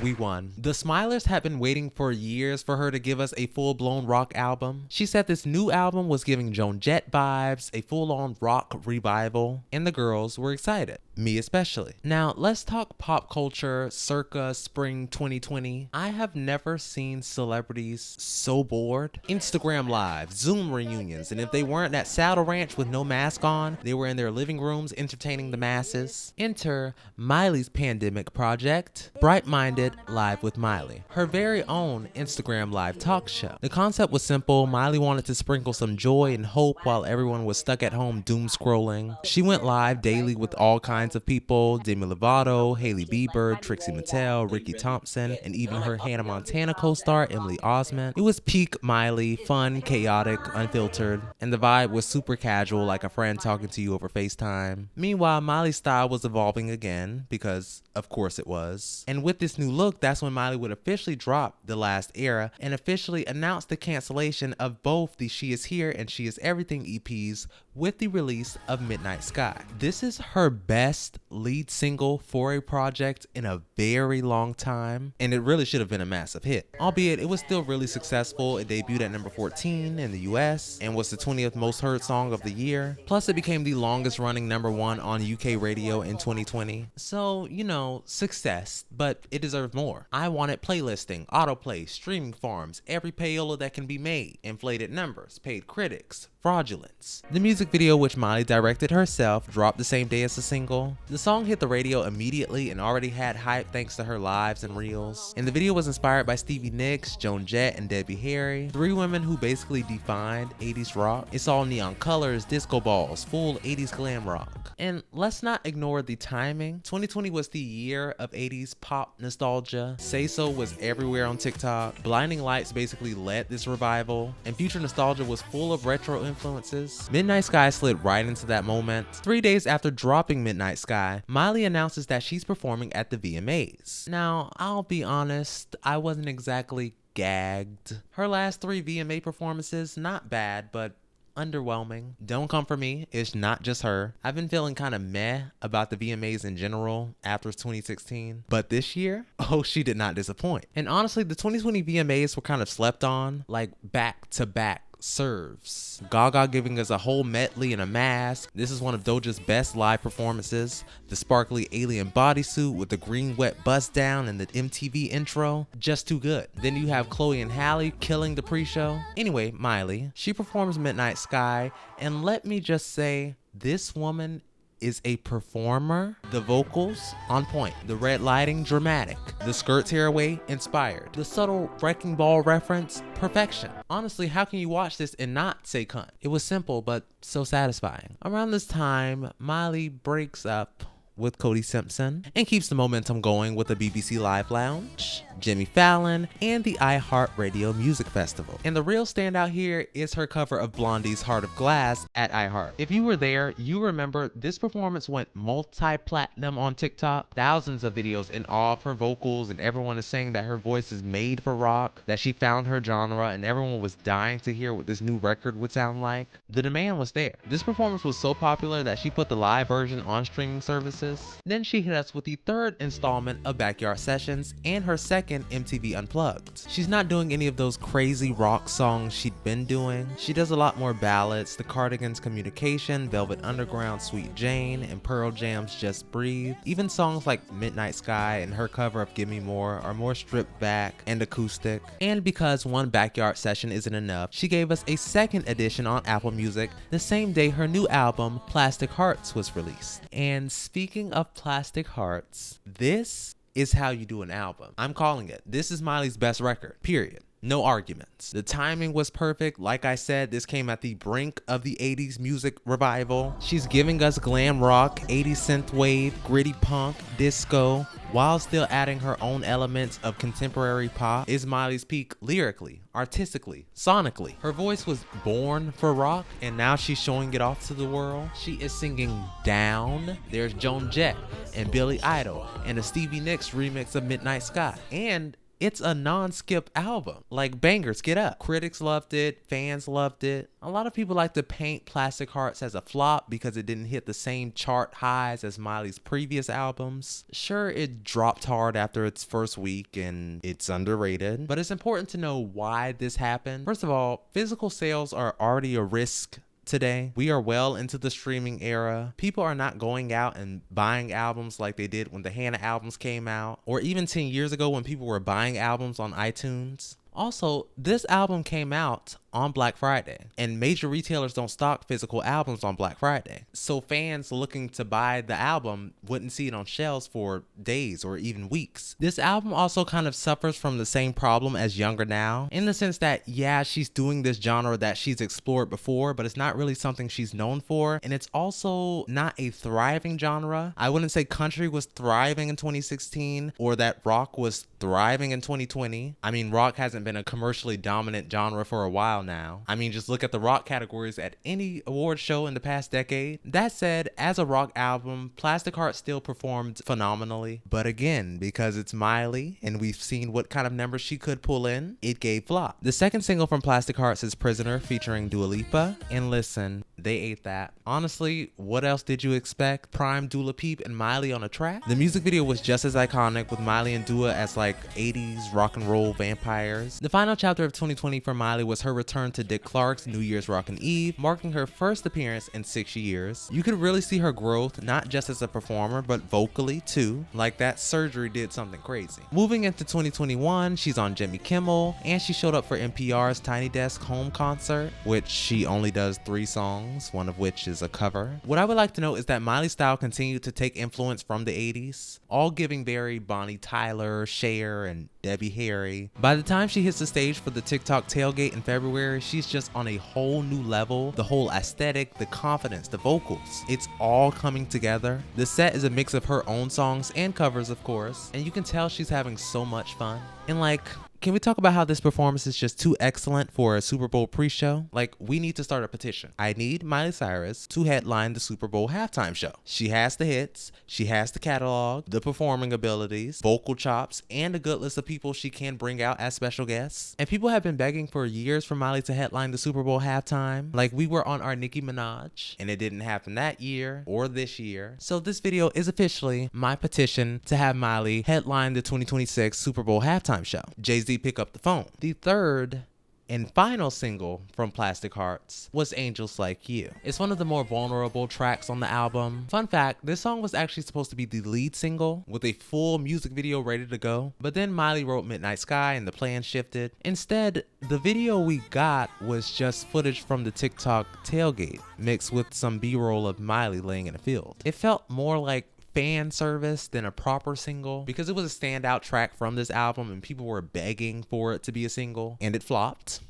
We won. The Smilers had been waiting for years for her to give us a full-blown rock album. She said this new album was giving Joan Jett vibes, a full-on rock revival, and the girls were excited. Me especially. Now, let's talk pop culture circa spring 2020. I have never seen celebrities so bored. Instagram Live, Zoom reunions, and if they weren't at Saddle Ranch with no mask on, they were in their living rooms entertaining the masses. Enter Miley's pandemic project, Bright Minded Live with Miley, her very own Instagram Live talk show. The concept was simple. Miley wanted to sprinkle some joy and hope while everyone was stuck at home doom scrolling. She went live daily with all kinds of people: Demi Lovato, Hailey Bieber, Trixie Mattel, Ricky Thompson, and even her Hannah Montana co-star Emily Osment. It was peak Miley, fun, chaotic, unfiltered, and the vibe was super casual, like a friend talking to you over FaceTime. Meanwhile, Miley's style was evolving again, because of course it was. And with this new look, that's when Miley would officially drop The Last Era and officially announce the cancellation of both the She Is Here and She Is Everything EPs with the release of Midnight Sky. This is her best lead single for a project in a very long time, and it really should have been a massive hit. Albeit, it was still really successful. It debuted at number 14 in the US and was the 20th most heard song of the year. Plus, it became the longest running #1 on UK radio in 2020. So, you know, success, but it deserved more. I wanted playlisting, autoplay, streaming farms, every payola that can be made, inflated numbers, paid critics, fraudulence. The music video, which Miley directed herself, dropped the same day as the single. The song hit the radio immediately and already had hype thanks to her lives and reels. And the video was inspired by Stevie Nicks, Joan Jett, and Debbie Harry, three women who basically defined 80s rock. It's all neon colors, disco balls, full 80s glam rock. And let's not ignore the timing. 2020 was the year of 80s pop nostalgia. Say So was everywhere on TikTok. Blinding Lights basically led this revival, and future nostalgia was full of retro influences. Midnight Sky slid right into that moment. 3 days after dropping Midnight Sky, Miley announces that she's performing at the VMAs. Now, I'll be honest, I wasn't exactly gagged. Her last 3 VMA performances, not bad, but underwhelming. Don't come for me, it's not just her. I've been feeling kind of meh about the VMAs in general after 2016, but this year, oh, she did not disappoint. And honestly, the 2020 VMAs were kind of slept on, like back to back serves. Gaga giving us a whole medley and a mask. This is one of Doja's best live performances. The sparkly alien bodysuit with the green wet bust down and the MTV intro, just too good. Then you have Chloe and Halle killing the pre-show. Anyway, Miley, she performs Midnight Sky, and let me just say, this woman is a performer. The vocals on point, the red lighting dramatic, the skirt tearaway inspired, the subtle wrecking ball reference perfection. Honestly, how can you watch this and not say cunt? It was simple but so satisfying. Around this time, Miley breaks up with Cody Simpson and keeps the momentum going with the BBC Live Lounge, Jimmy Fallon, and the iHeartRadio Music Festival. And the real standout here is her cover of Blondie's Heart of Glass at iHeart. If you were there, you remember this performance went multi-platinum on TikTok. Thousands of videos in awe of her vocals, and everyone is saying that her voice is made for rock, that she found her genre, and everyone was dying to hear what this new record would sound like. The demand was there. This performance was so popular that she put the live version on streaming services. Then she hit us with the third installment of Backyard Sessions and her second MTV Unplugged. She's not doing any of those crazy rock songs she'd been doing. She does a lot more ballads, The Cardigans' Communication, Velvet Underground, Sweet Jane, and Pearl Jam's Just Breathe. Even songs like Midnight Sky and her cover of Give Me More are more stripped back and acoustic. And because one Backyard Session isn't enough, she gave us a second edition on Apple Music the same day her new album, Plastic Hearts, was released. And speaking of Plastic Hearts, this is how you do an album. I'm calling it. This is Miley's best record, period. No arguments. The timing was perfect. Like I said, this came at the brink of the 80s music revival. She's giving us glam rock, 80s synthwave, gritty punk, disco, while still adding her own elements of contemporary pop. Is Miley's peak lyrically, artistically, sonically. Her voice was born for rock, and now she's showing it off to the world. She is singing Down. There's Joan Jett and Billy Idol and a Stevie Nicks remix of Midnight Sky. And it's a non-skip album. Like Bangerz, Get Up. Critics loved it, fans loved it. A lot of people like to paint Plastic Hearts as a flop because it didn't hit the same chart highs as Miley's previous albums. Sure, it dropped hard after its first week and it's underrated, but it's important to know why this happened. First of all, physical sales are already a risk today. We are well into the streaming era. People are not going out and buying albums like they did when the Hannah albums came out, or even 10 years ago when people were buying albums on iTunes. Also, this album came out on Black Friday, and major retailers don't stock physical albums on Black Friday. So fans looking to buy the album wouldn't see it on shelves for days or even weeks. This album also kind of suffers from the same problem as Younger Now, in the sense that, yeah, she's doing this genre that she's explored before, but it's not really something she's known for, and it's also not a thriving genre. I wouldn't say country was thriving in 2016 or that rock was thriving in 2020. I mean, rock hasn't been a commercially dominant genre for a while now. I mean, just look at the rock categories at any award show in the past decade. That said, as a rock album, Plastic Heart still performed phenomenally. But again, because it's Miley and we've seen what kind of numbers she could pull in, it gave flop. The second single from Plastic Hearts is Prisoner featuring Dua Lipa. And listen, they ate that. Honestly, what else did you expect? Prime Dula Peep and Miley on a track? The music video was just as iconic, with Miley and Dua as like 80s rock and roll vampires. The final chapter of 2020 for Miley was her return to Dick Clark's New Year's Rockin' Eve, marking her first appearance in 6 years. You could really see her growth, not just as a performer, but vocally too. Like that surgery did something crazy. Moving into 2021, she's on Jimmy Kimmel, and she showed up for NPR's Tiny Desk Home Concert, which she only does 3 songs, one of which is a cover. What I would like to note is that Miley's style continued to take influence from the 80s, all giving very Bonnie Tyler, Cher, and Debbie Harry. By the time she hits the stage for the TikTok tailgate in February, she's just on a whole new level. The whole aesthetic, the confidence, the vocals, it's all coming together. The set is a mix of her own songs and covers, of course, and you can tell she's having so much fun. And like, Can we talk about how this performance is just too excellent for a Super Bowl pre-show? Like, we need to start a petition. I need Miley Cyrus to headline the Super Bowl halftime show. She has the hits, she has the catalog, the performing abilities, vocal chops, and a good list of people she can bring out as special guests. And people have been begging for years for Miley to headline the Super Bowl halftime. Like, we were on our Nicki Minaj, and it didn't happen that year or this year. So this video is officially my petition to have Miley headline the 2026 Super Bowl halftime show. Jay-Z pick up the phone. The third and final single from Plastic Hearts was Angels Like You. It's one of the more vulnerable tracks on the album. Fun fact, this song was actually supposed to be the lead single with a full music video ready to go, but then Miley wrote Midnight Sky and the plan shifted. Instead, the video we got was just footage from the TikTok tailgate mixed with some B-roll of Miley laying in a field. It felt more like fan service than a proper single because it was a standout track from this album and people were begging for it to be a single, and it flopped.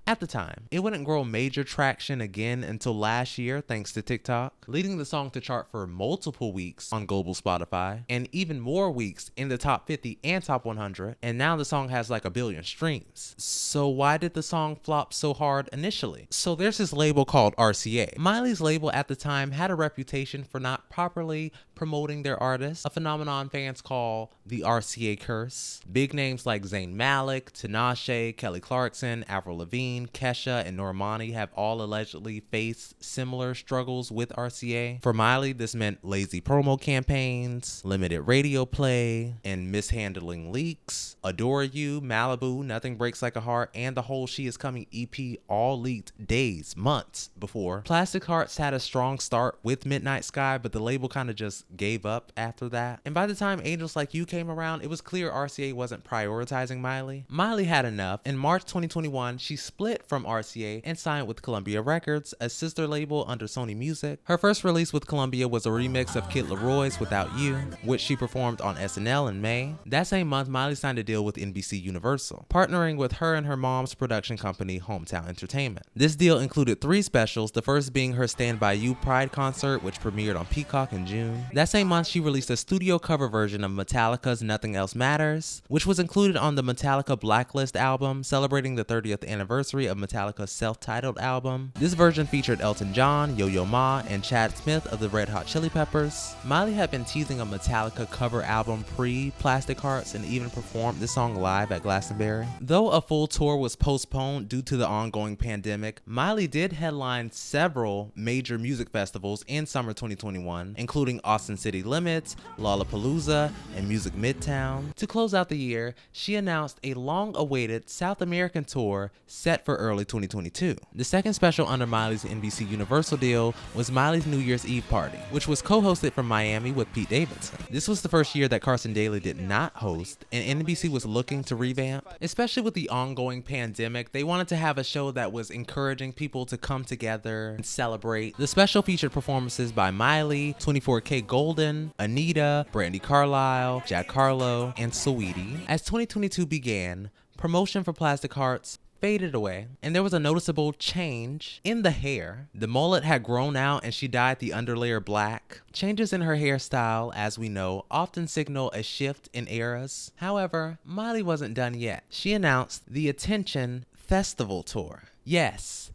At the time, it wouldn't grow major traction again until last year thanks to TikTok, leading the song to chart for multiple weeks on global Spotify and even more weeks in the top 50 and top 100, and now the song has like 1 billion streams. So why did the song flop so hard initially? So there's this label called RCA. Miley's label at the time had a reputation for not properly promoting their artists, a phenomenon fans call the RCA curse. Big names like Zayn Malik, Tinashe, Kelly Clarkson, Avril Lavigne, Kesha, and Normani have all allegedly faced similar struggles with RCA. For Miley, this meant lazy promo campaigns, limited radio play, and mishandling leaks. Adore You, Malibu, Nothing Breaks Like a Heart, and the whole She Is Coming EP all leaked days, months before. Plastic Hearts had a strong start with Midnight Sky, but the label kind of just gave up after that. And by the time Angels Like You came around, it was clear RCA wasn't prioritizing Miley. Miley had enough. In March 2021, she split from RCA and signed with Columbia Records, a sister label under Sony Music. Her first release with Columbia was a remix of Kid Leroy's Without You, which she performed on SNL in May. That same month, Miley signed a deal with NBC Universal, partnering with her and her mom's production company, Hometown Entertainment. This deal included 3 specials, the first being her Stand By You Pride concert, which premiered on Peacock in June. That same month, she released a studio cover version of Metallica's Nothing Else Matters, which was included on the Metallica Blacklist album, celebrating the 30th anniversary of Metallica's self-titled album. This version featured Elton John, Yo-Yo Ma, and Chad Smith of the Red Hot Chili Peppers. Miley had been teasing a Metallica cover album pre-Plastic Hearts and even performed this song live at Glastonbury. Though a full tour was postponed due to the ongoing pandemic, Miley did headline several major music festivals in summer 2021, including Austin City Limits, Lollapalooza, and Music Midtown. To close out the year, she announced a long-awaited South American tour set for early 2022. The second special under Miley's NBC Universal deal was Miley's New Year's Eve party, which was co-hosted from Miami with Pete Davidson. This was the first year that Carson Daly did not host, and NBC was looking to revamp. Especially with the ongoing pandemic, they wanted to have a show that was encouraging people to come together and celebrate. The special featured performances by Miley, 24K Golden, Anita, Brandi Carlile, Jack Harlow, and Saweetie. As 2022 began, promotion for Plastic Hearts faded away, and there was a noticeable change in the hair. The mullet had grown out and she dyed the underlayer black. Changes in her hairstyle, as we know, often signal a shift in eras. However, Miley wasn't done yet. She announced the Attention Festival Tour. Yes,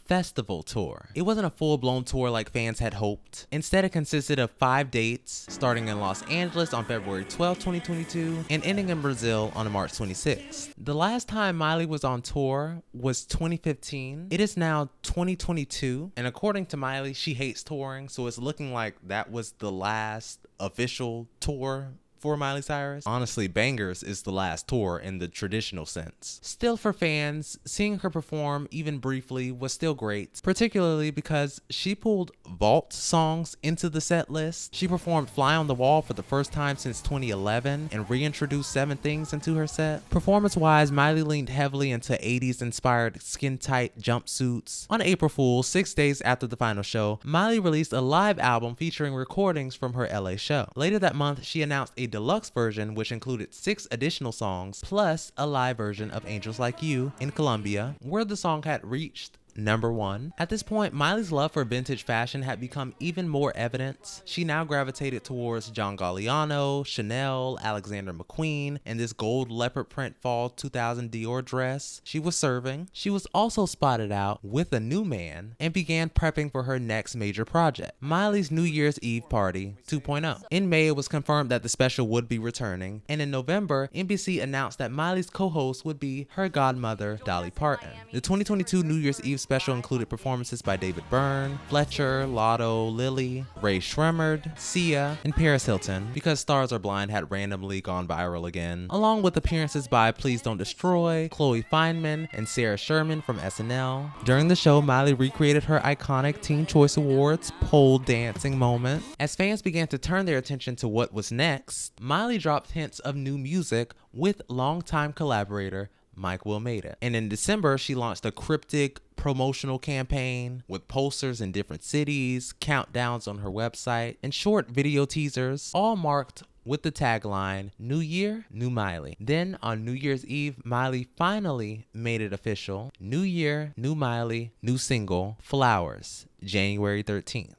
festival tour. It wasn't a full-blown tour like fans had hoped. Instead, it consisted of 5 dates, starting in Los Angeles on February 12, 2022, and ending in Brazil on March 26. The last time Miley was on tour was 2015. It is now 2022, and according to Miley, she hates touring, so it's looking like that was the last official tour for Miley Cyrus. Honestly, Bangerz is the last tour in the traditional sense. Still, for fans, seeing her perform even briefly was still great, particularly because she pulled vault songs into the set list. She performed Fly on the Wall for the first time since 2011 and reintroduced 7 Things into her set. Performance-wise, Miley leaned heavily into 80s-inspired skin-tight jumpsuits. On April Fool's, 6 days after the final show, Miley released a live album featuring recordings from her LA show. Later that month, she announced a deluxe version which included 6 additional songs plus a live version of Angels Like You in Colombia, where the song had reached #1. At this point, Miley's love for vintage fashion had become even more evident. She now gravitated towards John Galliano, Chanel, Alexander McQueen, and this gold leopard print fall 2000 Dior dress she was serving. She was also spotted out with a new man and began prepping for her next major project, Miley's New Year's Eve Party 2.0. In May, it was confirmed that the special would be returning, and in November, NBC announced that Miley's co-host would be her godmother, Dolly Parton. The 2022 New Year's Eve special included performances by David Byrne, Fletcher, Lotto, Lily, Ray Shremmerd, Sia, and Paris Hilton, because Stars Are Blind had randomly gone viral again, along with appearances by Please Don't Destroy, Chloe Fineman, and Sarah Sherman from SNL. During the show, Miley recreated her iconic Teen Choice Awards pole dancing moment. As fans began to turn their attention to what was next, Miley dropped hints of new music with longtime collaborator Mike Will Made It. And in December, she launched a cryptic promotional campaign with posters in different cities, countdowns on her website, and short video teasers, all marked with the tagline, New Year, New Miley. Then on New Year's Eve, Miley finally made it official. New Year, New Miley, new single, Flowers, January 13th.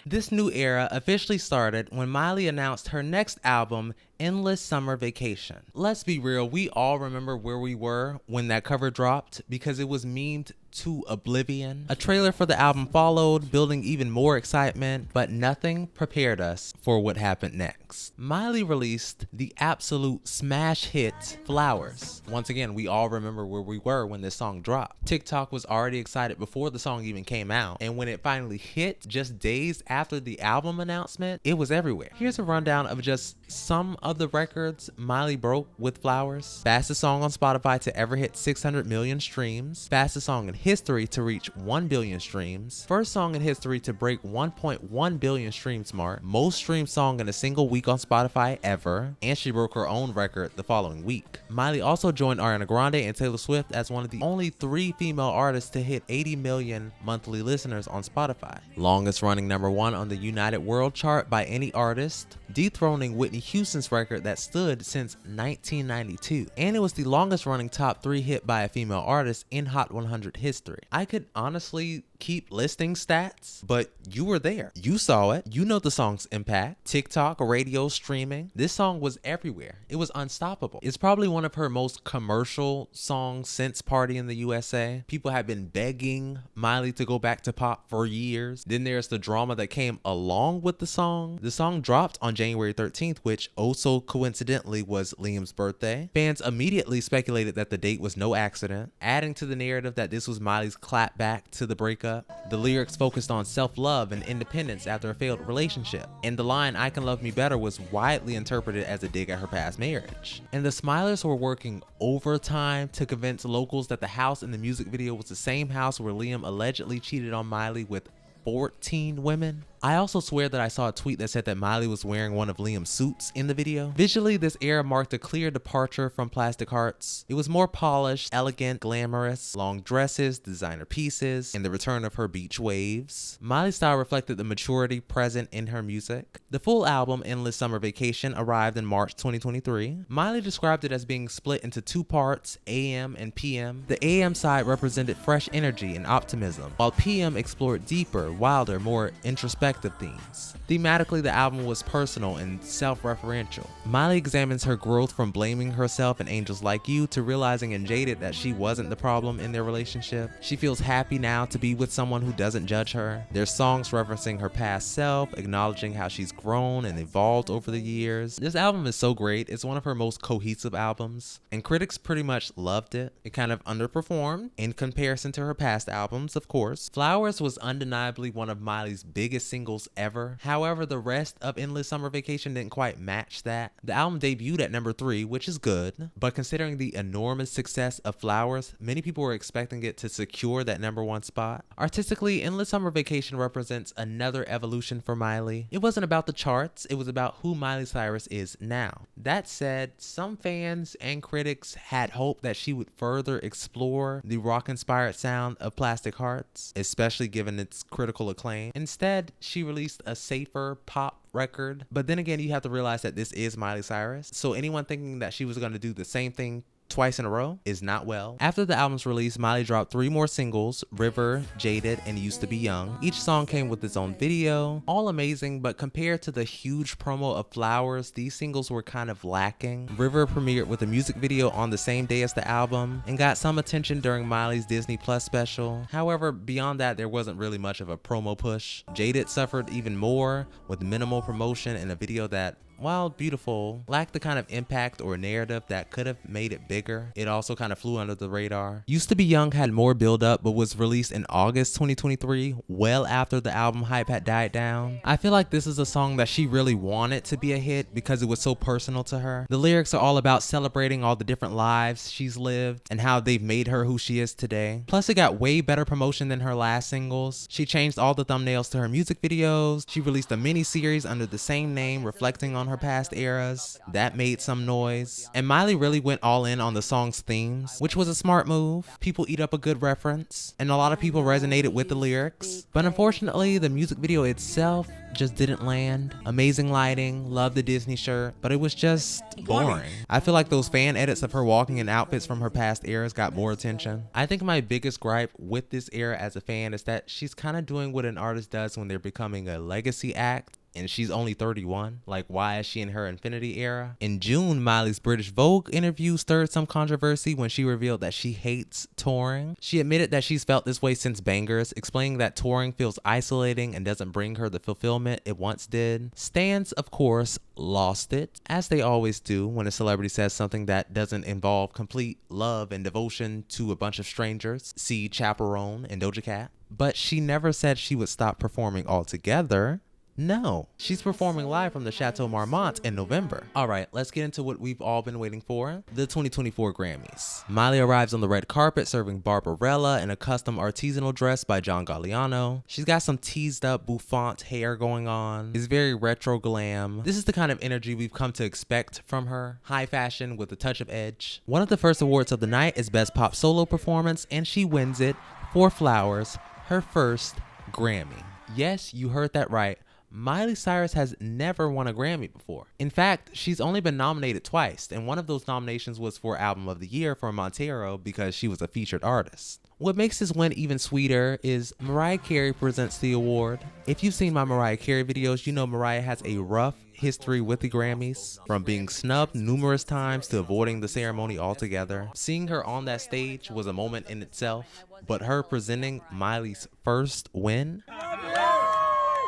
This new era officially started when Miley announced her next album, Endless Summer Vacation. Let's be real, we all remember where we were when that cover dropped because it was memed to oblivion. A trailer for the album followed, building even more excitement, but nothing prepared us for what happened next. Miley released the absolute smash hit, Flowers. Once again, we all remember where we were when this song dropped. TikTok was already excited before the song even came out, and when it finally hit just days after the album announcement, it was everywhere. Here's a rundown of just some of the records Miley broke with Flowers. Fastest song on Spotify to ever hit 600 million streams. Fastest song in history to reach 1 billion streams. First song in history to break 1.1 billion streams mark. Most streamed song in a single week on Spotify ever. And she broke her own record the following week. Miley also joined Ariana Grande and Taylor Swift as one of the only 3 female artists to hit 80 million monthly listeners on Spotify. Longest running #1 on the United World chart by any artist, dethroning Whitney Houston's record that stood since 1992. And it was the longest running top 3 hit by a female artist in Hot 100 history. I could honestly keep listing stats, but you were there. You saw it. You know the song's impact. TikTok, radio, streaming. This song was everywhere. It was unstoppable. It's probably one of her most commercial songs since Party in the USA. People have been begging Miley to go back to pop for years. Then there's the drama that came along with the song. The song dropped on January 13th, which also coincidentally was Liam's birthday. Fans immediately speculated that the date was no accident, adding to the narrative that this was Miley's clap back to the breakup. The lyrics focused on self-love and independence after a failed relationship, and the line "I Can Love Me Better" was widely interpreted as a dig at her past marriage. And the Smilers were working overtime to convince locals that the house in the music video was the same house where Liam allegedly cheated on Miley with 14 women. I also swear that I saw a tweet that said that Miley was wearing one of Liam's suits in the video. Visually, this era marked a clear departure from Plastic Hearts. It was more polished, elegant, glamorous, long dresses, designer pieces, and the return of her beach waves. Miley's style reflected the maturity present in her music. The full album, Endless Summer Vacation, arrived in March 2023. Miley described it as being split into 2 parts, AM and PM. The AM side represented fresh energy and optimism, while PM explored deeper, wilder, more introspective themes. Thematically, the album was personal and self-referential. Miley examines her growth from blaming herself and Angels Like You to realizing in Jaded that she wasn't the problem in their relationship. She feels happy now to be with someone who doesn't judge her. There's songs referencing her past self, acknowledging how she's grown and evolved over the years. This album is so great. It's one of her most cohesive albums, and critics pretty much loved it. It kind of underperformed in comparison to her past albums, of course. Flowers was undeniably one of Miley's biggest singles ever. However, the rest of Endless Summer Vacation didn't quite match that. The album debuted at #3, which is good, but considering the enormous success of Flowers, many people were expecting it to secure that #1 spot. Artistically, Endless Summer Vacation represents another evolution for Miley. It wasn't about the charts, it was about who Miley Cyrus is now. That said, some fans and critics had hoped that she would further explore the rock-inspired sound of Plastic Hearts, especially given its critical acclaim. Instead, she released a safer pop record. But then again, you have to realize that this is Miley Cyrus. So anyone thinking that she was going to do the same thing twice in a row is not well. After the album's release, Miley dropped 3 more singles: River, Jaded, and Used to Be Young. Each song came with its own video. All amazing, but compared to the huge promo of Flowers, these singles were kind of lacking. River premiered with a music video on the same day as the album and got some attention during Miley's Disney Plus special. However, beyond that, there wasn't really much of a promo push. Jaded suffered even more with minimal promotion and a video that, while beautiful, lacked the kind of impact or narrative that could have made it bigger. It also kind of flew under the radar. Used to Be Young had more build up, but was released in August 2023, well after the album hype had died down. I feel like this is a song that she really wanted to be a hit because it was so personal to her. The lyrics are all about celebrating all the different lives she's lived and how they've made her who she is today. Plus, it got way better promotion than her last singles. She changed all the thumbnails to her music videos. She released a mini series under the same name, reflecting on her past eras. That made some noise. And Miley really went all in on the song's themes, which was a smart move. People eat up a good reference, and a lot of people resonated with the lyrics. But unfortunately, the music video itself just didn't land. Amazing lighting, love the Disney shirt, but it was just boring. I feel like those fan edits of her walking in outfits from her past eras got more attention. I think my biggest gripe with this era as a fan is that she's kind of doing what an artist does when they're becoming a legacy act, and she's only 31. Like, why is she in her Infinity era? In June, Miley's British Vogue interview stirred some controversy when she revealed that she hates touring. She admitted that she's felt this way since Bangerz, explaining that touring feels isolating and doesn't bring her the fulfillment it once did. Stans, of course, lost it, as they always do when a celebrity says something that doesn't involve complete love and devotion to a bunch of strangers. See Chaperone and Doja Cat. But she never said she would stop performing altogether. No, she's performing live from the Chateau Marmont in November. All right, let's get into what we've all been waiting for, the 2024 Grammys. Miley arrives on the red carpet serving Barbarella in a custom artisanal dress by John Galliano. She's got some teased up bouffant hair going on. It's very retro glam. This is the kind of energy we've come to expect from her. High fashion with a touch of edge. One of the first awards of the night is Best Pop Solo Performance, and she wins it for Flowers, her first Grammy. Yes, you heard that right. Miley Cyrus has never won a Grammy before. In fact, she's only been nominated twice, and one of those nominations was for Album of the Year for Montero because she was a featured artist. What makes this win even sweeter is Mariah Carey presents the award. If you've seen my Mariah Carey videos, you know Mariah has a rough history with the Grammys, from being snubbed numerous times to avoiding the ceremony altogether. Seeing her on that stage was a moment in itself, but her presenting Miley's first win?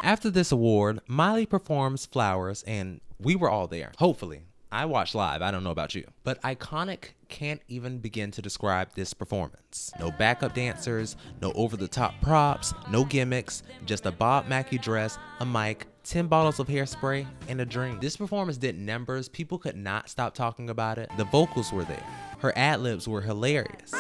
After this award, Miley performs Flowers, and we were all there. Hopefully. I watched live, I don't know about you. But iconic can't even begin to describe this performance. No backup dancers, no over-the-top props, no gimmicks, just a Bob Mackie dress, a mic, 10 bottles of hairspray, and a dream. This performance did numbers. People could not stop talking about it. The vocals were there. Her ad-libs were hilarious.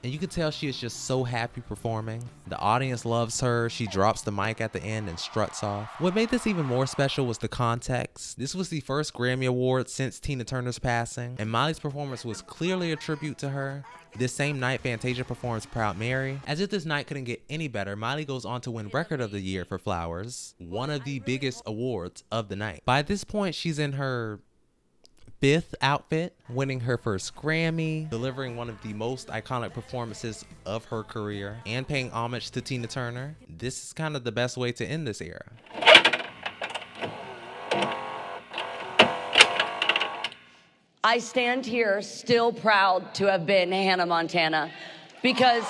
And you could tell she is just so happy performing. The audience loves her. She drops the mic at the end and struts off. What made this even more special was the context. This was the first Grammy Award since Tina Turner's passing, and Miley's performance was clearly a tribute to her. This same night, Fantasia performs Proud Mary. As if this night couldn't get any better, Miley goes on to win Record of the Year for Flowers, one of the biggest awards of the night. By this point, she's in her 5th outfit, winning her first Grammy, delivering one of the most iconic performances of her career, and paying homage to Tina Turner. This is kind of the best way to end this era. I stand here still proud to have been Hannah Montana because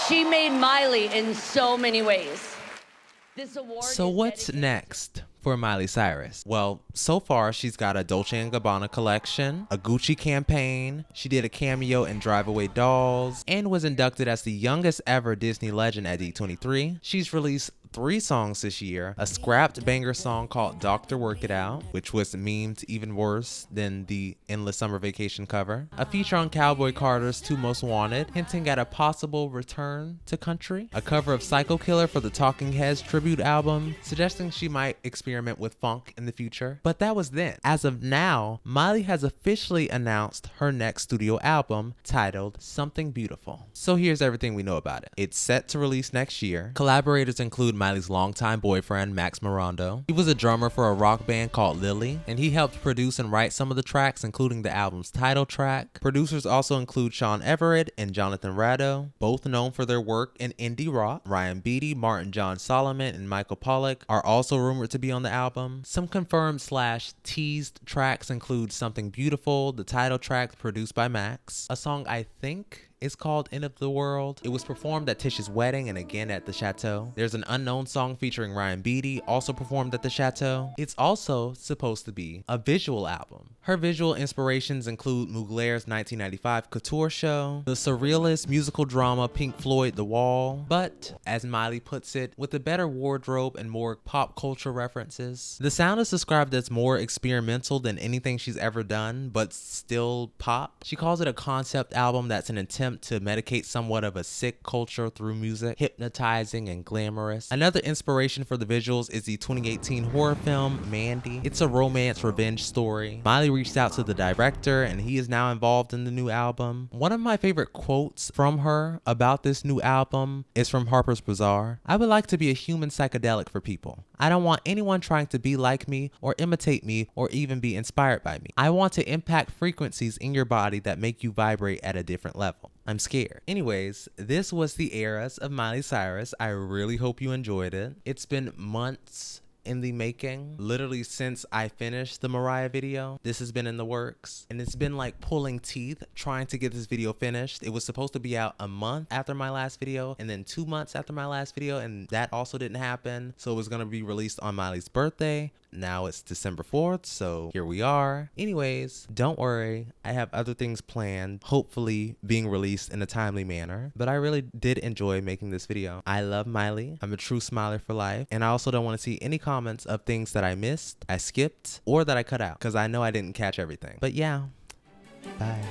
she made Miley in so many ways. This award So what's next for Miley Cyrus? Well, so far she's got a Dolce & Gabbana collection, a Gucci campaign, she did a cameo in Drive Away Dolls, and was inducted as the youngest ever Disney legend at D23. She's released 3 songs this year: a scrapped Bangerz song called Dr. Work It Out, which was memed even worse than the Endless Summer Vacation cover, a feature on Cowboy Carter's 2 Most Wanted, hinting at a possible return to country, a cover of Psycho Killer for the Talking Heads tribute album, suggesting she might experiment with funk in the future. But that was then. As of now, Miley has officially announced her next studio album titled Something Beautiful. So here's everything we know about it. It's set to release next year. Collaborators include Miley's longtime boyfriend, Max Morondo. He was a drummer for a rock band called Lily, and he helped produce and write some of the tracks, including the album's title track. Producers also include Sean Everett and Jonathan Rado, both known for their work in indie rock. Ryan Beatty, Martin John Solomon, and Michael Pollack are also rumored to be on the album. Some confirmed / teased tracks include Something Beautiful, the title track produced by Max, a song I think is called End of the World. It was performed at Tish's wedding and again at the Chateau. There's an unknown song featuring Ryan Beatty, also performed at the Chateau. It's also supposed to be a visual album. Her visual inspirations include Muglaire's 1995 Couture show, the surrealist musical drama Pink Floyd The Wall, but, as Miley puts it, with a better wardrobe and more pop culture references. The sound is described as more experimental than anything she's ever done, but still pop. She calls it a concept album that's an attempt to medicate somewhat of a sick culture through music, hypnotizing and glamorous. Another inspiration for the visuals is the 2018 horror film Mandy. It's a romance revenge story. Miley reached out to the director and he is now involved in the new album. One of my favorite quotes from her about this new album is from Harper's Bazaar. "I would like to be a human psychedelic for people. I don't want anyone trying to be like me or imitate me or even be inspired by me. I want to impact frequencies in your body that make you vibrate at a different level. I'm scared." Anyways, this was the Eras of Miley Cyrus. I really hope you enjoyed it. It's been months in the making, literally since I finished the Mariah video. This has been in the works and it's been like pulling teeth trying to get this video finished. It was supposed to be out a month after my last video and then 2 months after my last video, and that also didn't happen. So it was going to be released on Miley's birthday. Now it's December 4th, so here we are. Anyways, don't worry, I have other things planned, hopefully being released in a timely manner, but I really did enjoy making this video. I love Miley. I'm a true smiler for life, and I also don't want to see any comments of things that I missed, I skipped, or that I cut out, because I know I didn't catch everything. But yeah, bye.